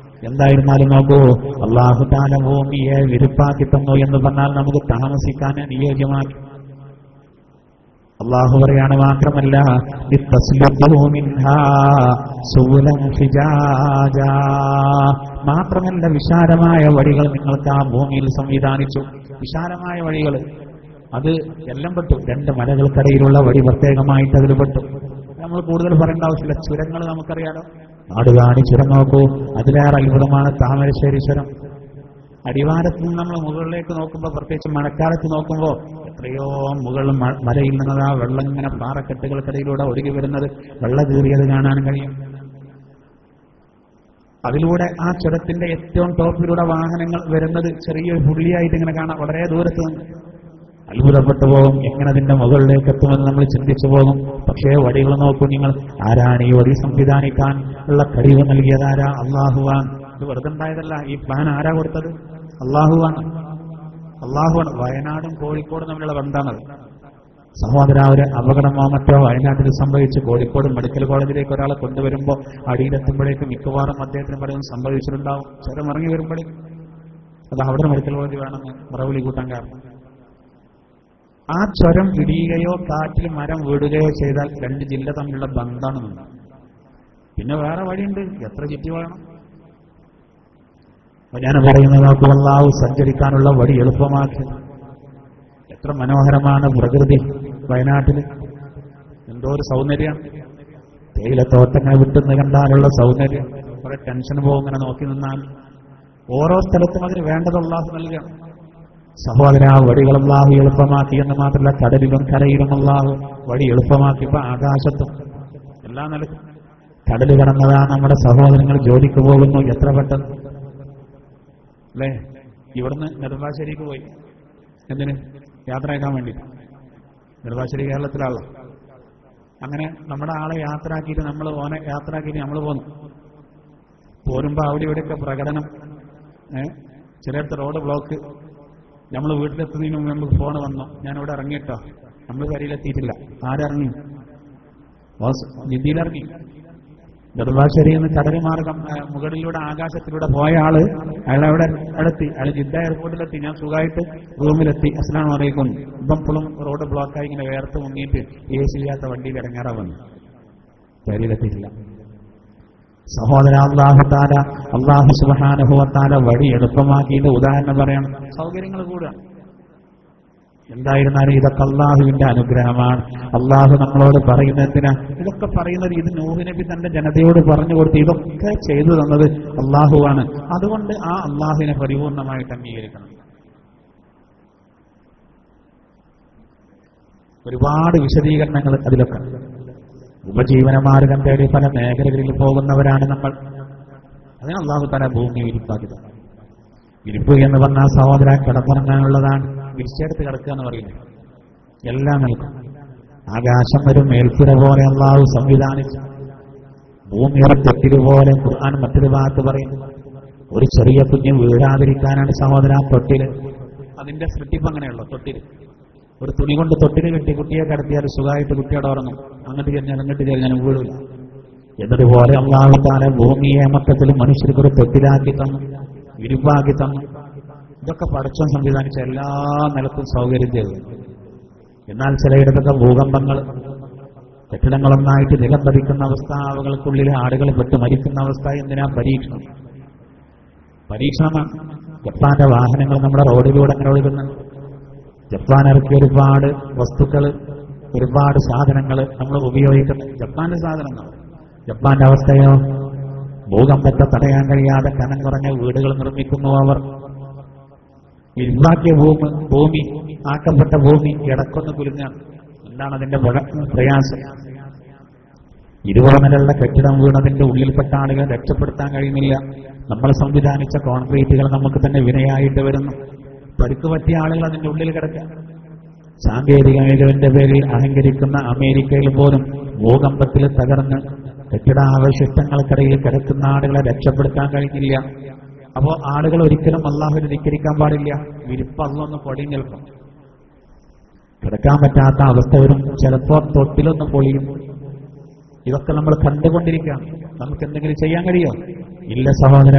എന്തായിരുന്നാലും നോക്കൂ, അല്ലാഹു തആല ഭൂമിയെ വിരിപ്പാക്കി തന്നു എന്ന് പറഞ്ഞാൽ നമുക്ക് താമസിക്കാൻ അനുയോജ്യമാക്കി. അല്ലാഹു പറയാണ്, മാത്രമല്ല മാത്രമല്ല വിശാലമായ വഴികൾ നിങ്ങൾക്ക് ആ ഭൂമിയിൽ സംവിധാനിച്ചു. വിശാലമായ വഴികൾ, അത് എല്ലാം പെട്ടു. രണ്ട് മലകൾക്കിടയിലുള്ള വഴി പ്രത്യേകമായിട്ട് അതിൽ പെട്ടു. നമ്മൾ കൂടുതൽ പറയേണ്ട ആവശ്യമില്ല. ചുരങ്ങൾ നമുക്കറിയാലോ. നാടുകാണി ചുരം നോക്കൂ, അതിലേറെ അത്ഭുതമാണ് താമരശ്ശേരി ചുരം. അടിവാരത്ത് നിന്ന് നമ്മൾ മുകളിലേക്ക് നോക്കുമ്പോൾ, പ്രത്യേകിച്ച് മഴക്കാലത്ത് നോക്കുമ്പോൾ എത്രയോ മുകളിൽ മലയിൽ നിന്നത് ആ വെള്ളം ഇങ്ങനെ പാറക്കെട്ടുകൾക്കിടയിലൂടെ ഒഴുകി വരുന്നത്, വെള്ളം കീറിയത് കാണാൻ കഴിയും. അതിലൂടെ ആ ചുരത്തിന്റെ ഏറ്റവും ടോപ്പിലൂടെ വാഹനങ്ങൾ വരുന്നത് ചെറിയൊരു പുള്ളിയായിട്ട് ഇങ്ങനെ കാണാം, വളരെ ദൂരത്ത് നിന്ന്. അത്ഭുതപ്പെട്ടു പോകും, എങ്ങനെ അതിന്റെ മുകളിലേക്ക് എത്തുമെന്ന് നമ്മൾ ചിന്തിച്ചു പോകും. പക്ഷേ വഴികൾ നോക്കൂ നിങ്ങൾ. ആരാണ് ഈ വഴി സംവിധാനിക്കാൻ ഉള്ള കഴിവ് നൽകിയതാരാ? അള്ളാഹുവാൻ. ഇത് വെറുതെ ഉണ്ടായതല്ല. ഈ പ്ലാൻ ആരാ കൊടുത്തത്? അള്ളാഹുവാണ്. അള്ളാഹുവാണ്. വയനാടും കോഴിക്കോടും തമ്മിലുള്ള ബന്ധമാണത്. സഹോദര, ഒരു അപകടമോ മറ്റോ വയനാട്ടിൽ സംഭവിച്ച് കോഴിക്കോട് മെഡിക്കൽ കോളേജിലേക്ക് ഒരാളെ കൊണ്ടുവരുമ്പോൾ അടിയിലെത്തുമ്പോഴേക്കും മിക്കവാറും അദ്ദേഹത്തിന് പലതും സംഭവിച്ചിട്ടുണ്ടാവും. ചുരം ഇറങ്ങി വരുമ്പോഴേക്കും അത് അവിടെ മെഡിക്കൽ കോളേജ് വേണമെന്ന് മറവിളി കൂട്ടാൻ കാരണം. ആ ചുരം ഇടിയുകയോ കാറ്റിൽ മരം വീടുകയോ ചെയ്താൽ രണ്ട് ജില്ല തമ്മിലുള്ള ബന്ധമാണ്. പിന്നെ വേറെ വഴിയുണ്ട്, എത്ര ചുറ്റി വേണം. ഞാൻ പറയുന്നത് നോക്കൂ, അല്ലാഹു സഞ്ചരിക്കാനുള്ള വഴി എളുപ്പമാക്കി. എത്ര മനോഹരമാണ് പ്രകൃതി വയനാട്ടില്. എന്തോ ഒരു സൗന്ദര്യം. തേയിലത്തോട്ടങ്ങൾ വിട്ടുന്ന് കണ്ടാലുള്ള സൗന്ദര്യം. കുറെ ടെൻഷൻ പോകും ഇങ്ങനെ നോക്കി നിന്നാൽ. ഓരോ സ്ഥലത്തും അതിന് വേണ്ടത് അല്ലാഹു നൽകണം. സഹോദര, വഴികൾ അല്ലാഹു എളുപ്പമാക്കി എന്ന് മാത്രമല്ല, കടലിലും കരയിലും അല്ലാഹു വഴി എളുപ്പമാക്കിയപ്പോ ആകാശത്തും എല്ലാ നിലക്കും. കടല് കടന്നതാ നമ്മുടെ സഹോദരങ്ങൾ ജോലിക്ക് പോകുന്നു, എത്ര പെട്ടെന്ന് അല്ലേ. ഇവിടുന്ന് നെടുമ്പാശ്ശേരിക്ക് പോയി. എന്തിന്? യാത്രയാക്കാൻ വേണ്ടി. നെടുമ്പാശ്ശേരി കേരളത്തിലാണല്ലോ. അങ്ങനെ നമ്മുടെ ആളെ യാത്രയാക്കിയിട്ട് നമ്മൾ ഓനെ യാത്രയാക്കിയിട്ട് നമ്മൾ പോന്നു. പോരുമ്പോ അവിടെ ഇവിടെയൊക്കെ പ്രകടനം. ചിലയിടത്ത് റോഡ് ബ്ലോക്ക്. നമ്മൾ വീട്ടിലെത്തുന്നതിന് മുമ്പ് നമുക്ക് ഫോൺ വന്നു, ഞാനിവിടെ ഇറങ്ങിയിട്ടോ. നമ്മൾ കരയിലെത്തിയിട്ടില്ല. ആരിറങ്ങി? ജിദ്ദയിലിറങ്ങി. നെടുമ്പാശ്ശേരിയിൽ നിന്ന് കടൽ മാർഗം മുകളിലൂടെ ആകാശത്തിലൂടെ പോയ ആള് അയാളവിടെ അടുത്തി. അയാൾ ജിദ്ദ എയർപോർട്ടിലെത്തി. ഞാൻ സുഖമായിട്ട് റൂമിലെത്തി. അസ്സലാമു അലൈക്കും. ഇപ്പോഴും റോഡ് ബ്ലോക്കായി ഇങ്ങനെ വേർത്ത് മുങ്ങിയിട്ട് AC ഇല്ലാത്ത വണ്ടിയിൽ ഇറങ്ങാറാ വന്നു. കരയിലെത്തിയിട്ടില്ല. സഹോദര, അല്ലാഹു സുബ്ഹാനഹു വ തആല വഴി എളുപ്പമാക്കിയിട്ട് ഉദാഹരണം പറയണം. സൗകര്യങ്ങൾ കൂടുക. എന്തായിരുന്നാലും ഇതൊക്കെ അള്ളാഹുവിന്റെ അനുഗ്രഹമാണ്. അള്ളാഹു നമ്മളോട് പറയുന്നതിനാ ഇതൊക്കെ പറയുന്നത്? ഇത് നൂഹ് നബി തന്റെ ജനതയോട് പറഞ്ഞു കൊടുത്ത് ഇതൊക്കെ ചെയ്തു തന്നത് അള്ളാഹുവാണ്. അതുകൊണ്ട് ആ അള്ളാഹുവിനെ പരിപൂർണമായിട്ട് അംഗീകരിക്കണം. ഒരുപാട് വിശദീകരണങ്ങൾ അതിലൊക്കെ. ഉപജീവനമാർഗം തേടി പല മേഖലകളിൽ പോകുന്നവരാണ് നമ്മൾ. അതിന് അള്ളാഹു തആല ഭൂമി വിരിപ്പാക്കി. വിരിപ്പ് എന്ന് പറഞ്ഞാൽ സഹോദര കിടന്നുറങ്ങാനുള്ളതാണ്. വിരിച്ചെടുത്ത് കിടക്കുക എന്ന് പറയുന്നത് എല്ലാം നൽകും. ആകാശം ഒരു മേൽപ്പുര പോലെ അള്ളാഹു സംവിധാനിച്ചു. ഭൂമിയുടെ തൊട്ടില് പോലെ ഖുർആൻ മറ്റൊരു ഭാഗത്ത് പറയുന്നു. ഒരു ചെറിയ കുഞ്ഞ് വീഴാതിരിക്കാനാണ് സഹോദര തൊട്ടില്. അതിന്റെ സൃഷ്ടിപ്പ് അങ്ങനെയുള്ള തൊട്ടില്. ഒരു തുണി കൊണ്ട് തൊട്ടില് കെട്ടി കുട്ടിയെ കിടത്തിയാൽ സുഖമായിട്ട് കുട്ടിയോടെ ഉറങ്ങും. അങ്ങോട്ട് ചെറിഞ്ഞാൽ ഇങ്ങോട്ട് ചെറിഞ്ഞാൽ വീഴില്ല. എന്നതുപോലെ അള്ളാഹു തആല ഭൂമിയെ മൊത്തത്തിൽ മനുഷ്യർക്കൊരു തൊട്ടിലാക്കി തന്നു, വിരിപ്പാക്കി തന്നു. ഇതൊക്കെ പടച്ചോൻ സംവിധാനിച്ച എല്ലാ നിലത്തും സൗകര്യം ചെയ്തു. എന്നാൽ ചിലയിടത്തൊക്കെ ഭൂകമ്പങ്ങൾ, കെട്ടിടങ്ങളൊന്നായിട്ട് നിലം പതിക്കുന്ന അവസ്ഥ, ആളുകൾക്കുള്ളിൽ ആടുകൾ പെട്ട് മരിക്കുന്ന അവസ്ഥ. എന്തിനാ? പരീക്ഷണമാണ്. ജപ്പാന്റെ വാഹനങ്ങൾ നമ്മുടെ റോഡിലൂടെ അങ്ങനെ ഒഴുകുന്നുണ്ട്. ജപ്പാൻ ഇറക്കിയ ഒരുപാട് വസ്തുക്കൾ, ഒരുപാട് സാധനങ്ങൾ നമ്മൾ ഉപയോഗിക്കുന്നു. ജപ്പാന്റെ സാധനങ്ങൾ. ജപ്പാന്റെ അവസ്ഥയോ? ഭൂകമ്പത്തെ തടയാൻ കഴിയാതെ കനം കുറഞ്ഞ വീടുകൾ നിർമ്മിക്കുന്നു അവർ. ഇരുവാക്കിയ ഭൂമി, ആക്കപ്പെട്ട ഭൂമി ഇടക്കൊന്ന് കുലുങ്ങാണ്. എന്താണ് അതിന്റെ പ്രയാസം? 20 നിലയുള്ള കെട്ടിടം വീണതിന്റെ ഉള്ളിൽപ്പെട്ട ആളുകളെ രക്ഷപ്പെടുത്താൻ കഴിയുന്നില്ല. നമ്മൾ സംവിധാനിച്ച കോൺക്രീറ്റുകൾ നമുക്ക് തന്നെ വിനയായിട്ട് വരുന്നു. പരിക്ക് പറ്റിയ ആളുകൾ അതിന്റെ ഉള്ളിൽ കിടക്കുക. സാങ്കേതിക മികവിന്റെ പേരിൽ അഹങ്കരിക്കുന്ന അമേരിക്കയിൽ പോലും ഭൂകമ്പത്തിൽ തകർന്ന് കെട്ടിടാവശിഷ്ടങ്ങൾക്കിടയിൽ കിടക്കുന്ന ആളുകളെ രക്ഷപ്പെടുത്താൻ കഴിഞ്ഞില്ല. അപ്പോ ആളുകൾ ഒരിക്കലും അള്ളാഹുവിനെ ധിക്കരിക്കാൻ പാടില്ല. വിരിപ്പ് അള്ളൊന്ന് പൊടിയും നിൽക്കും. കിടക്കാൻ പറ്റാത്ത അവസ്ഥ വരും. ചിലപ്പോ തൊട്ടിലൊന്ന് പൊളിയും. ഇതൊക്കെ നമ്മൾ കണ്ടുകൊണ്ടിരിക്കാം. നമുക്ക് എന്തെങ്കിലും ചെയ്യാൻ കഴിയോ? ഇല്ല സഹോദര,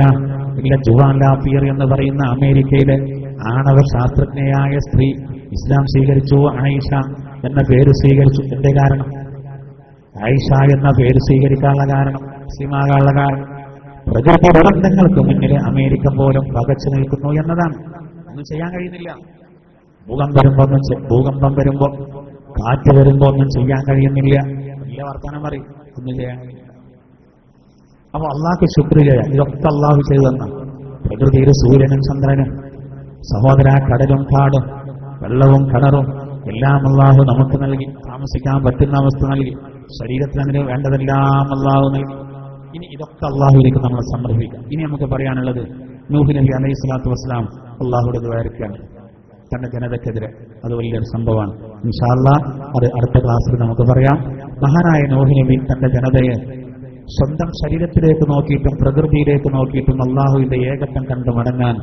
ഇല്ല. ജുവാൻ ലാഫിയർ എന്ന് പറയുന്ന അമേരിക്കയിലെ ആണവ ശാസ്ത്രജ്ഞയായ സ്ത്രീ ഇസ്ലാം സ്വീകരിച്ചു. ആയിഷ എന്ന പേര് സ്വീകരിച്ചു. എന്റെ കാരണം? ആയിഷ എന്ന പേര് സ്വീകരിക്കാനുള്ള കാരണം, മുസ്ലിമാകാനുള്ള കാരണം, പ്രകൃതി ദുരന്തങ്ങൾക്ക് മുന്നിൽ അമേരിക്ക പോലും പകച്ചു നിൽക്കുന്നു എന്നതാണ്. ഒന്നും ചെയ്യാൻ കഴിയുന്നില്ല. ഭൂകമ്പം വരുമ്പോ, കാറ്റ് വരുമ്പോ ഒന്നും ചെയ്യാൻ കഴിയുന്നില്ല. വലിയ വർത്തമാനം പറയും, ഒന്നും ചെയ്യാൻ കഴിയില്ല. അപ്പൊ അള്ളാഹ്ക്ക് ശുക്ർ ചെയ്യാം. ഇതൊക്കെ അള്ളാഹു ചെയ്തു തന്ന പ്രകൃതിയിൽ സൂര്യനും ചന്ദ്രനും, സഹോദര കടലും കാടും വെള്ളവും കിണറും എല്ലാം അള്ളാഹു നമുക്ക് നൽകി. താമസിക്കാൻ പറ്റുന്ന അവസ്ഥ നൽകി. ശരീരത്തിന് അതിന് വേണ്ടതെല്ലാം അള്ളാഹു നൽകി. ഇനി ഇതൊക്കെ അള്ളാഹുവിലേക്ക് നമ്മൾ സമർപ്പിക്കാം. ഇനി നമുക്ക് പറയാനുള്ളത്, നൂഹ് നബി അലൈഹി സ്വലാത്തു വസ്സലാം അള്ളാഹുടെ ദ്വാരക്കാണ് തന്റെ ജനതയ്ക്കെതിരെ. അത് വലിയൊരു സംഭവമാണ്. ഇൻഷാ അല്ലാഹ് അത് അടുത്ത ക്ലാസ്സിൽ നമുക്ക് പറയാം. മഹാനായ നൂഹ് നബി തന്റെ ജനതയെ സ്വന്തം ശരീരത്തിലേക്ക് നോക്കിയിട്ടും പ്രകൃതിയിലേക്ക് നോക്കിയിട്ടും അള്ളാഹുവിന്റെ ഏകത്വം കണ്ടു മടങ്ങാൻ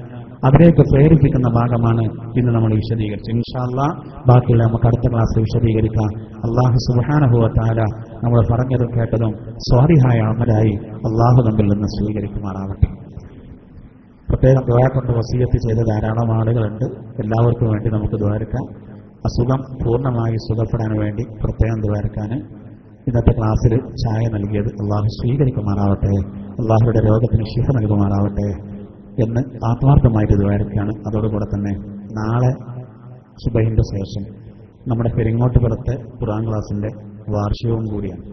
അതിലേക്ക് പ്രേരിപ്പിക്കുന്ന ഭാഗമാണ് ഇന്ന് നമ്മൾ വിശദീകരിച്ചത്. ഇൻഷാ അല്ലാഹ് ബാക്കിയുള്ള നമുക്ക് അടുത്ത ക്ലാസ്സിൽ വിശദീകരിക്കാം. അള്ളാഹു സുബ്ഹാനഹു വ തആല നമ്മൾ പറഞ്ഞതും കേട്ടതും സ്വാലിഹായ അമലായി അള്ളാഹു നമ്മിൽ നിന്ന് സ്വീകരിക്കുമാറാവട്ടെ. പ്രത്യേകം ദുആ കൊണ്ട് വസിയത്ത് ചെയ്ത ധാരാളം ആളുകളുണ്ട്. എല്ലാവർക്കും വേണ്ടി നമുക്ക് ദുആർക്കാം. അസുഖം പൂർണ്ണമായി സുഖപ്പെടാൻ വേണ്ടി പ്രത്യേകം ദുആർക്കാൻ ഇന്നത്തെ ക്ലാസ്സിൽ ചായ നൽകിയത് അള്ളാഹു സ്വീകരിക്കുമാറാവട്ടെ. അള്ളാഹുയുടെ രോഗത്തിന് ശിഫ നൽകുമാറാവട്ടെ എന്ന് ആത്മാർത്ഥമായിട്ട് ദ്വാരക്കാണ്. അതോടുകൂടെ തന്നെ നാളെ സുബഹിന്റെ ശേഷം നമ്മുടെ പെരിങ്ങോട്ടുപുറത്തെ ഖുർആൻ ക്ലാസിന്റെ വാർഷികവും കൂടിയാണ്.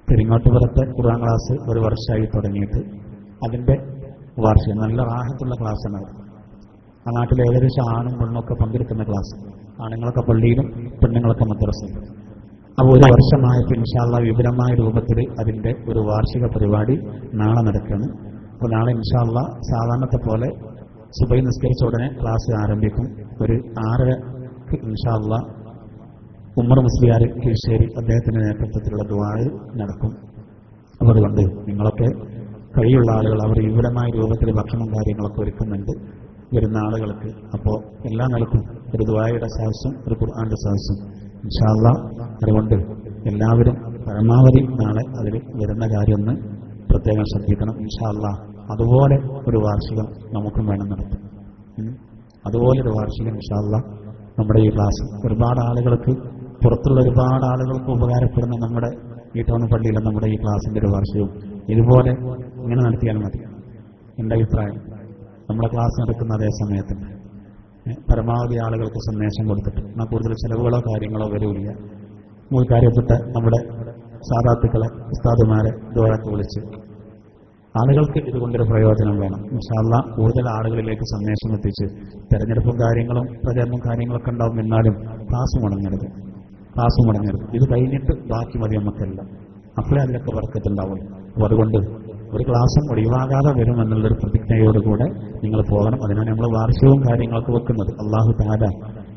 പെരിങ്ങോട്ടുപുറത്തെ ഖുർആൻ ക്ലാസ് ഒരു വർഷമായി തുടങ്ങിയിട്ട് അതിന്റെ വാർഷികം നല്ല റാഹത്തുള്ള ക്ലാസ്സാണ്. ആ നാട്ടിലെ ഏകദേശം ആണും പെണ്ണൊക്കെ പങ്കെടുക്കുന്ന ക്ലാസ്. ആണുങ്ങളൊക്കെ പള്ളിയിലും പെണ്ണുങ്ങളൊക്കെ മദ്രസയിലും. അപ്പോൾ ഒരു വർഷമായപ്പോൾ ഇൻഷാ അല്ലാഹ് വിപുലമായ രൂപത്തിൽ അതിന്റെ ഒരു വാർഷിക പരിപാടി നാളെ നടക്കുകയാണ്. അപ്പോൾ നാളെ ഇൻഷാ അല്ലാഹ് സാധാരണത്തെ പോലെ സുബഹി നിസ്കരിച്ച ഉടനെ ക്ലാസ് ആരംഭിക്കും. ഒരു 6:00 ഇൻഷാ അല്ലാഹ് ഉമർ മുസ്ലിയാർ കീഴ്ശ്ശേരി അദ്ദേഹത്തിന്റെ നേതൃത്വത്തിലുള്ള ദുആ നടക്കും. അപ്പോൾ അതുകൊണ്ട് നിങ്ങളൊക്കെ കഴിയുള്ള ആളുകൾ അവർ വിപുലമായ രൂപത്തിൽ ഭക്ഷണം കാര്യങ്ങളൊക്കെ ഒരുക്കുന്നുണ്ട് വരുന്ന ആളുകൾക്ക്. അപ്പോൾ എല്ലാ നിലക്കും ഒരു ദുആയുടെ സദസ്സും ഒരു ഖുർആന്റെ സദസ്സും ഇൻഷാ അല്ലാഹ്. അതുകൊണ്ട് എല്ലാവരും പരമാവധി നാളെ അതിൽ വരുന്ന കാര്യം ഒന്ന് പ്രത്യേകം ശ്രദ്ധിക്കണം. ഇൻഷാ അല്ലാഹ് അതുപോലെ ഒരു വാർഷികം നമുക്കും വേണം നടത്തും. അതുപോലൊരു വാർഷികം ഇൻഷാ അല്ലാഹ് നമ്മുടെ ഈ ക്ലാസ് ഒരുപാട് ആളുകൾക്ക്, പുറത്തുള്ള ഒരുപാട് ആളുകൾക്ക് ഉപകാരപ്പെടുന്ന നമ്മുടെ ഈ ടൗൺ പള്ളിയിലെ നമ്മുടെ ഈ ക്ലാസിന്റെ ഒരു വാർഷികവും ഇതുപോലെ ഇങ്ങനെ നടത്തിയാൽ മതി. എൻ്റെ അഭിപ്രായം നമ്മുടെ ക്ലാസ് നടക്കുന്ന അതേ സമയത്ത് പരമാവധി ആളുകൾക്ക് സന്ദേശം കൊടുത്തിട്ട് എന്നാൽ കൂടുതൽ ചെലവുകളോ കാര്യങ്ങളോ വരില്ല. കാര്യപ്പെട്ട നമ്മുടെ സാദാത്തുക്കളെ ഉസ്താദുമാരെ ദുആക്ക് വിളിച്ച് ആളുകൾക്ക് ഇതുകൊണ്ടൊരു പ്രയോജനം വേണം. ഇൻഷാ അല്ലാഹ് കൂടുതൽ ആളുകളിലേക്ക് സന്ദേശം എത്തിച്ച് തെരഞ്ഞെടുപ്പും കാര്യങ്ങളും പ്രചരണവും കാര്യങ്ങളൊക്കെ ഉണ്ടാവും. എന്നാലും ക്ലാസ് മുടങ്ങരുത്. ഇത് കഴിഞ്ഞിട്ട് ബാക്കി മതി നമുക്കല്ല. അപ്പോഴേ അതിലൊക്കെ ബർക്കത്തുണ്ടാവും. അപ്പോൾ അതുകൊണ്ട് ഒരു ക്ലാസ്സും ഒഴിവാകാതെ വരുമെന്നുള്ളൊരു പ്രതിജ്ഞയോടുകൂടെ നിങ്ങൾ പോകണം. അതിനാണ് നമ്മൾ വാർഷികവും കാര്യങ്ങളൊക്കെ വെക്കുന്നത്. അല്ലാഹു തആല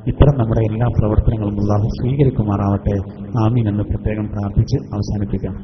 ഇത്തരം നമ്മുടെ എല്ലാ പ്രവർത്തനങ്ങളും അല്ലാഹു സ്വീകരിക്കുമാറാവട്ടെ. ആമീൻ എന്ന് പ്രത്യേകം പ്രാർത്ഥിച്ച് അവസാനിപ്പിക്കാം.